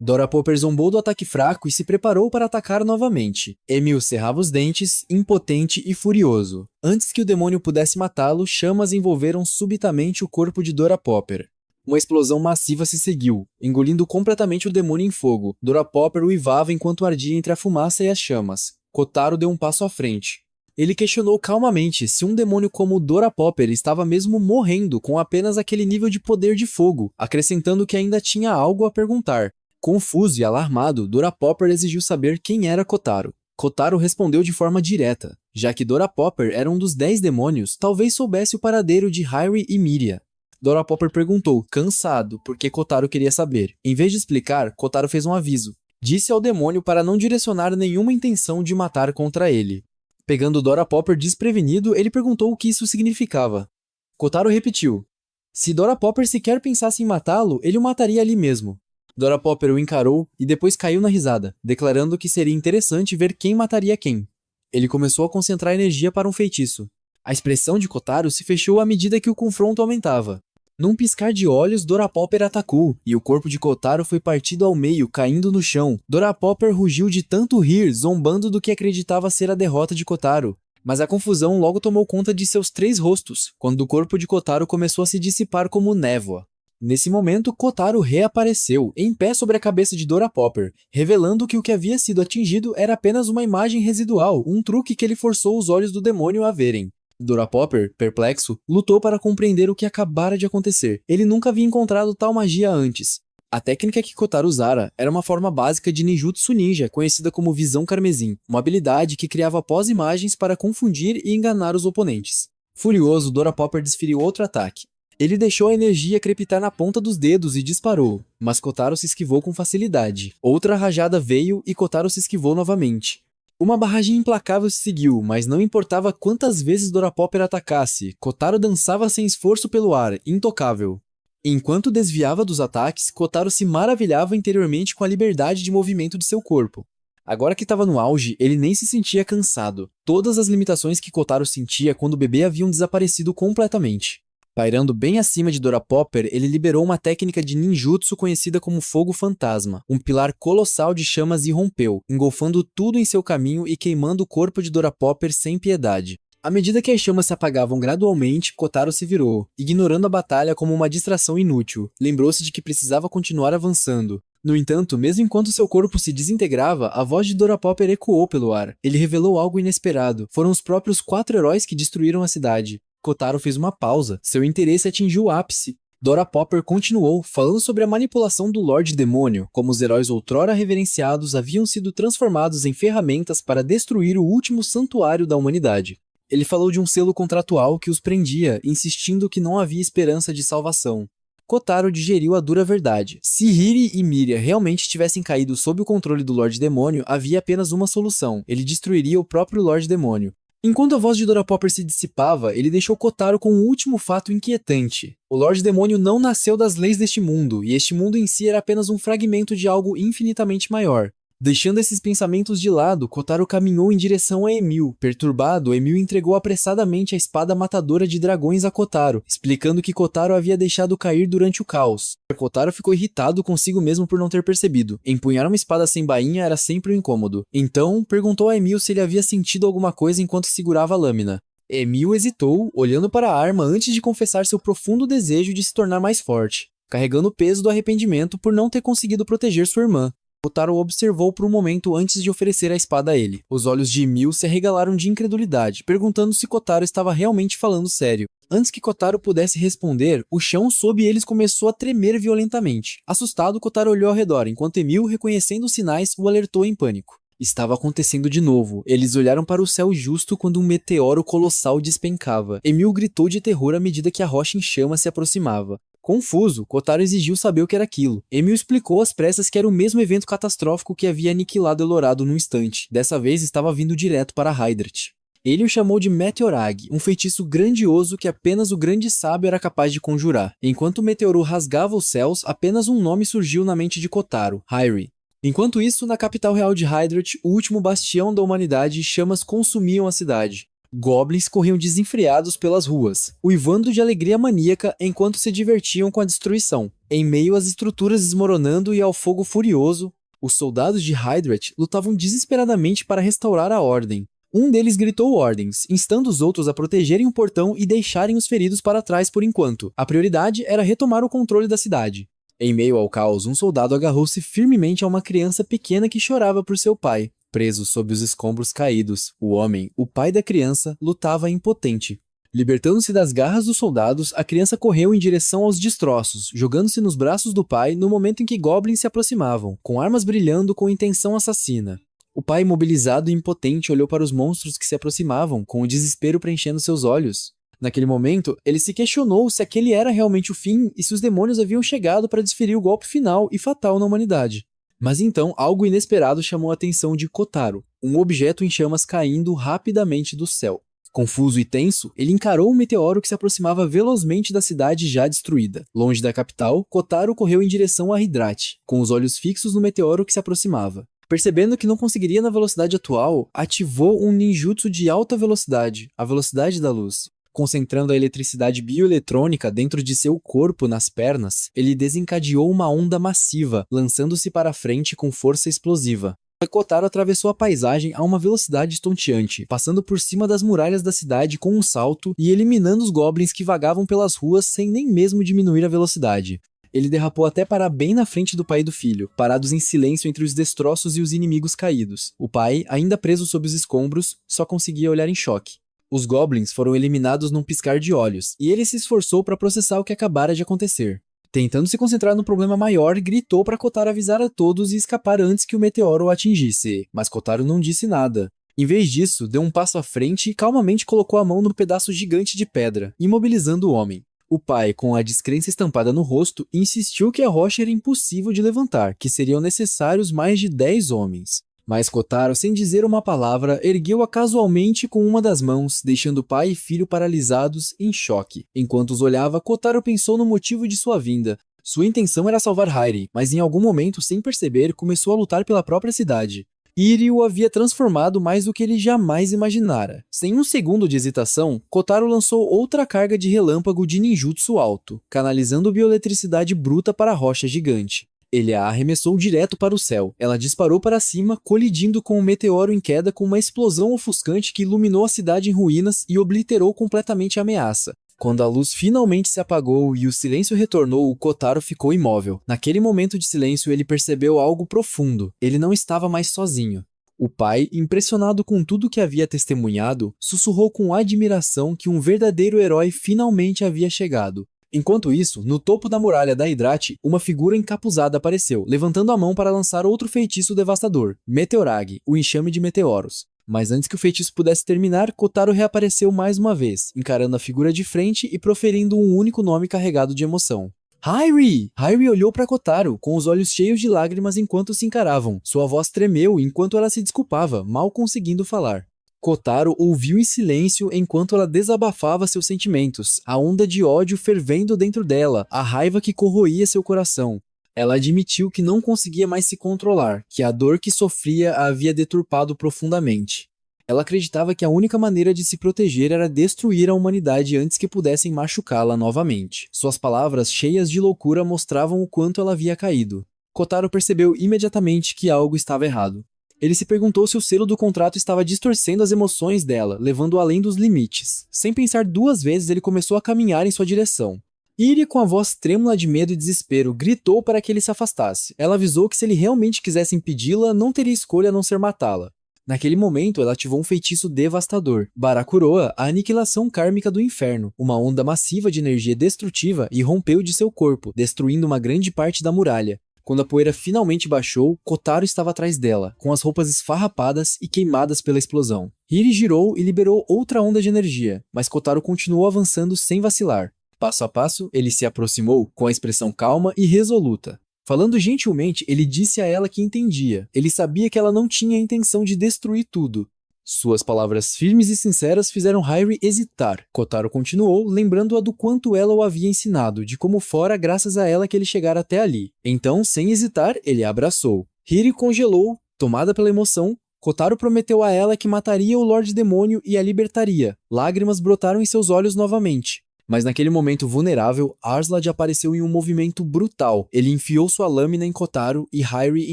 Dora Popper zombou do ataque fraco e se preparou para atacar novamente. Emil cerrava os dentes, impotente e furioso. Antes que o demônio pudesse matá-lo, chamas envolveram subitamente o corpo de Dora Popper. Uma explosão massiva se seguiu, engolindo completamente o demônio em fogo. Dora Popper uivava enquanto ardia entre a fumaça e as chamas. Kotaro deu um passo à frente. Ele questionou calmamente se um demônio como Dora Popper estava mesmo morrendo com apenas aquele nível de poder de fogo, acrescentando que ainda tinha algo a perguntar. Confuso e alarmado, Dora Popper exigiu saber quem era Kotaro. Kotaro respondeu de forma direta. Já que Dora Popper era um dos 10 demônios, talvez soubesse o paradeiro de Hyrie e Miria. Dora Popper perguntou, cansado, porque Kotaro queria saber. Em vez de explicar, Kotaro fez um aviso. Disse ao demônio para não direcionar nenhuma intenção de matar contra ele. Pegando Dora Popper desprevenido, ele perguntou o que isso significava. Kotaro repetiu. Se Dora Popper sequer pensasse em matá-lo, ele o mataria ali mesmo. Dora Popper o encarou e depois caiu na risada, declarando que seria interessante ver quem mataria quem. Ele começou a concentrar energia para um feitiço. A expressão de Kotaro se fechou à medida que o confronto aumentava. Num piscar de olhos, Dora Popper atacou, e o corpo de Kotaro foi partido ao meio, caindo no chão. Dora Popper rugiu de tanto rir, zombando do que acreditava ser a derrota de Kotaro. Mas a confusão logo tomou conta de seus 3 rostos, quando o corpo de Kotaro começou a se dissipar como névoa. Nesse momento, Kotaro reapareceu, em pé sobre a cabeça de Dora Popper, revelando que o que havia sido atingido era apenas uma imagem residual, um truque que ele forçou os olhos do demônio a verem. Dora Popper, perplexo, lutou para compreender o que acabara de acontecer. Ele nunca havia encontrado tal magia antes. A técnica que Kotaro usara era uma forma básica de ninjutsu ninja, conhecida como Visão Carmesim, uma habilidade que criava pós-imagens para confundir e enganar os oponentes. Furioso, Dora Popper desferiu outro ataque. Ele deixou a energia crepitar na ponta dos dedos e disparou, mas Kotaro se esquivou com facilidade. Outra rajada veio e Kotaro se esquivou novamente. Uma barragem implacável se seguiu, mas não importava quantas vezes Dora Popper atacasse, Kotaro dançava sem esforço pelo ar, intocável. Enquanto desviava dos ataques, Kotaro se maravilhava interiormente com a liberdade de movimento de seu corpo. Agora que estava no auge, ele nem se sentia cansado. Todas as limitações que Kotaro sentia quando bebê haviam desaparecido completamente. Pairando bem acima de Dora Popper, ele liberou uma técnica de ninjutsu conhecida como Fogo Fantasma. Um pilar colossal de chamas irrompeu, engolfando tudo em seu caminho e queimando o corpo de Dora Popper sem piedade. À medida que as chamas se apagavam gradualmente, Kotaro se virou, ignorando a batalha como uma distração inútil. Lembrou-se de que precisava continuar avançando. No entanto, mesmo enquanto seu corpo se desintegrava, a voz de Dora Popper ecoou pelo ar. Ele revelou algo inesperado. Foram os próprios 4 heróis que destruíram a cidade. Kotaro fez uma pausa. Seu interesse atingiu o ápice. Dora Popper continuou, falando sobre a manipulação do Lorde Demônio, como os heróis outrora reverenciados haviam sido transformados em ferramentas para destruir o último santuário da humanidade. Ele falou de um selo contratual que os prendia, insistindo que não havia esperança de salvação. Kotaro digeriu a dura verdade. Se Hiri e Miria realmente tivessem caído sob o controle do Lorde Demônio, havia apenas uma solução. Ele destruiria o próprio Lorde Demônio. Enquanto a voz de Dora Popper se dissipava, ele deixou Kotaro com um último fato inquietante. O Lorde Demônio não nasceu das leis deste mundo, e este mundo em si era apenas um fragmento de algo infinitamente maior. Deixando esses pensamentos de lado, Kotaro caminhou em direção a Emil. Perturbado, Emil entregou apressadamente a espada matadora de dragões a Kotaro, explicando que Kotaro havia deixado cair durante o caos. Kotaro ficou irritado consigo mesmo por não ter percebido. Empunhar uma espada sem bainha era sempre um incômodo. Então, perguntou a Emil se ele havia sentido alguma coisa enquanto segurava a lâmina. Emil hesitou, olhando para a arma antes de confessar seu profundo desejo de se tornar mais forte, carregando o peso do arrependimento por não ter conseguido proteger sua irmã. Kotaro observou por um momento antes de oferecer a espada a ele. Os olhos de Emil se arregalaram de incredulidade, perguntando se Kotaro estava realmente falando sério. Antes que Kotaro pudesse responder, o chão sob eles começou a tremer violentamente. Assustado, Kotaro olhou ao redor, enquanto Emil, reconhecendo os sinais, o alertou em pânico. Estava acontecendo de novo. Eles olharam para o céu justo quando um meteoro colossal despencava. Emil gritou de terror à medida que a rocha em chamas se aproximava. Confuso, Kotaro exigiu saber o que era aquilo. Emil explicou às pressas que era o mesmo evento catastrófico que havia aniquilado Elorado num instante. Dessa vez estava vindo direto para Hydrat. Ele o chamou de Meteorag, um feitiço grandioso que apenas o grande sábio era capaz de conjurar. Enquanto o meteoro rasgava os céus, apenas um nome surgiu na mente de Kotaro, Hyri. Enquanto isso, na capital real de Hydrat, o último bastião da humanidade, chamas consumiam a cidade. Goblins corriam desenfreados pelas ruas, uivando de alegria maníaca enquanto se divertiam com a destruição. Em meio às estruturas desmoronando e ao fogo furioso, os soldados de Hydrat lutavam desesperadamente para restaurar a ordem. Um deles gritou ordens, instando os outros a protegerem o portão e deixarem os feridos para trás por enquanto. A prioridade era retomar o controle da cidade. Em meio ao caos, um soldado agarrou-se firmemente a uma criança pequena que chorava por seu pai. Preso sob os escombros caídos, o homem, o pai da criança, lutava impotente. Libertando-se das garras dos soldados, a criança correu em direção aos destroços, jogando-se nos braços do pai no momento em que goblins se aproximavam, com armas brilhando com intenção assassina. O pai, imobilizado e impotente, olhou para os monstros que se aproximavam, com o desespero preenchendo seus olhos. Naquele momento, ele se questionou se aquele era realmente o fim e se os demônios haviam chegado para desferir o golpe final e fatal na humanidade. Mas então, algo inesperado chamou a atenção de Kotaro, um objeto em chamas caindo rapidamente do céu. Confuso e tenso, ele encarou um meteoro que se aproximava velozmente da cidade já destruída. Longe da capital, Kotaro correu em direção a Hydrat, com os olhos fixos no meteoro que se aproximava. Percebendo que não conseguiria na velocidade atual, ativou um ninjutsu de alta velocidade, a velocidade da luz. Concentrando a eletricidade bioeletrônica dentro de seu corpo nas pernas, ele desencadeou uma onda massiva, lançando-se para frente com força explosiva. Kotaro atravessou a paisagem a uma velocidade estonteante, passando por cima das muralhas da cidade com um salto e eliminando os goblins que vagavam pelas ruas sem nem mesmo diminuir a velocidade. Ele derrapou até parar bem na frente do pai e do filho, parados em silêncio entre os destroços e os inimigos caídos. O pai, ainda preso sob os escombros, só conseguia olhar em choque. Os goblins foram eliminados num piscar de olhos, e ele se esforçou para processar o que acabara de acontecer. Tentando se concentrar no problema maior, gritou para Kotaro avisar a todos e escapar antes que o meteoro o atingisse, mas Kotaro não disse nada. Em vez disso, deu um passo à frente e calmamente colocou a mão no pedaço gigante de pedra, imobilizando o homem. O pai, com a descrença estampada no rosto, insistiu que a rocha era impossível de levantar, que seriam necessários mais de 10 homens. Mas Kotaro, sem dizer uma palavra, ergueu-a casualmente com uma das mãos, deixando pai e filho paralisados, em choque. Enquanto os olhava, Kotaro pensou no motivo de sua vinda. Sua intenção era salvar Hairi, mas em algum momento, sem perceber, começou a lutar pela própria cidade. Iri o havia transformado mais do que ele jamais imaginara. Sem um segundo de hesitação, Kotaro lançou outra carga de relâmpago de ninjutsu alto, canalizando bioeletricidade bruta para a rocha gigante. Ele a arremessou direto para o céu. Ela disparou para cima, colidindo com um meteoro em queda com uma explosão ofuscante que iluminou a cidade em ruínas e obliterou completamente a ameaça. Quando a luz finalmente se apagou e o silêncio retornou, o Kotaro ficou imóvel. Naquele momento de silêncio, ele percebeu algo profundo. Ele não estava mais sozinho. O pai, impressionado com tudo que havia testemunhado, sussurrou com admiração que um verdadeiro herói finalmente havia chegado. Enquanto isso, no topo da muralha da Hydrate, uma figura encapuzada apareceu, levantando a mão para lançar outro feitiço devastador, Meteorag, o enxame de meteoros. Mas antes que o feitiço pudesse terminar, Kotaro reapareceu mais uma vez, encarando a figura de frente e proferindo um único nome carregado de emoção. Hairi! Hairi olhou para Kotaro, com os olhos cheios de lágrimas enquanto se encaravam. Sua voz tremeu enquanto ela se desculpava, mal conseguindo falar. Kotaro ouviu em silêncio enquanto ela desabafava seus sentimentos, a onda de ódio fervendo dentro dela, a raiva que corroía seu coração. Ela admitiu que não conseguia mais se controlar, que a dor que sofria a havia deturpado profundamente. Ela acreditava que a única maneira de se proteger era destruir a humanidade antes que pudessem machucá-la novamente. Suas palavras, cheias de loucura, mostravam o quanto ela havia caído. Kotaro percebeu imediatamente que algo estava errado. Ele se perguntou se o selo do contrato estava distorcendo as emoções dela, levando-o além dos limites. Sem pensar duas vezes, ele começou a caminhar em sua direção. Iri, com a voz trêmula de medo e desespero, gritou para que ele se afastasse. Ela avisou que se ele realmente quisesse impedi-la, não teria escolha a não ser matá-la. Naquele momento, ela ativou um feitiço devastador, Barakuroa, a aniquilação kármica do inferno, uma onda massiva de energia destrutiva irrompeu de seu corpo, destruindo uma grande parte da muralha. Quando a poeira finalmente baixou, Kotaro estava atrás dela, com as roupas esfarrapadas e queimadas pela explosão. Iri girou e liberou outra onda de energia, mas Kotaro continuou avançando sem vacilar. Passo a passo, ele se aproximou, com a expressão calma e resoluta. Falando gentilmente, ele disse a ela que entendia. Ele sabia que ela não tinha a intenção de destruir tudo. Suas palavras firmes e sinceras fizeram Hairi hesitar. Kotaro continuou, lembrando-a do quanto ela o havia ensinado, de como fora graças a ela que ele chegara até ali. Então, sem hesitar, ele a abraçou. Iri congelou, tomada pela emoção. Kotaro prometeu a ela que mataria o Lorde Demônio e a libertaria. Lágrimas brotaram em seus olhos novamente. Mas naquele momento vulnerável, Arslan apareceu em um movimento brutal. Ele enfiou sua lâmina em Kotaro e Hairi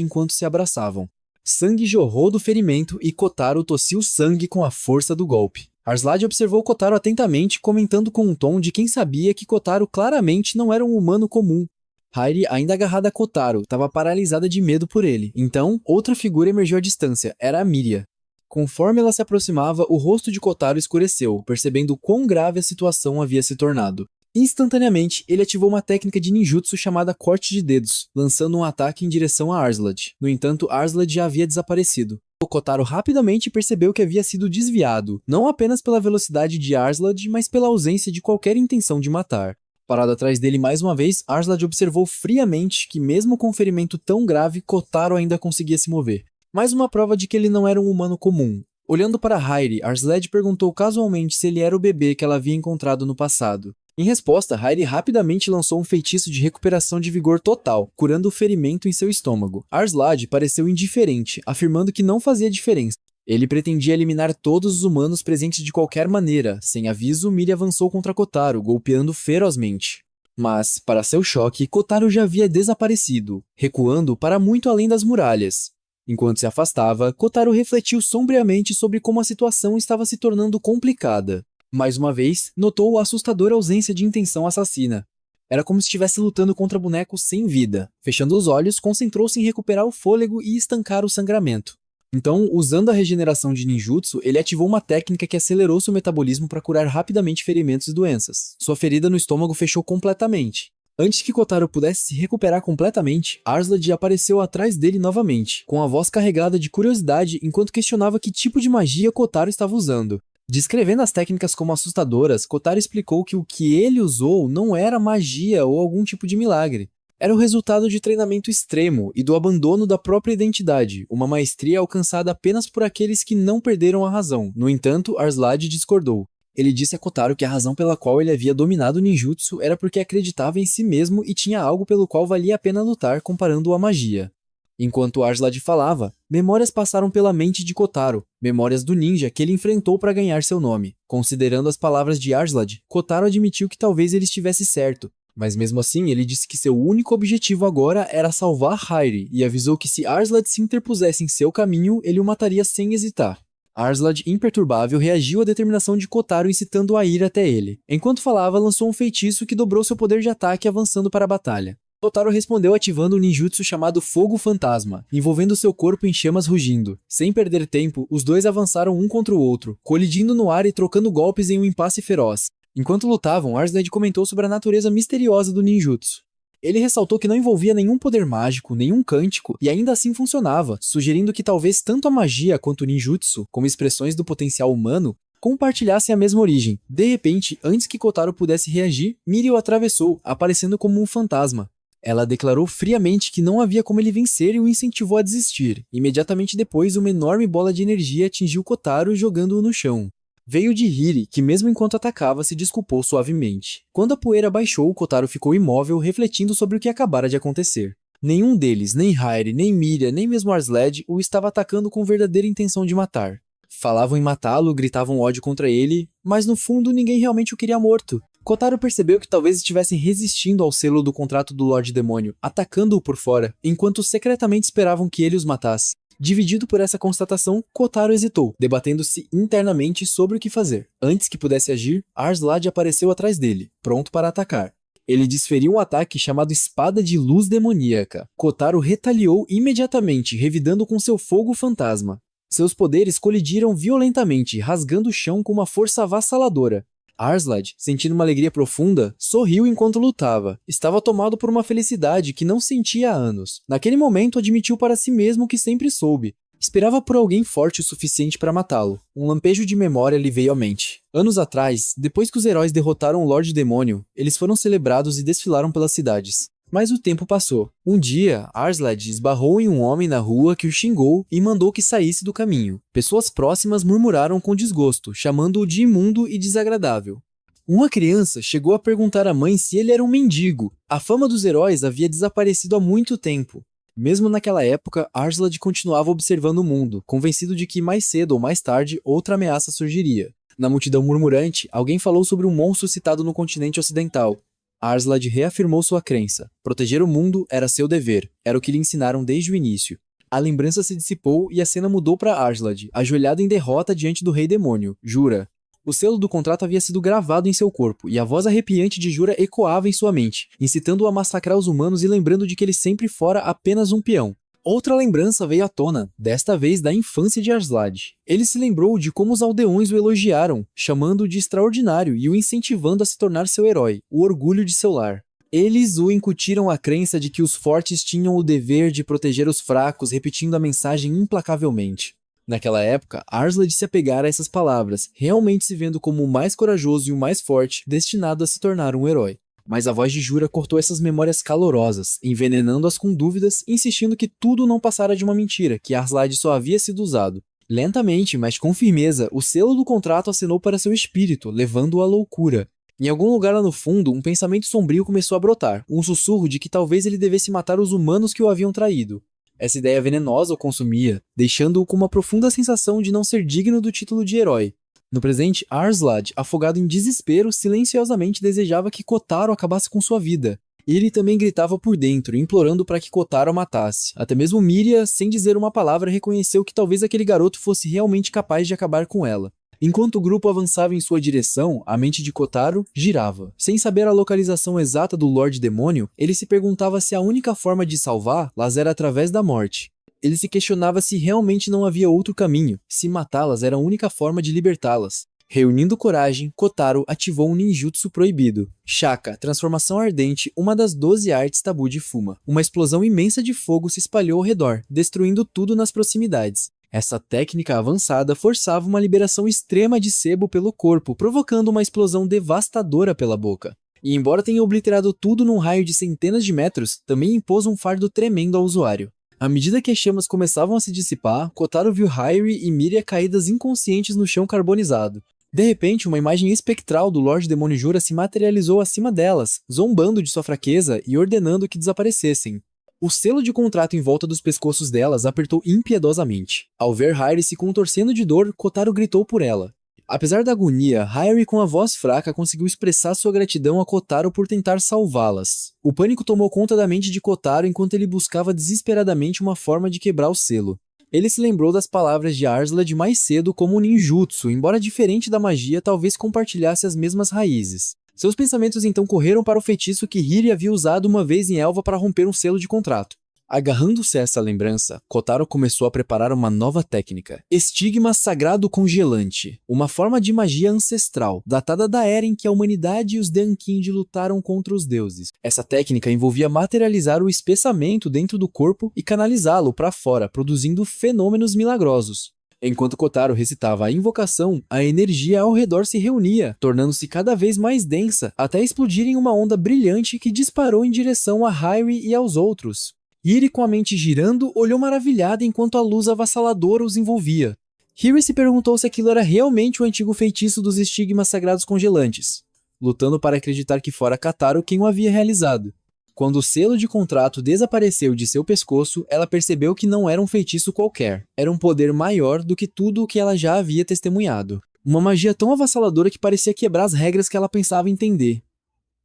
enquanto se abraçavam. Sangue jorrou do ferimento e Kotaro tossiu sangue com a força do golpe. Arslan observou Kotaro atentamente, comentando com um tom de quem sabia que Kotaro claramente não era um humano comum. Hairi, ainda agarrada a Kotaro, estava paralisada de medo por ele. Então, outra figura emergiu à distância, era a Miria. Conforme ela se aproximava, o rosto de Kotaro escureceu, percebendo quão grave a situação havia se tornado. Instantaneamente, ele ativou uma técnica de ninjutsu chamada Corte de Dedos, lançando um ataque em direção a Arslan. No entanto, Arslan já havia desaparecido. O Kotaro rapidamente percebeu que havia sido desviado, não apenas pela velocidade de Arslan, mas pela ausência de qualquer intenção de matar. Parado atrás dele mais uma vez, Arslan observou friamente que mesmo com um ferimento tão grave, Kotaro ainda conseguia se mover. Mais uma prova de que ele não era um humano comum. Olhando para Hairi, Arslan perguntou casualmente se ele era o bebê que ela havia encontrado no passado. Em resposta, Hairi rapidamente lançou um feitiço de recuperação de vigor total, curando o ferimento em seu estômago. Arslan pareceu indiferente, afirmando que não fazia diferença. Ele pretendia eliminar todos os humanos presentes de qualquer maneira. Sem aviso, Miria avançou contra Kotaro, golpeando ferozmente. Mas, para seu choque, Kotaro já havia desaparecido, recuando para muito além das muralhas. Enquanto se afastava, Kotaro refletiu sombriamente sobre como a situação estava se tornando complicada. Mais uma vez, notou a assustadora ausência de intenção assassina. Era como se estivesse lutando contra bonecos sem vida. Fechando os olhos, concentrou-se em recuperar o fôlego e estancar o sangramento. Então, usando a regeneração de ninjutsu, ele ativou uma técnica que acelerou seu metabolismo para curar rapidamente ferimentos e doenças. Sua ferida no estômago fechou completamente. Antes que Kotaro pudesse se recuperar completamente, Arslan apareceu atrás dele novamente, com a voz carregada de curiosidade enquanto questionava que tipo de magia Kotaro estava usando. Descrevendo as técnicas como assustadoras, Kotaro explicou que o que ele usou não era magia ou algum tipo de milagre. Era o resultado de treinamento extremo e do abandono da própria identidade, uma maestria alcançada apenas por aqueles que não perderam a razão. No entanto, Arslan discordou. Ele disse a Kotaro que a razão pela qual ele havia dominado o ninjutsu era porque acreditava em si mesmo e tinha algo pelo qual valia a pena lutar, comparando-o à magia. Enquanto Arslan falava, memórias passaram pela mente de Kotaro, memórias do ninja que ele enfrentou para ganhar seu nome. Considerando as palavras de Arslan, Kotaro admitiu que talvez ele estivesse certo, mas mesmo assim ele disse que seu único objetivo agora era salvar Hairi e avisou que se Arslan se interpusesse em seu caminho, ele o mataria sem hesitar. Arslan, imperturbável, reagiu à determinação de Kotaro incitando a ir até ele. Enquanto falava, lançou um feitiço que dobrou seu poder de ataque avançando para a batalha. Kotaro respondeu ativando um ninjutsu chamado Fogo Fantasma, envolvendo seu corpo em chamas rugindo. Sem perder tempo, os dois avançaram um contra o outro, colidindo no ar e trocando golpes em um impasse feroz. Enquanto lutavam, Arslan comentou sobre a natureza misteriosa do ninjutsu. Ele ressaltou que não envolvia nenhum poder mágico, nenhum cântico, e ainda assim funcionava, sugerindo que talvez tanto a magia quanto o ninjutsu, como expressões do potencial humano, compartilhassem a mesma origem. De repente, antes que Kotaro pudesse reagir, Miri o atravessou, aparecendo como um fantasma. Ela declarou friamente que não havia como ele vencer e o incentivou a desistir. Imediatamente depois, uma enorme bola de energia atingiu Kotaro, jogando-o no chão. Veio de Hiri, que mesmo enquanto atacava, se desculpou suavemente. Quando a poeira baixou, Kotaro ficou imóvel, refletindo sobre o que acabara de acontecer. Nenhum deles, nem Hairi, nem Miria, nem mesmo Arslan, o estava atacando com verdadeira intenção de matar. Falavam em matá-lo, gritavam ódio contra ele, mas no fundo ninguém realmente o queria morto. Kotaro percebeu que talvez estivessem resistindo ao selo do contrato do Lorde Demônio, atacando-o por fora, enquanto secretamente esperavam que ele os matasse. Dividido por essa constatação, Kotaro hesitou, debatendo-se internamente sobre o que fazer. Antes que pudesse agir, Arslan apareceu atrás dele, pronto para atacar. Ele desferiu um ataque chamado Espada de Luz Demoníaca. Kotaro retaliou imediatamente, revidando com seu fogo fantasma. Seus poderes colidiram violentamente, rasgando o chão com uma força avassaladora. Arslan, sentindo uma alegria profunda, sorriu enquanto lutava. Estava tomado por uma felicidade que não sentia há anos. Naquele momento, admitiu para si mesmo o que sempre soube. Esperava por alguém forte o suficiente para matá-lo. Um lampejo de memória lhe veio à mente. Anos atrás, depois que os heróis derrotaram o Lorde Demônio, eles foram celebrados e desfilaram pelas cidades. Mas o tempo passou. Um dia, Arslan esbarrou em um homem na rua que o xingou e mandou que saísse do caminho. Pessoas próximas murmuraram com desgosto, chamando-o de imundo e desagradável. Uma criança chegou a perguntar à mãe se ele era um mendigo. A fama dos heróis havia desaparecido há muito tempo. Mesmo naquela época, Arslan continuava observando o mundo, convencido de que mais cedo ou mais tarde outra ameaça surgiria. Na multidão murmurante, alguém falou sobre um monstro citado no continente ocidental. Arslan reafirmou sua crença. Proteger o mundo era seu dever, era o que lhe ensinaram desde o início. A lembrança se dissipou e a cena mudou para Arslan, ajoelhado em derrota diante do Rei Demônio, Jura. O selo do contrato havia sido gravado em seu corpo, e a voz arrepiante de Jura ecoava em sua mente, incitando-o a massacrar os humanos e lembrando de que ele sempre fora apenas um peão. Outra lembrança veio à tona, desta vez da infância de Arslan. Ele se lembrou de como os aldeões o elogiaram, chamando-o de extraordinário e o incentivando a se tornar seu herói, o orgulho de seu lar. Eles o incutiram a crença de que os fortes tinham o dever de proteger os fracos, repetindo a mensagem implacavelmente. Naquela época, Arslan se apegara a essas palavras, realmente se vendo como o mais corajoso e o mais forte, destinado a se tornar um herói. Mas a voz de Jura cortou essas memórias calorosas, envenenando-as com dúvidas, insistindo que tudo não passara de uma mentira, que Arslan só havia sido usado. Lentamente, mas com firmeza, o selo do contrato acenou para seu espírito, levando-o à loucura. Em algum lugar lá no fundo, um pensamento sombrio começou a brotar, um sussurro de que talvez ele devesse matar os humanos que o haviam traído. Essa ideia venenosa o consumia, deixando-o com uma profunda sensação de não ser digno do título de herói. No presente, Arslan, afogado em desespero, silenciosamente desejava que Kotaro acabasse com sua vida. Ele também gritava por dentro, implorando para que Kotaro a matasse. Até mesmo Miria, sem dizer uma palavra, reconheceu que talvez aquele garoto fosse realmente capaz de acabar com ela. Enquanto o grupo avançava em sua direção, a mente de Kotaro girava. Sem saber a localização exata do Lorde Demônio, ele se perguntava se a única forma de salvá-las era através da morte. Ele se questionava se realmente não havia outro caminho, se matá-las era a única forma de libertá-las. Reunindo coragem, Kotaro ativou um ninjutsu proibido. Shaka, transformação ardente, uma das 12 artes tabu de Fuma. Uma explosão imensa de fogo se espalhou ao redor, destruindo tudo nas proximidades. Essa técnica avançada forçava uma liberação extrema de sebo pelo corpo, provocando uma explosão devastadora pela boca. E embora tenha obliterado tudo num raio de centenas de metros, também impôs um fardo tremendo ao usuário. À medida que as chamas começavam a se dissipar, Kotaro viu Hairi e Miria caídas inconscientes no chão carbonizado. De repente, uma imagem espectral do Lorde Demônio Jura se materializou acima delas, zombando de sua fraqueza e ordenando que desaparecessem. O selo de contrato em volta dos pescoços delas apertou impiedosamente. Ao ver Hairi se contorcendo de dor, Kotaro gritou por ela. Apesar da agonia, Hairi com a voz fraca conseguiu expressar sua gratidão a Kotaro por tentar salvá-las. O pânico tomou conta da mente de Kotaro enquanto ele buscava desesperadamente uma forma de quebrar o selo. Ele se lembrou das palavras de Arslan mais cedo como um ninjutsu, embora diferente da magia, talvez compartilhasse as mesmas raízes. Seus pensamentos então correram para o feitiço que Hiri havia usado uma vez em Elva para romper um selo de contrato. Agarrando-se a essa lembrança, Kotaro começou a preparar uma nova técnica. Estigma Sagrado Congelante, uma forma de magia ancestral, datada da era em que a humanidade e os Denkind lutaram contra os deuses. Essa técnica envolvia materializar o espessamento dentro do corpo e canalizá-lo para fora, produzindo fenômenos milagrosos. Enquanto Kotaro recitava a invocação, a energia ao redor se reunia, tornando-se cada vez mais densa, até explodir em uma onda brilhante que disparou em direção a Hairi e aos outros. Hiri, com a mente girando, olhou maravilhada enquanto a luz avassaladora os envolvia. Hiri se perguntou se aquilo era realmente o antigo feitiço dos estigmas sagrados congelantes, lutando para acreditar que fora Kotaro quem o havia realizado. Quando o selo de contrato desapareceu de seu pescoço, ela percebeu que não era um feitiço qualquer. Era um poder maior do que tudo o que ela já havia testemunhado. Uma magia tão avassaladora que parecia quebrar as regras que ela pensava entender.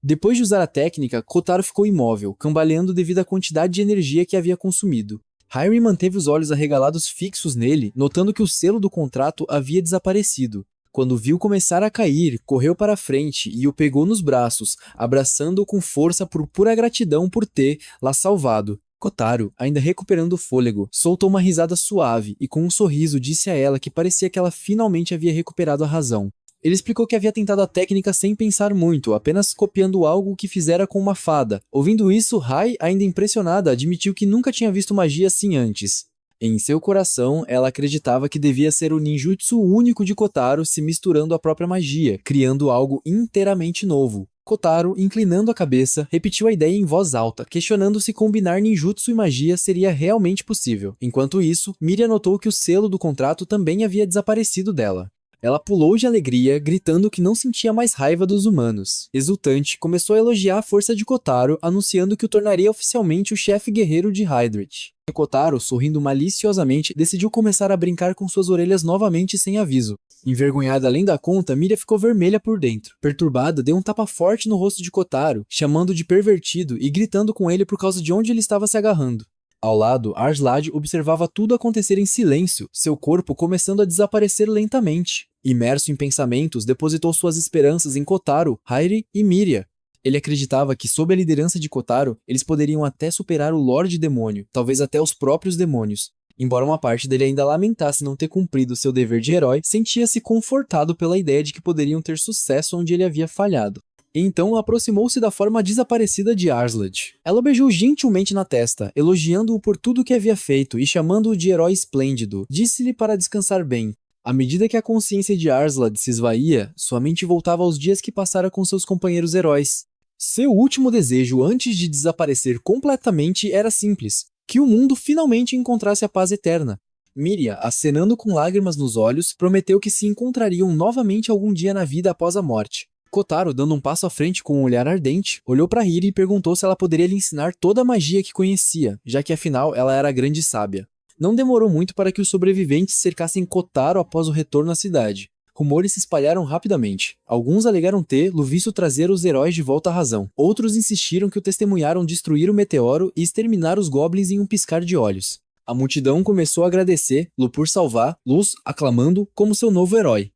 Depois de usar a técnica, Kotaro ficou imóvel, cambaleando devido à quantidade de energia que havia consumido. Hairi manteve os olhos arregalados fixos nele, notando que o selo do contrato havia desaparecido. Quando viu começar a cair, correu para a frente e o pegou nos braços, abraçando-o com força por pura gratidão por ter lá salvado. Kotaro, ainda recuperando o fôlego, soltou uma risada suave e com um sorriso disse a ela que parecia que ela finalmente havia recuperado a razão. Ele explicou que havia tentado a técnica sem pensar muito, apenas copiando algo que fizera com uma fada. Ouvindo isso, Hai, ainda impressionada, admitiu que nunca tinha visto magia assim antes. Em seu coração, ela acreditava que devia ser o ninjutsu único de Kotaro se misturando à própria magia, criando algo inteiramente novo. Kotaro, inclinando a cabeça, repetiu a ideia em voz alta, questionando se combinar ninjutsu e magia seria realmente possível. Enquanto isso, Miria notou que o selo do contrato também havia desaparecido dela. Ela pulou de alegria, gritando que não sentia mais raiva dos humanos. Exultante, começou a elogiar a força de Kotaro, anunciando que o tornaria oficialmente o chefe guerreiro de Hydrite. Kotaro, sorrindo maliciosamente, decidiu começar a brincar com suas orelhas novamente sem aviso. Envergonhada além da conta, Miria ficou vermelha por dentro. Perturbada, deu um tapa forte no rosto de Kotaro, chamando de pervertido e gritando com ele por causa de onde ele estava se agarrando. Ao lado, Arslan observava tudo acontecer em silêncio, seu corpo começando a desaparecer lentamente. Imerso em pensamentos, depositou suas esperanças em Kotaro, Hairi e Miria. Ele acreditava que, sob a liderança de Kotaro, eles poderiam até superar o Lorde Demônio, talvez até os próprios demônios. Embora uma parte dele ainda lamentasse não ter cumprido seu dever de herói, sentia-se confortado pela ideia de que poderiam ter sucesso onde ele havia falhado. Então aproximou-se da forma desaparecida de Arslan. Ela o beijou gentilmente na testa, elogiando-o por tudo o que havia feito e chamando-o de herói esplêndido. Disse-lhe para descansar bem. À medida que a consciência de Arslan se esvaía, sua mente voltava aos dias que passara com seus companheiros heróis. Seu último desejo antes de desaparecer completamente era simples: que o mundo finalmente encontrasse a paz eterna. Miria, acenando com lágrimas nos olhos, prometeu que se encontrariam novamente algum dia na vida após a morte. Kotaro, dando um passo à frente com um olhar ardente, olhou para Hiri e perguntou se ela poderia lhe ensinar toda a magia que conhecia, já que afinal ela era a grande sábia. Não demorou muito para que os sobreviventes cercassem Kotaro após o retorno à cidade. Rumores se espalharam rapidamente. Alguns alegaram tê-lo visto trazer os heróis de volta à razão. Outros insistiram que o testemunharam destruir o meteoro e exterminar os goblins em um piscar de olhos. A multidão começou a agradecer-lo por salvar-los, aclamando como seu novo herói.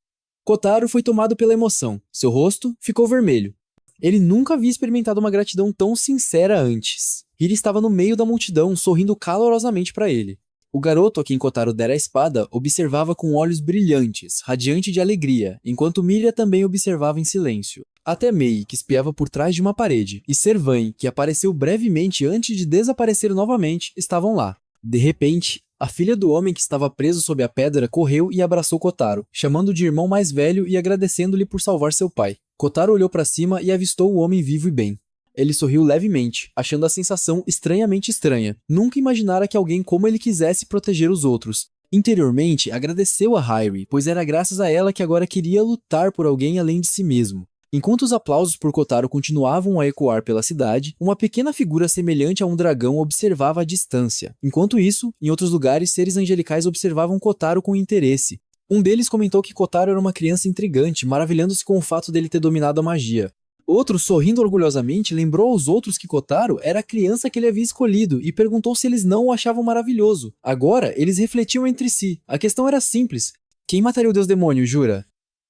Kotaro foi tomado pela emoção. Seu rosto ficou vermelho. Ele nunca havia experimentado uma gratidão tão sincera antes. Hiri estava no meio da multidão, sorrindo calorosamente para ele. O garoto a quem Kotaro dera a espada observava com olhos brilhantes, radiante de alegria, enquanto Miria também observava em silêncio. Até Mei, que espiava por trás de uma parede, e Servain, que apareceu brevemente antes de desaparecer novamente, estavam lá. De repente, a filha do homem que estava preso sob a pedra correu e abraçou Kotaro, chamando-o de irmão mais velho e agradecendo-lhe por salvar seu pai. Kotaro olhou para cima e avistou o homem vivo e bem. Ele sorriu levemente, achando a sensação estranhamente estranha. Nunca imaginara que alguém como ele quisesse proteger os outros. Interiormente, agradeceu a Hairi, pois era graças a ela que agora queria lutar por alguém além de si mesmo. Enquanto os aplausos por Kotaro continuavam a ecoar pela cidade, uma pequena figura semelhante a um dragão observava à distância. Enquanto isso, em outros lugares, seres angelicais observavam Kotaro com interesse. Um deles comentou que Kotaro era uma criança intrigante, maravilhando-se com o fato dele ter dominado a magia. Outro, sorrindo orgulhosamente, lembrou aos outros que Kotaro era a criança que ele havia escolhido e perguntou se eles não o achavam maravilhoso. Agora, eles refletiam entre si. A questão era simples. Quem mataria o deus demônio, Jura?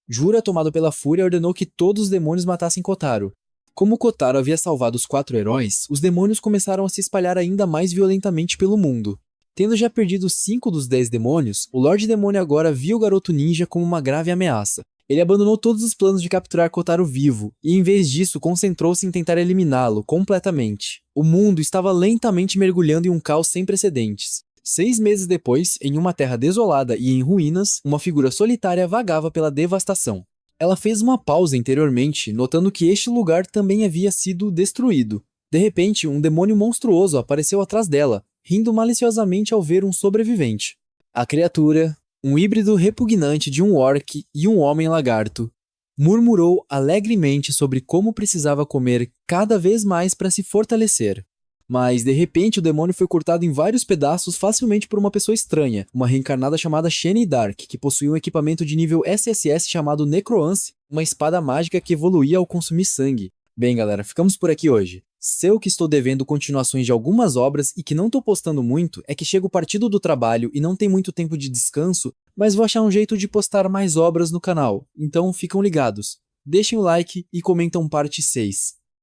Jura, tomado pela fúria, ordenou que todos os demônios matassem Kotaro. Como Kotaro havia salvado os 4 heróis, os demônios começaram a se espalhar ainda mais violentamente pelo mundo. Tendo já perdido 5 dos 10 demônios, o Lorde Demônio agora via o garoto ninja como uma grave ameaça. Ele abandonou todos os planos de capturar Kotaro vivo, e em vez disso concentrou-se em tentar eliminá-lo completamente. O mundo estava lentamente mergulhando em um caos sem precedentes. 6 meses depois, em uma terra desolada e em ruínas, uma figura solitária vagava pela devastação. Ela fez uma pausa interiormente, notando que este lugar também havia sido destruído. De repente, um demônio monstruoso apareceu atrás dela, rindo maliciosamente ao ver um sobrevivente. A criatura, um híbrido repugnante de um orc e um homem-lagarto, murmurou alegremente sobre como precisava comer cada vez mais para se fortalecer. Mas, de repente, o demônio foi cortado em vários pedaços facilmente por uma pessoa estranha, uma reencarnada chamada Shani Dark, que possuía um equipamento de nível SSS chamado Necroance, uma espada mágica que evoluía ao consumir sangue. Bem, galera, ficamos por aqui hoje. Sei que estou devendo continuações de algumas obras e que não tô postando muito é que chego partido do trabalho e não tem muito tempo de descanso, mas vou achar um jeito de postar mais obras no canal, então ficam ligados. Deixem o like e comentam parte 6.